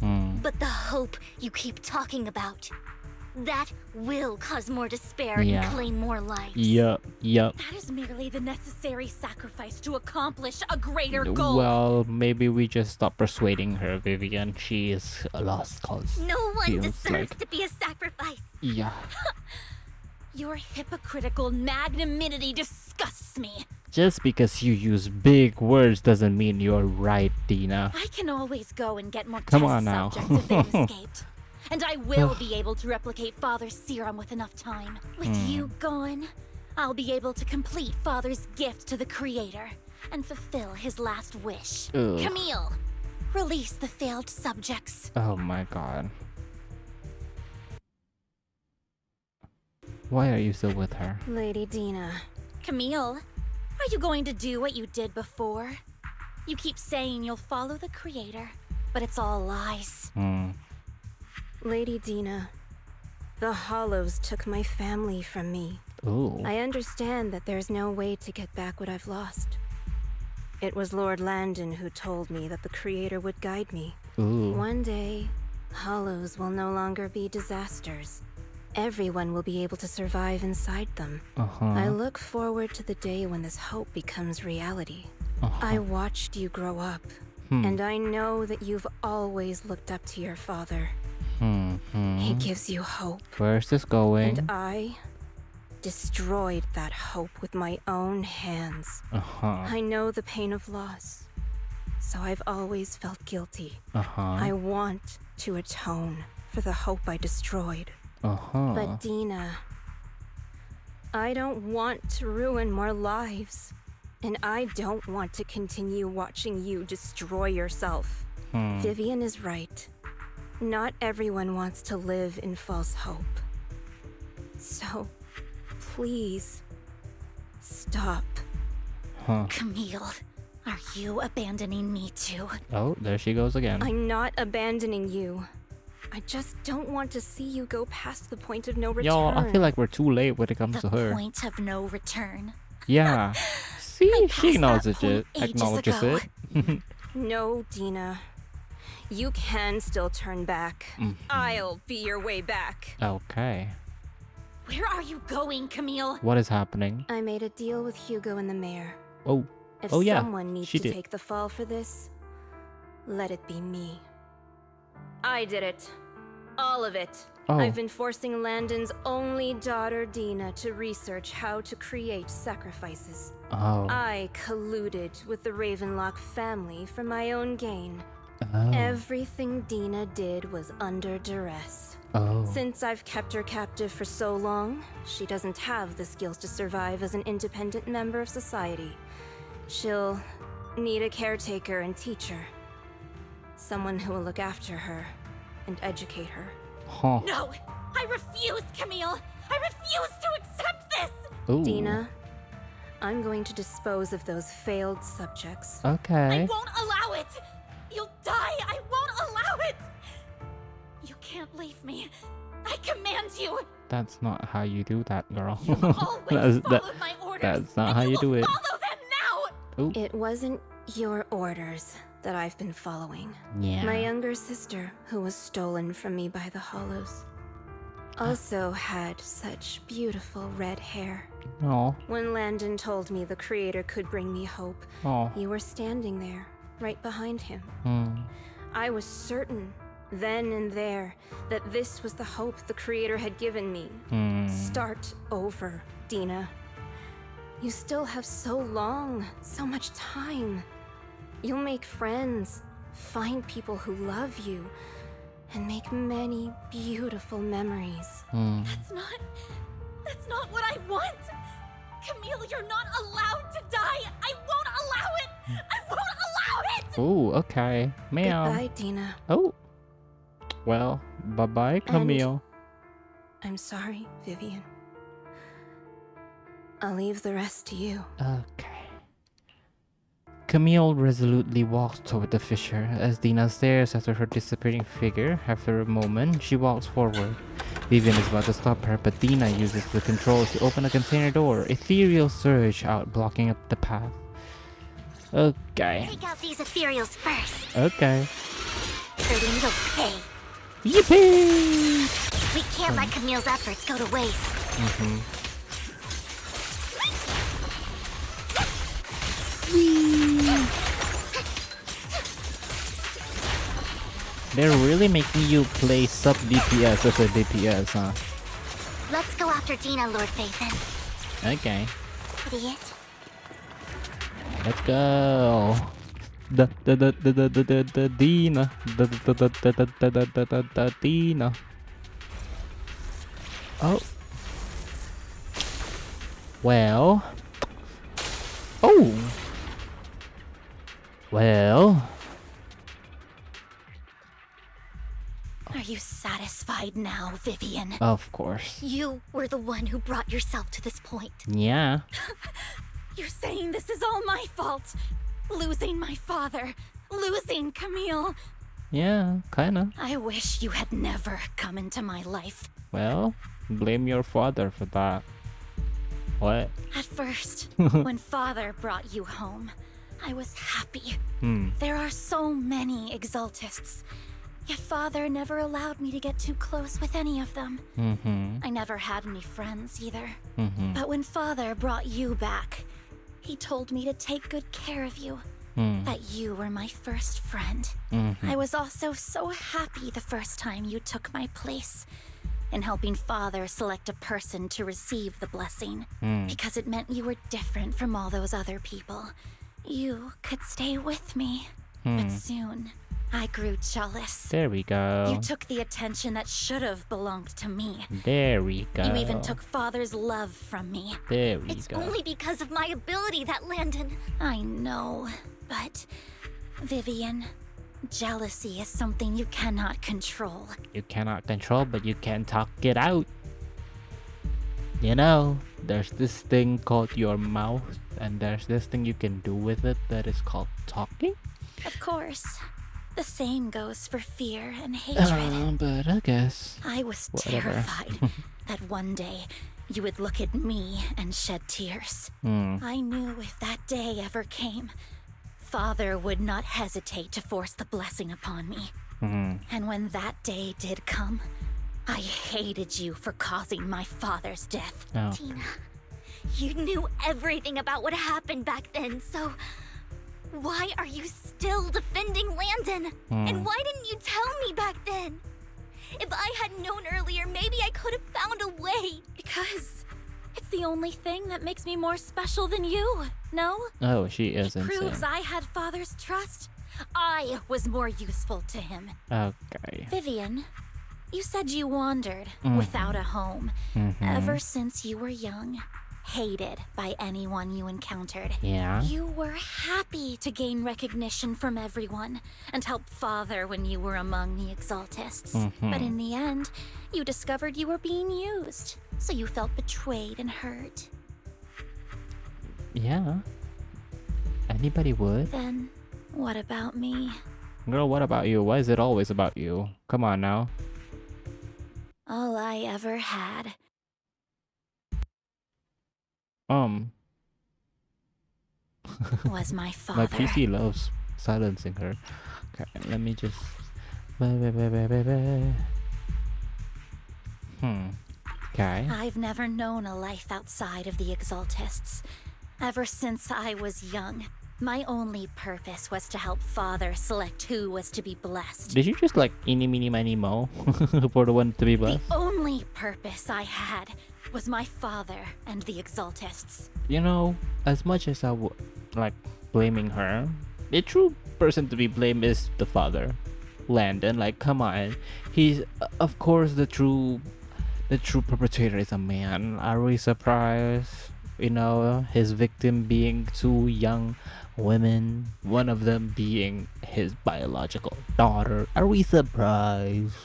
but the hope you keep talking about. That will cause more despair and claim more lives. Yup. That is merely the necessary sacrifice to accomplish a greater goal. Well, maybe we just stop persuading her, Vivian. She is a lost cause. No one Feels deserves like. to be a sacrifice. Yeah. Your hypocritical magnanimity disgusts me. Just because you use big words doesn't mean you're right, Dina. I can always go and get more Come test on now. subjects if they've escaped. And I will be able to replicate Father's serum with enough time. With you gone, I'll be able to complete Father's gift to the Creator and fulfill his last wish. Ugh. Camille, release the failed subjects. Oh my god. Why are you still with her? Lady Dina. Camille, are you going to do what you did before? You keep saying you'll follow the Creator, but it's all lies. Lady Dina, the Hollows took my family from me. Ooh. I understand that there's no way to get back what I've lost. It was Lord Landon who told me that the Creator would guide me. Ooh. One day, Hollows will no longer be disasters. Everyone will be able to survive inside them. I look forward to the day when this hope becomes reality. I watched you grow up, And I know that you've always looked up to your father. He gives you hope. Where's this going? And I destroyed that hope with my own hands. I know the pain of loss, so I've always felt guilty. I want to atone for the hope I destroyed. But Dina, I don't want to ruin more lives. And I don't want to continue watching you destroy yourself. Vivian is right. Not everyone wants to live in false hope. So, please, stop. Camille, are you abandoning me too? Oh, there she goes again. I'm not abandoning you. I just don't want to see you go past the point of no return. Y'all, I feel like we're too late when it comes to her. The point of no return. Yeah. See, she acknowledges it. No, Dina. You can still turn back. I'll be your way back. Okay. Where are you going, Camille? What is happening? I made a deal with Hugo and the mayor. Oh. If yeah. someone needs to take the fall for this, let it be me. I did it. All of it. I've been forcing Landon's only daughter, Dina, to research how to create sacrifices. I colluded with the Ravenlock family for my own gain. Everything Dina did was under duress. Since I've kept her captive for so long, she doesn't have the skills to survive as an independent member of society. She'll need a caretaker and teacher. Someone who will look after her and educate her. No! I refuse, Camille! I refuse to accept this! Dina, I'm going to dispose of those failed subjects. Okay. I won't allow it! You'll die! I won't allow it! You can't leave me. I command you! That's not how you do that, girl. Always followed my orders, that's not how you do it. Follow them now! It wasn't your orders that I've been following. Yeah. My younger sister, who was stolen from me by the Hollows, also had such beautiful red hair. When Landon told me the Creator could bring me hope, you were standing there, right behind him. I was certain, then and there, that this was the hope the Creator had given me. Start over, Dina. You still have so long, so much time. You'll make friends, find people who love you, and make many beautiful memories. That's not what I want! Camille, you're not allowed to die! I won't allow it! I won't allow it! Oh, okay. Meow. Goodbye, Dina. Oh. Well, bye-bye, Camille. I'm sorry, Vivian. I'll leave the rest to you. Okay. Camille resolutely walks toward the fissure as Dina stares after her disappearing figure. After a moment, she walks forward. Vivian is about to stop her, but Dina uses the controls to open a container door. Ethereal surge out, blocking up the path. Okay. Take out these ethereals first. Okay. Hurting will pay. Yippee! We can't let Camille's efforts go to waste. They're really making you play sub DPS as a DPS, huh? Let's go after Dina, Lord Phaeton. Okay. Idiot. Let's go. Dina. Dina. Oh. Well. Oh. Well. Are you satisfied now, Vivian? Of course. You were the one who brought yourself to this point. Yeah. You're saying this is all my fault. Losing my father. Losing Camille. Yeah, kinda. I wish you had never come into my life. Well, blame your father for that. What? At first, when father brought you home, I was happy. There are so many exaltists. Yet father never allowed me to get too close with any of them. I never had any friends either. But when father brought you back, he told me to take good care of you, that you were my first friend. I was also so happy the first time you took my place in helping Father select a person to receive the blessing, because it meant you were different from all those other people. You could stay with me, but soon I grew jealous. There we go. You took the attention that should have belonged to me. There we go. You even took Father's love from me. There we It's go. only because of my ability that Landon... I know, but... Vivian, jealousy is something you cannot control. You cannot control, but you can talk it out. You know, there's this thing called your mouth, and there's this thing you can do with it that is called talking. Of course. The same goes for fear and hatred. But I guess... I was whatever. terrified that one day you would look at me and shed tears. I knew if that day ever came, Father would not hesitate to force the blessing upon me. And when that day did come, I hated you for causing my father's death. Oh. Tina, you knew everything about what happened back then, so... why are you still defending Landon? And why didn't you tell me back then? If I had known earlier, maybe I could have found a way. Because it's the only thing that makes me more special than you, no? Oh, she is It proves insane. I had Father's trust. I was more useful to him. Okay. Vivian, you said you wandered without a home ever since you were young. Hated by anyone you encountered. Yeah. You were happy to gain recognition from everyone and help Father when you were among the Exaltists. But in the end, you discovered you were being used, so you felt betrayed and hurt. Yeah. Anybody would. Then, what about me? Girl, what about you? Why is it always about you? Come on now. All I ever had. Was my father. My PC loves silencing her. Okay, let me just... Okay. I've never known a life outside of the Exaltists. Ever since I was young, my only purpose was to help Father select who was to be blessed. Did you just like eeny meeny miny mo for the one to be blessed? The only purpose I had was my father and the Exaltists. You know, as much as I would like blaming her, the true person to be blamed is the father, Landon. Like, come on, he's of course the true perpetrator is a man. Are we surprised? You know, his victim being two young women, one of them being his biological daughter. Are we surprised?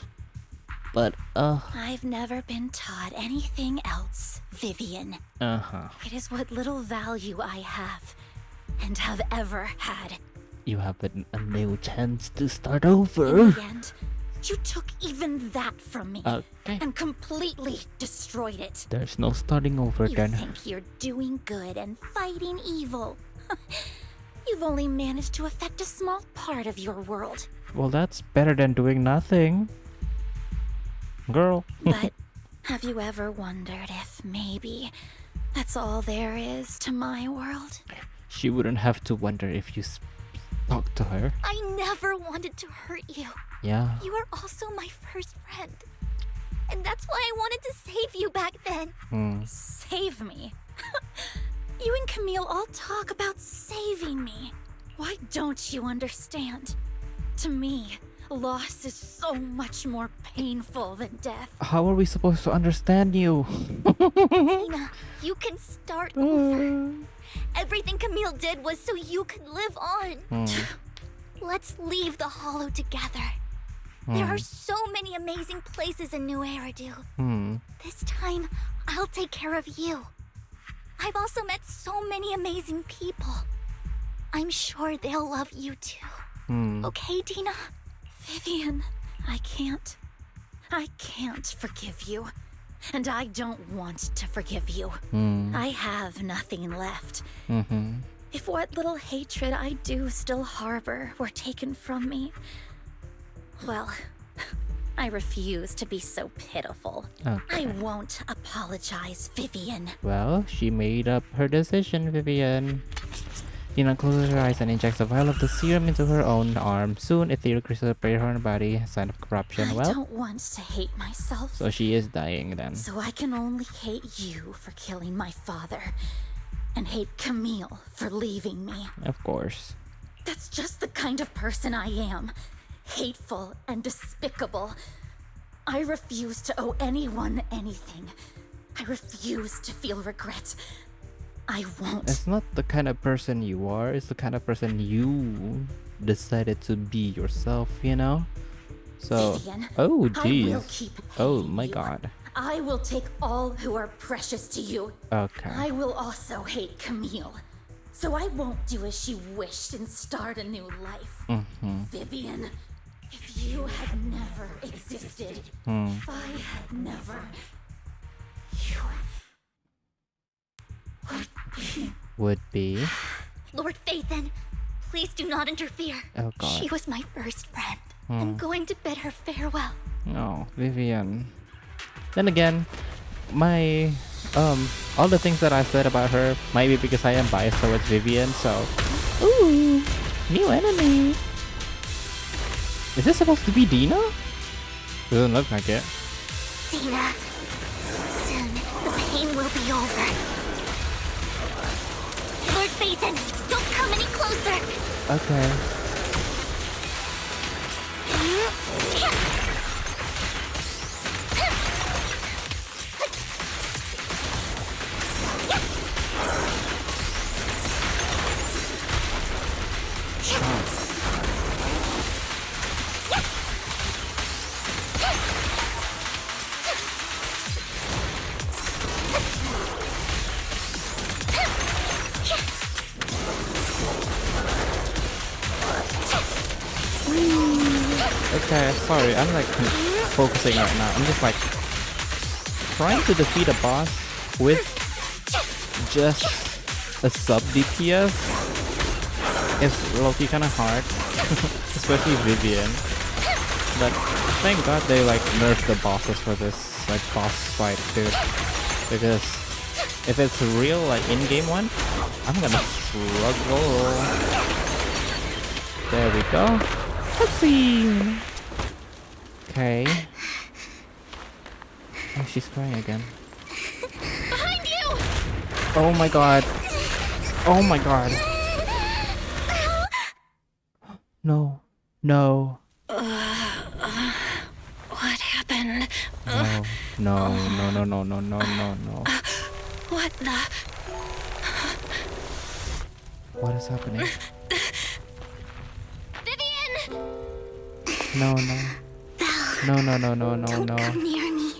But I've never been taught anything else, Vivian. It is what little value I have and have ever had. You have a new chance to start over. In the end, you took even that from me Okay. and completely destroyed it. There's no starting over You then. think you're doing good and fighting evil. You've only managed to affect a small part of your world. Well, that's better than doing nothing. Girl. But have you ever wondered if maybe that's all there is to my world? She wouldn't have to wonder if you talk to her. I never wanted to hurt you. Yeah. You were also my first friend. And that's why I wanted to save you back then. Save me? You and Camille all talk about saving me. Why don't you understand? To me, loss is so much more painful than death. How are we supposed to understand you? Tina, you can start over. Everything Camille did was so you could live on. Let's leave the Hollow together. There are so many amazing places in New Eridu. This time, I'll take care of you. I've also met so many amazing people. I'm sure they'll love you too. Okay, Tina? Vivian, I can't forgive you. And I don't want to forgive you. I have nothing left. If what little hatred I do still harbor were taken from me, well, I refuse to be so pitiful. Okay. I won't apologize, Vivian. Well, she made up her decision, Vivian. Dina closes her eyes and injects a vial of the serum into her own arm. Soon, etheric crystal appears on her body, a sign of corruption. I don't want to hate myself. So she is dying then. So I can only hate you for killing my father, and hate Camille for leaving me. Of course. That's just the kind of person I am. Hateful and despicable. I refuse to owe anyone anything. I refuse to feel regret. I won't. It's not the kind of person you are, it's the kind of person you decided to be yourself, you know? So, Vivian, oh I will jeez. keep Oh my god. I will take all who are precious to you. Okay. I will also hate Camille. So I won't do as she wished and start a new life. Vivian, if you had never existed, if I had never, you would be. Lord Phaeton, please do not interfere. Oh god. She was my first friend. I'm going to bid her farewell. No, Vivian. Then again, my all the things that I said about her might be because I am biased towards Vivian, so ooh, new enemy. Is this supposed to be Dina? Doesn't look like it. Dina, soon the pain will be over. Lord Phaeton, don't come any closer. Okay. Okay, sorry, I'm like focusing right now. I'm just like trying to defeat a boss with just a sub DPS is low-key kind of hard, especially Vivian. But thank God they like nerfed the bosses for this like boss fight, dude. Because if it's real like in-game one, I'm gonna struggle. There we go. Cutscene. Okay. Oh, she's crying again. Behind you! Oh my god. Oh my god. No. No. What happened? No. No. No. No. No. No. No. No. No. What the? What is happening? Vivian! No. No. No. No. No. No. No. Don't No. come near me.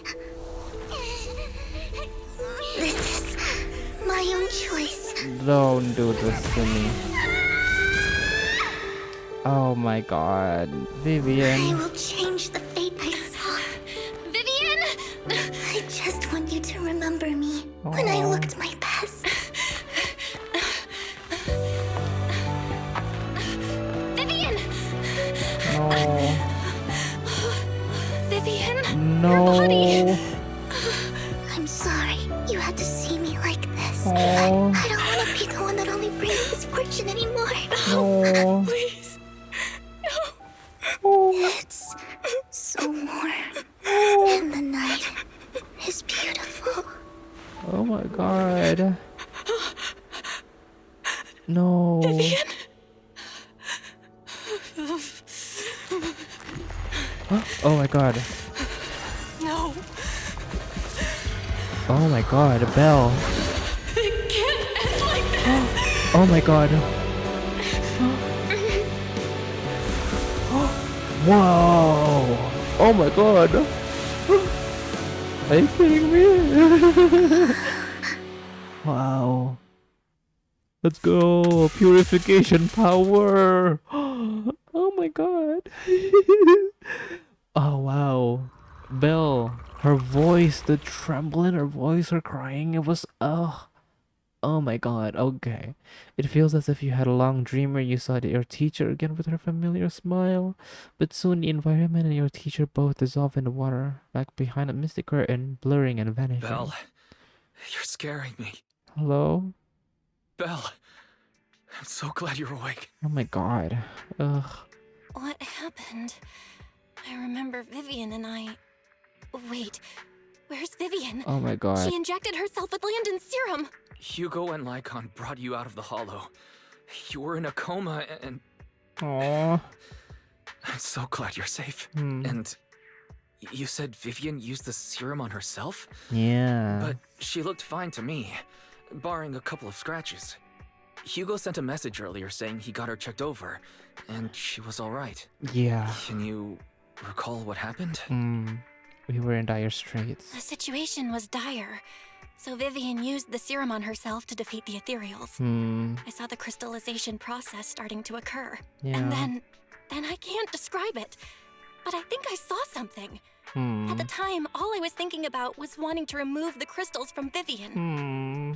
This is my own choice. Don't do this to me. Oh my god. I Vivian. will change the fate I saw. Vivian! I just want you to remember me when I looked my best. Vivian! No. Vivian! No. Your body! I'm sorry you had to see me like this. Oh. I don't want to be the one that only brings misfortune anymore. No. Please. It's so warm. And the night is beautiful. Oh my god. No. Vivian. Oh my god. No. Oh my god, Belle. It can't end like this. Oh my god. Whoa. Oh my god. Are you kidding me? Wow. Let's go. Purification power. Oh my god. Oh wow. Belle, her voice, the tremble in her voice, her crying, it was oh my god, okay. It feels as if you had a long dream where you saw your teacher again with her familiar smile. But soon the environment and your teacher both dissolve in the water, like behind a mystic curtain, blurring and vanishing. Belle, you're scaring me. Hello? Belle, I'm so glad you're awake. Oh my god. Ugh. What happened? I remember Vivian and I... Wait, where's Vivian? Oh my god. She injected herself with Landon's serum. Hugo and Lycaon brought you out of the hollow. You were in a coma and... Aww. I'm so glad you're safe. And you said Vivian used the serum on herself? Yeah. But she looked fine to me, barring a couple of scratches. Hugo sent a message earlier saying he got her checked over, and she was alright. Yeah. Can you recall what happened? We were in dire straits. The situation was dire, so Vivian used the serum on herself to defeat the ethereals. I saw the crystallization process starting to occur. Yeah. And then I can't describe it, but I think I saw something. At the time, all I was thinking about was wanting to remove the crystals from Vivian.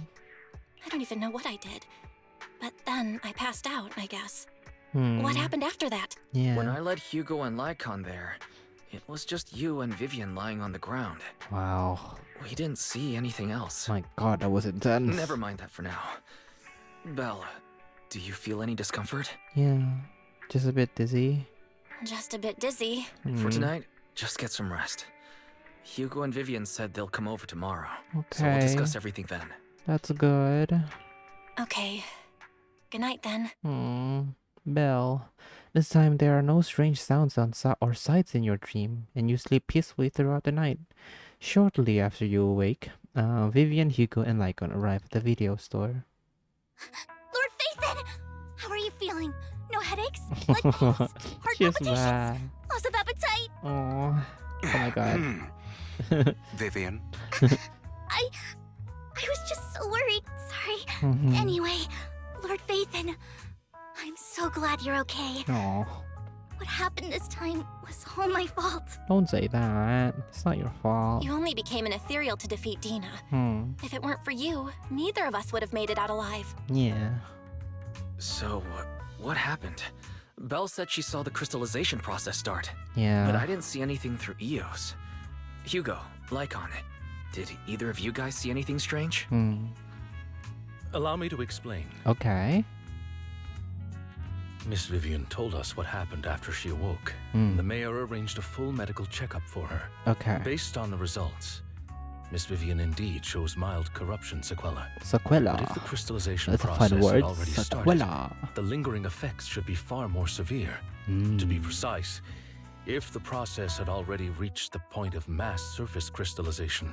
I don't even know what I did. But then I passed out, I guess. What happened after that? Yeah. When I led Hugo and Lycaon there, it was just you and Vivian lying on the ground. Wow. We didn't see anything else. My god, that was intense. Never mind that for now. Belle, do you feel any discomfort? Yeah. Just a bit dizzy. Just a bit dizzy. For tonight, just get some rest. Hugo and Vivian said they'll come over tomorrow. Okay. So we'll discuss everything then. That's good. Okay. Good night then. Belle, this time there are no strange sounds or sights in your dream, and you sleep peacefully throughout the night. Shortly after you awake, Vivian, Hugo, and Lycaon arrive at the video store. Lord Phaeton! How are you feeling? No headaches? Leg pains? Heart palpitations? Loss of appetite? Oh my god. Vivian? I was just so worried. Sorry. Anyway, Lord Phaeton, I'm so glad you're okay. Aw. What happened this time was all my fault. Don't say that. It's not your fault. You only became an ethereal to defeat Dina. If it weren't for you, neither of us would have made it out alive. Yeah. So, what happened? Belle said she saw the crystallization process start. Yeah. But I didn't see anything through EOS. Hugo, Lycaon, did either of you guys see anything strange? Allow me to explain. Okay. Miss Vivian told us what happened after she awoke. The mayor arranged a full medical checkup for her. Okay. Based on the results, Miss Vivian indeed shows mild corruption sequelae. Sequela. But if the crystallization That's a process fun had word. already Sequela. started, the lingering effects should be far more severe. To be precise, if the process had already reached the point of mass surface crystallization,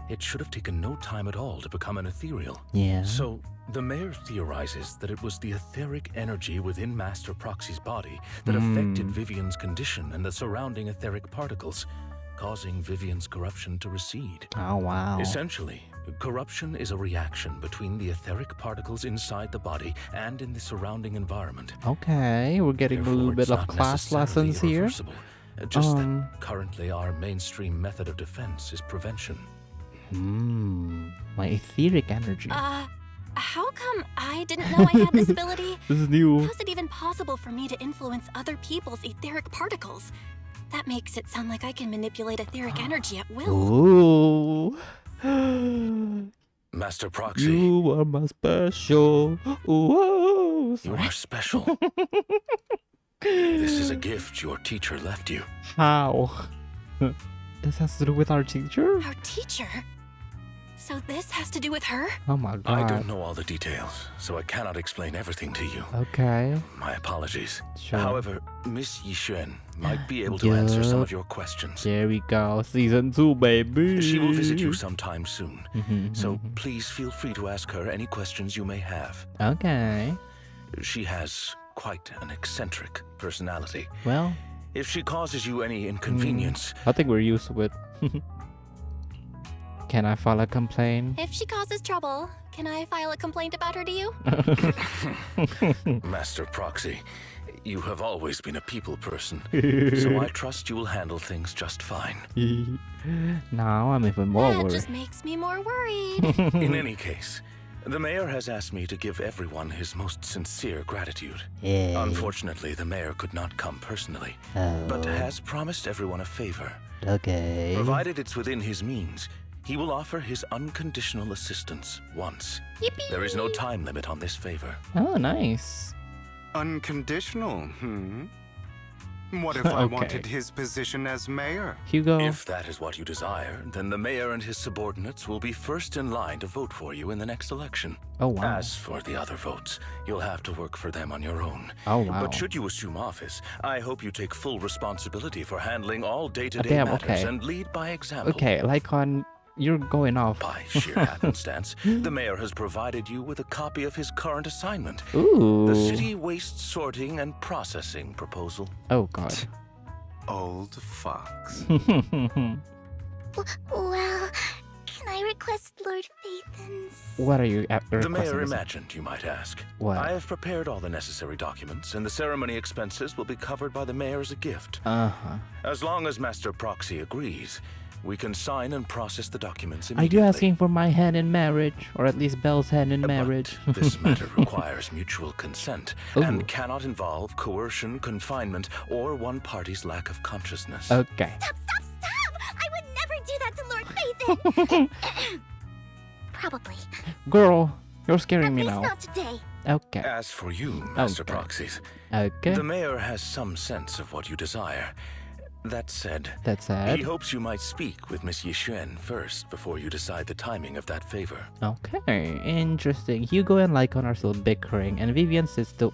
it should have taken no time at all to become an ethereal. Yeah. So, the mayor theorizes that it was the etheric energy within Master Proxy's body that affected Vivian's condition and the surrounding etheric particles, causing Vivian's corruption to recede. Oh, wow. Essentially, corruption is a reaction between the etheric particles inside the body and in the surrounding environment. Okay, we're getting a little bit of class lessons here. Just that currently our mainstream method of defense is prevention. My etheric energy. How come I didn't know I had this ability? This is new. How is it even possible for me to influence other people's etheric particles? That makes it sound like I can manipulate etheric energy at will. Ooh. Master Proxy. You are my special. Ooh, you are special. This is a gift your teacher left you. How? This has to do with our teacher? Our teacher? So this has to do with her? Oh my god. I don't know all the details, so I cannot explain everything to you. Okay. My apologies. Sure. However, Miss Yixuan might be able to answer some of your questions. There we go. Season 2, baby. She will visit you sometime soon. So please feel free to ask her any questions you may have. Okay. She has quite an eccentric personality. Well, if she causes you any inconvenience... I think we're used to it. Can I file a complaint? If she causes trouble, can I file a complaint about her to you? Master Proxy, you have always been a people person, so I trust you will handle things just fine. Now I'm even more That worried. just makes me more worried. In any case, the mayor has asked me to give everyone his most sincere gratitude. Yay. Unfortunately, the mayor could not come personally, but has promised everyone a favor. Okay. Provided it's within his means, He will offer his unconditional assistance once. Yippee! There is no time limit on this favor. Oh, nice. Unconditional, What if I wanted his position as mayor? Hugo. If that is what you desire, then the mayor and his subordinates will be first in line to vote for you in the next election. Oh, wow. As for the other votes, you'll have to work for them on your own. Oh, wow. But should you assume office, I hope you take full responsibility for handling all day-to-day matters and lead by example. Okay, Lycaon, you're going off. By sheer happenstance, the mayor has provided you with a copy of his current assignment. Ooh. The city waste sorting and processing proposal. Oh, God. Old fox. Well, can I request Lord Phaeton's? What are you The mayor imagined, you might ask. What? I have prepared all the necessary documents, and the ceremony expenses will be covered by the mayor as a gift. Uh-huh. As long as Master Proxy agrees, we can sign and process the documents Are immediately. you asking for my hand in marriage? Or at least Belle's hand in marriage? This matter requires mutual consent and cannot involve coercion, confinement, or one party's lack of consciousness. Okay. Stop! I would never do that to Lord Phaeton! Probably. Girl, you're scaring me At least now. not today. Okay. As for you, Master Proxies, Okay. the mayor has some sense of what you desire. That said, he hopes you might speak with Miss Yixuan first before you decide the timing of that favor. Okay, interesting. Hugo and Lycaon are still bickering, and Vivian sits to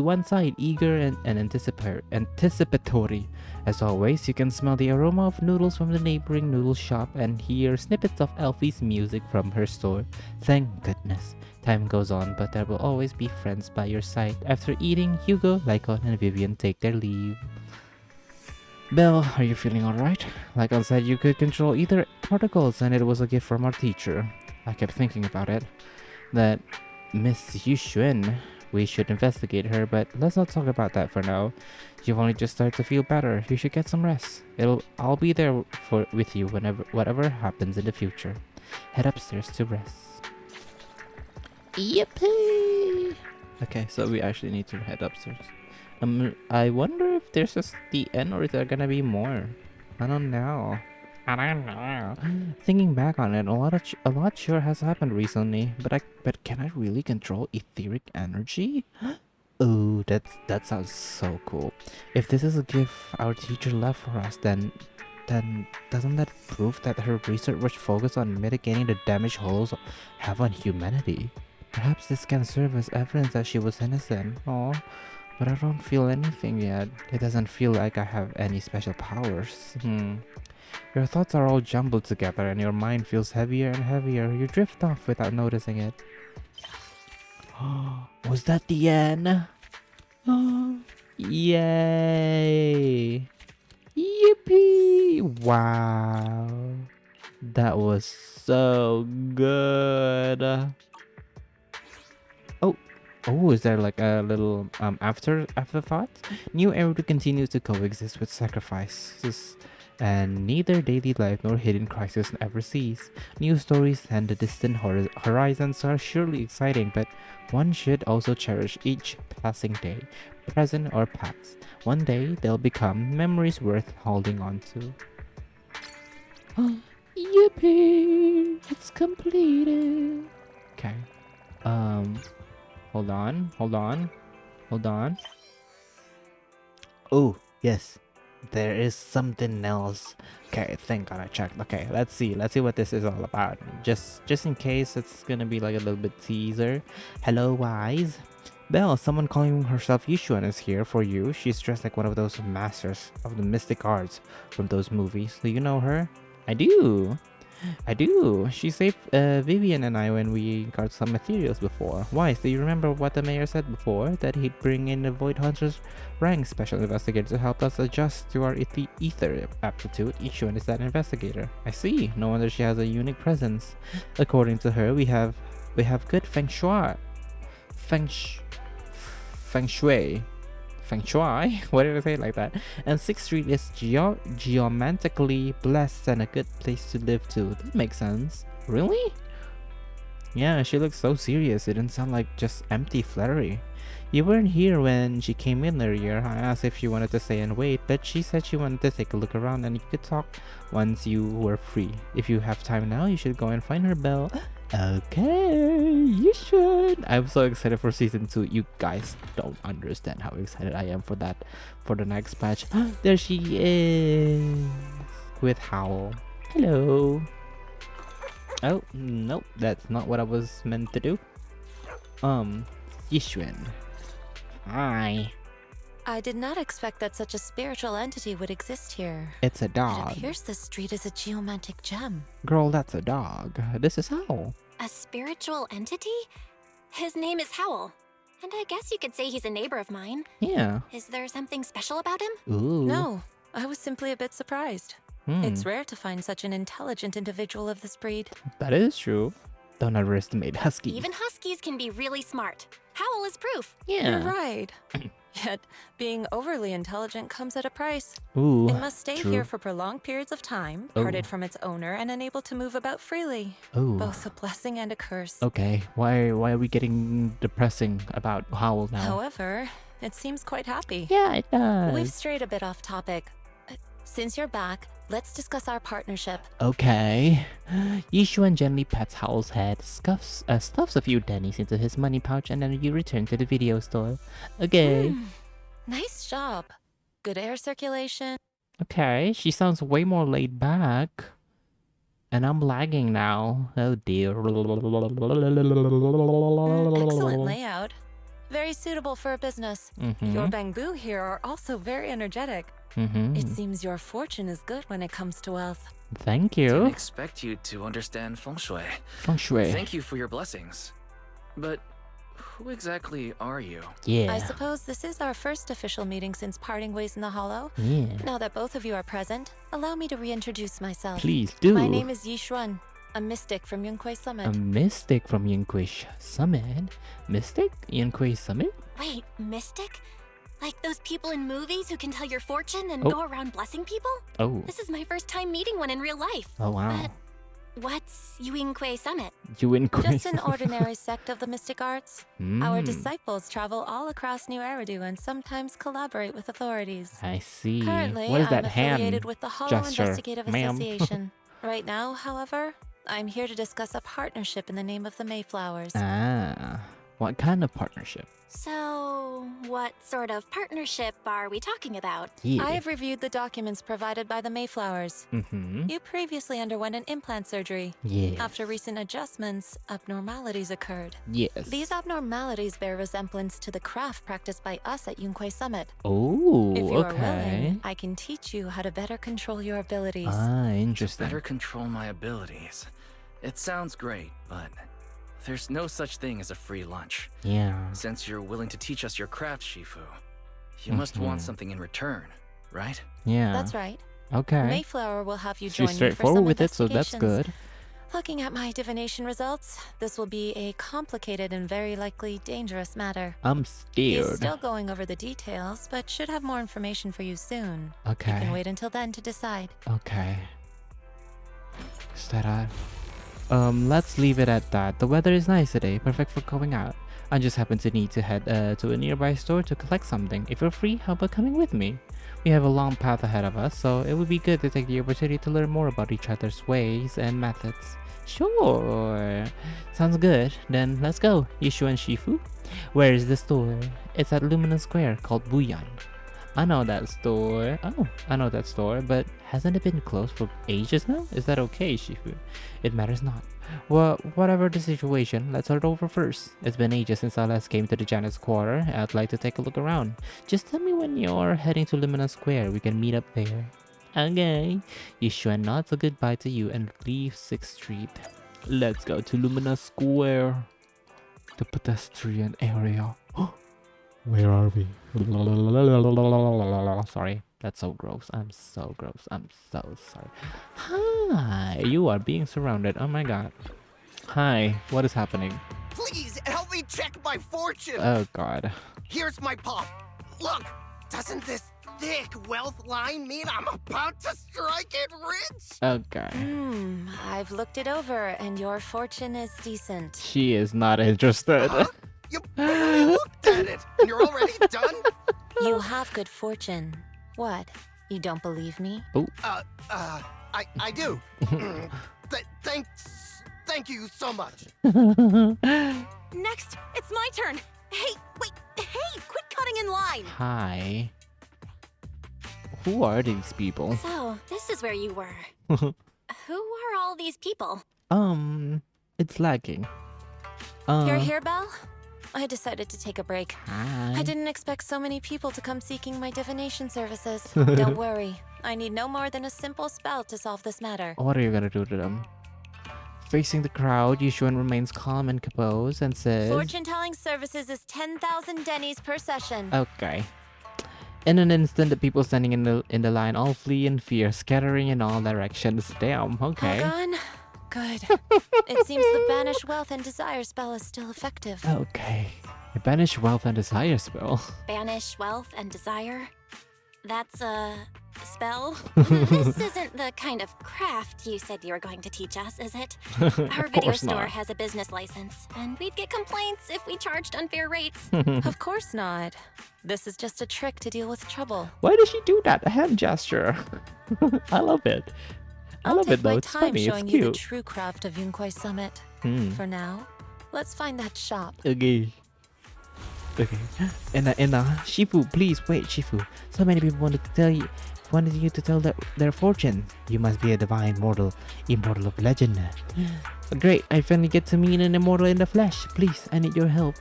one side, eager and anticipatory. As always, you can smell the aroma of noodles from the neighboring noodle shop and hear snippets of Elfie's music from her store. Thank goodness. Time goes on, but there will always be friends by your side. After eating, Hugo, Lycaon, and Vivian take their leave. Belle, are you feeling alright? Lycaon said you could control ether particles and it was a gift from our teacher. I kept thinking about it. That Miss Yixuan, we should investigate her, but let's not talk about that for now. You've only just started to feel better. You should get some rest. I'll be there with you whatever happens in the future. Head upstairs to rest. Yippee! Okay, so we actually need to head upstairs. I wonder if there's just the end or is there gonna be more? I don't know. Thinking back on it, a lot sure has happened recently, but can I really control etheric energy? Oh, that sounds so cool. If this is a gift our teacher left for us, then doesn't that prove that her research was focused on mitigating the damage Hollows have on humanity? Perhaps this can serve as evidence that she was innocent. Aww. But I don't feel anything yet. It doesn't feel like I have any special powers. Your thoughts are all jumbled together and your mind feels heavier and heavier. You drift off without noticing it. Was that the end? Yay! Yippee! Wow. That was so good. Oh, is there like a little afterthought? New era continues to coexist with sacrifices, and neither daily life nor hidden crisis ever cease. New stories and the distant horizons are surely exciting, but one should also cherish each passing day, present or past. One day they'll become memories worth holding on to. Yippee! It's completed. Okay. Hold on. Oh, yes. There is something else. Okay, thank God I checked. Okay, let's see what this is all about. Just in case it's gonna be like a little bit teaser. Hello, Wise. Belle, someone calling herself Yixuan is here for you. She's dressed like one of those masters of the mystic arts from those movies. Do you know her? I do. She saved Vivian and I when we got some materials before. Wise, do you remember what the mayor said before? That he'd bring in the Void Hunters rank special investigator to help us adjust to our ether aptitude. Yixuan is that investigator. I see. No wonder she has a unique presence. According to her, we have good feng shui. Feng shui? Why did I say it like that? And 6th Street is geomantically blessed and a good place to live too. That makes sense. Really? Yeah, she looks so serious. It didn't sound like just empty flattery. You weren't here when she came in earlier. I asked if she wanted to stay and wait, but she said she wanted to take a look around and you could talk once you were free. If you have time now, you should go and find her bell. Okay, you should. I'm so excited for season 2. You guys don't understand how excited I am for that, for the next patch. There she is with Howl. Hello. Oh, nope, that's not what I was meant to do. Yixuan. Hi. I did not expect that such a spiritual entity would exist here. It's a It dog. appears this street is a geomantic gem. Girl, that's a dog. This is Howl. A spiritual entity? His name is Howl. And I guess you could say he's a neighbor of mine. Yeah. Is there something special about him? Ooh. No, I was simply a bit surprised. Hmm. It's rare to find such an intelligent individual of this breed. That is true. Don't underestimate Husky. Even huskies can be really smart. Howl is proof. Yeah. You're right. Yet, being overly intelligent comes at a price. Ooh, It must stay true. here for prolonged periods of time, Oh. parted from its owner, and unable to move about freely. Oh. Both a blessing and a curse. Okay, why are we getting depressing about Howl now? However, it seems quite happy. Yeah, it does. We've strayed a bit off topic. Since you're back, let's discuss our partnership. Okay. Yixuan gently pets Howl's head, stuffs a few pennies into his money pouch, and then you return to the video store. Okay. Nice job. Good air circulation. Okay, she sounds way more laid back. And I'm lagging now. Oh dear. Excellent layout. Very suitable for a business. Your bamboo here are also very energetic. It seems your fortune is good when it comes to wealth. Thank Didn't you. expect you to understand feng shui. Feng shui. Thank you for your blessings. But who exactly are you? Yeah. I suppose this is our first official meeting since parting ways in the Hollow. Yeah. Now that both of you are present, allow me to reintroduce myself. Please do. My name is Yixuan, a mystic from Yunquei Summit. A mystic from Yunquei Summit. Mystic? Yunquei Summit? Wait, mystic? Like those people in movies who can tell your fortune and Oh. go around blessing people? Oh. This is my first time meeting one in real life. Oh wow. But what's Yunquei Summit? Yunquei Just an Summit. ordinary sect of the mystic arts. Our Mm. disciples travel all across New Eridu and sometimes collaborate with authorities. I see. Currently, What is I'm that hand affiliated with the Hollow gesture, Investigative ma'am? Association. Right now, however, I'm here to discuss a partnership in the name of the Mayflowers. Ah. What kind of partnership? So, what sort of partnership are we talking about? Yeah. I have reviewed the documents provided by the Mayflowers. Mm-hmm. You previously underwent an implant surgery. Yes. After recent adjustments, abnormalities occurred. Yes. These abnormalities bear resemblance to the craft practiced by us at Yunquei Summit. Oh, If you are okay. willing, I can teach you how to better control your abilities. Ah, interesting. Better control my abilities. It sounds great, but there's no such thing as a free lunch. Yeah. Since you're willing to teach us your craft, Shifu, you must want something in return, right? Yeah. That's right. Okay. Mayflower will have you She's join me for straightforward some with it, so that's investigations. good. Looking at my divination results, this will be a complicated and very likely dangerous matter. I'm He is scared. still going over the details, but should have more information for you soon. Okay. You can wait until then to decide. Okay. Is that odd? Let's leave it at that. The weather is nice today, perfect for going out. I just happen to need to head to a nearby store to collect something. If you're free, how about coming with me? We have a long path ahead of us, so it would be good to take the opportunity to learn more about each other's ways and methods. Sure. Sounds good. Then let's go. Yishu and Shifu. Where is the store? It's at Luminous Square called Buyan. I know that store. Oh, I know that store, but hasn't it been closed for ages now? Is that okay, Shifu? It matters not. Well, whatever the situation, let's start over first. It's been ages since I last came to the Janet's quarter. I'd like to take a look around. Just tell me when you're heading to Luminous Square. We can meet up there. Okay. Yishua nods a goodbye to you and leaves 6th Street. Let's go to Luminous Square. The pedestrian area. Where are we? Sorry, that's so gross. I'm so gross. I'm so sorry. Hi, you are being surrounded. Oh my god. Hi, what is happening? Please help me check my fortune. Oh god. Here's my pop. Look, doesn't this thick wealth line mean I'm about to strike it rich? Okay. I've looked it over, and your fortune is decent. She is not interested. You barely looked at it, and you're already done? You have good fortune. What? You don't believe me? Oh. I do. Thank you so much. Next, it's my turn. Hey, wait, hey, quit cutting in line. Hi. Who are these people? So, this is where you were. Who are all these people? It's lagging. You're here, Belle? I decided to take a break. Hi. I didn't expect so many people to come seeking my divination services. Don't worry. I need no more than a simple spell to solve this matter. What are you gonna do to them? Facing the crowd, Yushuan remains calm and composed and says... Fortune-telling services is 10,000 dennies per session. Okay. In an instant, the people standing in the line all flee in fear, scattering in all directions. Damn, okay. All gone? Good. It seems the Banish Wealth and Desire spell is still effective. Okay. A Banish Wealth and Desire spell. Banish wealth and desire? That's a spell? This isn't the kind of craft you said you were going to teach us, is it? Our video store has a business license, and we'd get complaints if we charged unfair rates. Of course not. This is just a trick to deal with trouble. Why does she do that? A hand gesture. I love it. I love it though. It's funny. It's showing cute. you the true craft of Yunquai Summit. For now, let's find that shop. Okay. Okay. And Shifu, please wait, Shifu. So many people wanted you to tell their fortune. You must be a divine mortal, immortal of legend. Great, I finally get to meet an immortal in the flesh. Please, I need your help.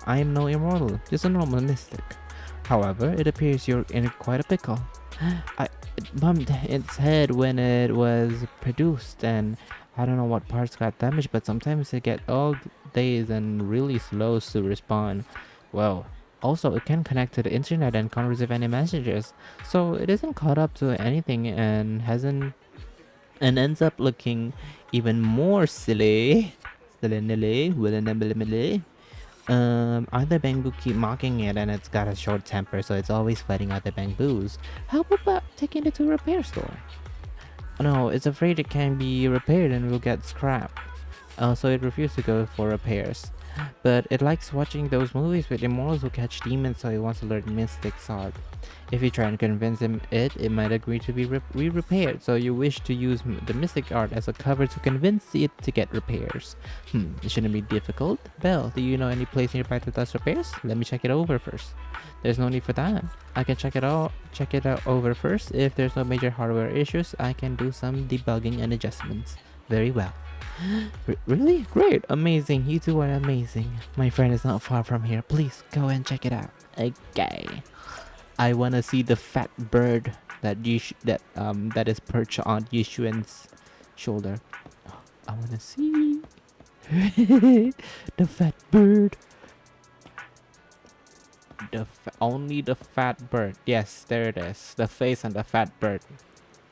I am no immortal, just a normal mystic. However, it appears you're in quite a pickle. It bumped its head when it was produced, and I don't know what parts got damaged, but sometimes it gets all dazed and really slow to respond. Well, also it can connect to the internet and can't receive any messages, so it isn't caught up to anything and ends up looking even more silly. Other bamboo keep mocking it, and it's got a short temper, so it's always fighting other bamboos. How about taking it to a repair store? No, it's afraid it can be repaired and will get scrapped. So it refused to go for repairs. But it likes watching those movies with immortals who catch demons, so it wants to learn Mystic's art. If you try and convince it might agree to be repaired, so you wish to use the Mystic art as a cover to convince it to get repairs. It shouldn't be difficult. Belle, do you know any place nearby that does repairs? Let me check it over first. There's no need for that. I can check it out over first. If there's no major hardware issues, I can do some debugging and adjustments. Very well. Really? Great. Amazing. You two are amazing. My friend is not far from here. Please go and check it out. Okay. I want to see the fat bird that is perched on Yushuan's shoulder. I want to see the fat bird. Only the fat bird. Yes, there it is. The face and the fat bird.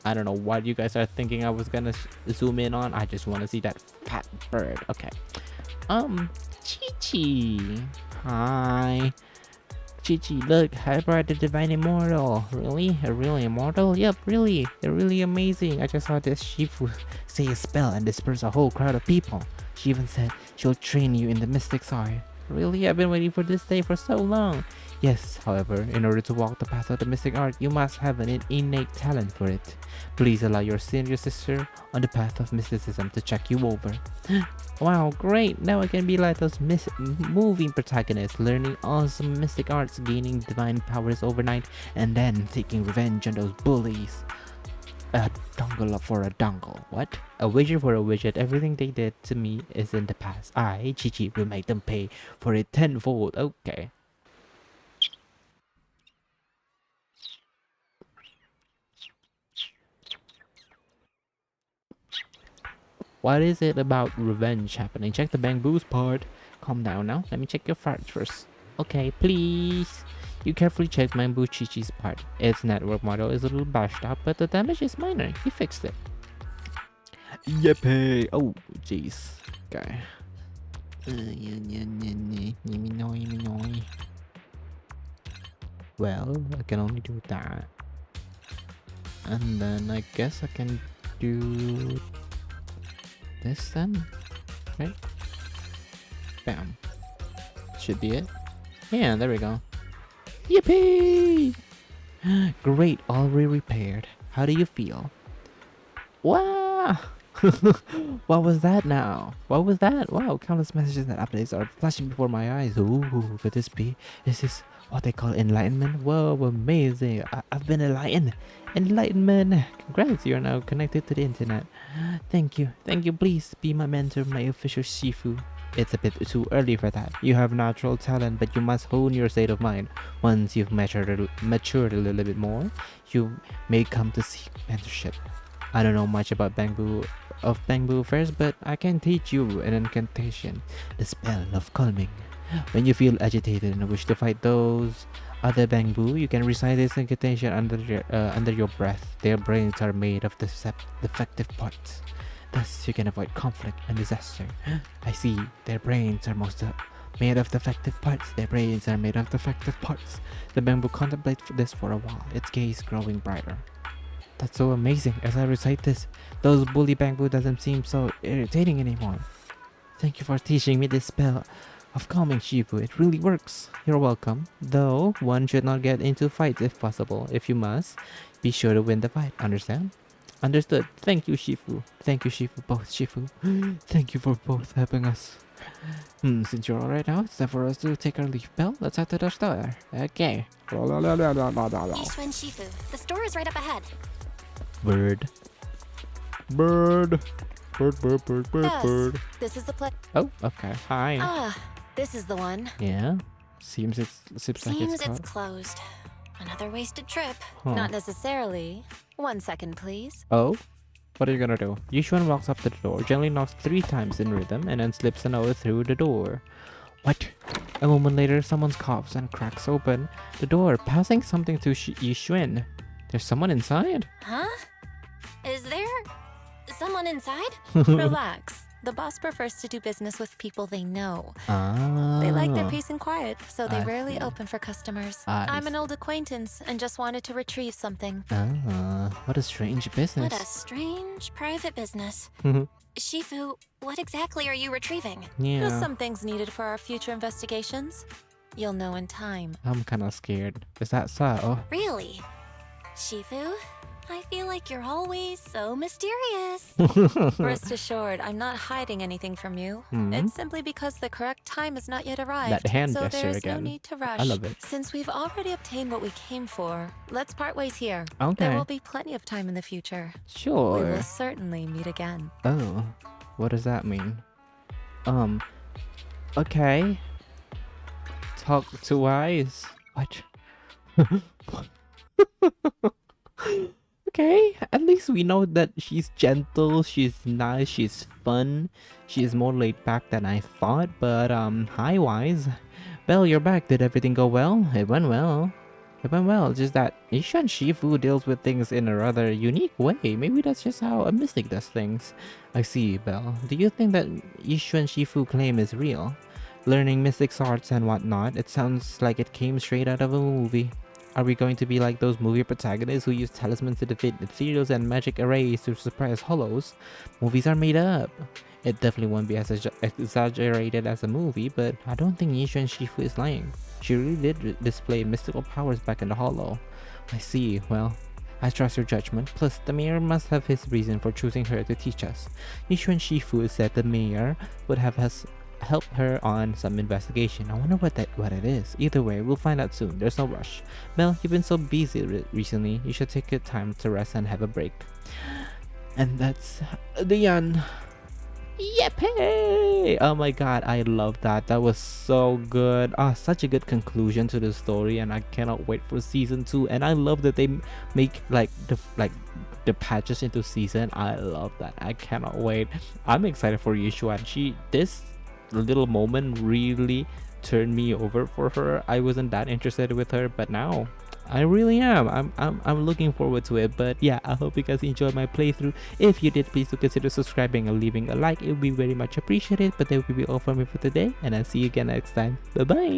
I don't know what you guys are thinking I was gonna zoom in on. I just want to see that fat bird. Okay. Chi-Chi. Hi. Chi-Chi, look, I brought the Divine Immortal. Really? A real immortal? Yep, really. They're really amazing. I just saw this Shifu say a spell and disperse a whole crowd of people. She even said she'll train you in the Mystic's art. Really? I've been waiting for this day for so long. Yes, however, in order to walk the path of the mystic art, you must have an innate talent for it. Please allow your senior sister on the path of mysticism to check you over. Wow, great! Now I can be like those moving protagonists, learning awesome mystic arts, gaining divine powers overnight, and then taking revenge on those bullies. A dongle for a dongle. What? A widget for a widget. Everything they did to me is in the past. I, Chi-Chi, will make them pay for it tenfold. Okay. What is it about revenge happening? Check the bamboo's part. Calm down now. Let me check your farts first. Okay, please. You carefully check Bamboo Chi-Chi's part. Its network model is a little bashed up, but the damage is minor. He fixed it. Yippee! Oh, jeez. Okay. Well, I can only do that. And then I guess I can do this then, right? Bam. Should be it. Yeah, there we go. Yippee! Great, already repaired. How do you feel? Wow! What was that now? What was that? Wow, countless messages and updates are flashing before my eyes. Ooh, could this be? Is this what they call enlightenment? Whoa, amazing. I've been enlightened. Enlightenment. Congrats, you're now connected to the internet. Thank you. Thank you. Please be my mentor, my official Shifu. It's a bit too early for that. You have natural talent, but you must hone your state of mind. Once you've matured a little bit more, you may come to seek mentorship. I don't know much about Bangbu first, but I can teach you an incantation, the spell of calming. When you feel agitated and wish to fight those other Bangbu, you can recite this incantation under your breath. Their brains are made of defective parts. Thus, you can avoid conflict and disaster. I see. Their brains are made of defective parts. Their brains are made of defective parts. The Bangbu contemplates this for a while, its gaze growing brighter. That's so amazing. As I recite this, those bully Bangbu doesn't seem so irritating anymore. Thank you for teaching me this spell of calming, Shifu. It really works. You're welcome. Though, one should not get into fights if possible. If you must, be sure to win the fight. Understand? Understood. Thank you, Shifu. Thank you, Shifu. Both Shifu. Thank you for both helping us. Since you're alright now, it's time for us to take our leave, Belle. Let's head to the store. Okay. Yishun Shifu. The store is right up ahead. Bird. Bird. This is the place. Oh, okay. Hi. Ah, this is the one. Yeah. Seems like it's closed. Another wasted trip. Huh. Not necessarily. 1 second, please. Oh? What are you gonna do? Yishuan walks up to the door, gently knocks 3 times in rhythm, and then slips an oath through the door. What? A moment later, someone coughs and cracks open the door, passing something to Yishuan. There's someone inside? Huh? Is there someone inside? Relax. The boss prefers to do business with people they know. They like their peace and quiet, so they rarely open for customers. I'm an old acquaintance and just wanted to retrieve something. What a strange business. What a strange private business. Shifu, what exactly are you retrieving? Yeah. Just some things needed for our future investigations. You'll know in time. I'm kinda scared. Is that so? Really? Shifu? I feel like you're always so mysterious. Rest assured, I'm not hiding anything from you. It's simply because the correct time has not yet arrived. That hand so gesture there's again. No need to rush. I love it. Since we've already obtained what we came for, let's part ways here. Okay. There will be plenty of time in the future. Sure. We will certainly meet again. Oh, what does that mean? Okay. Talk to eyes. What? Okay, at least we know that she's gentle, she's nice, she's fun. She's more laid back than I thought, but hi Wise. Belle, you're back. Did everything go well? It went well. It went well, just that Yishuan Shifu deals with things in a rather unique way. Maybe that's just how a mystic does things. I see, Belle. Do you think that Yishuan Shifu claim is real? Learning mystic arts and whatnot, it sounds like it came straight out of a movie. Are we going to be like those movie protagonists who use talismans to defeat ethereals and magic arrays to suppress hollows? Movies are made up. It definitely won't be as exaggerated as a movie, but I don't think Yishuan Shifu is lying. She really did display mystical powers back in the hollow. I see. Well, I trust your judgment. Plus, the mayor must have his reason for choosing her to teach us. Yishuan Shifu said the mayor would have help her on some investigation. I wonder what it is. Either way, we'll find out soon. There's no rush. Mel, you've been so busy recently. You should take your time to rest and have a break. And that's the end. Yippee! Oh my god, I love that. That was so good. Such a good conclusion to the story, and I cannot wait for season 2. And I love that they make the patches into season. I love that. I cannot wait. I'm excited for Yishuan. This little moment really turned me over for her. I wasn't that interested with her, but now I really am. I'm looking forward to it. But yeah, I hope you guys enjoyed my playthrough. If you did, please do consider subscribing and leaving a like. It would be very much appreciated. But that will be all from me for today, and I'll see you again next time. Bye bye.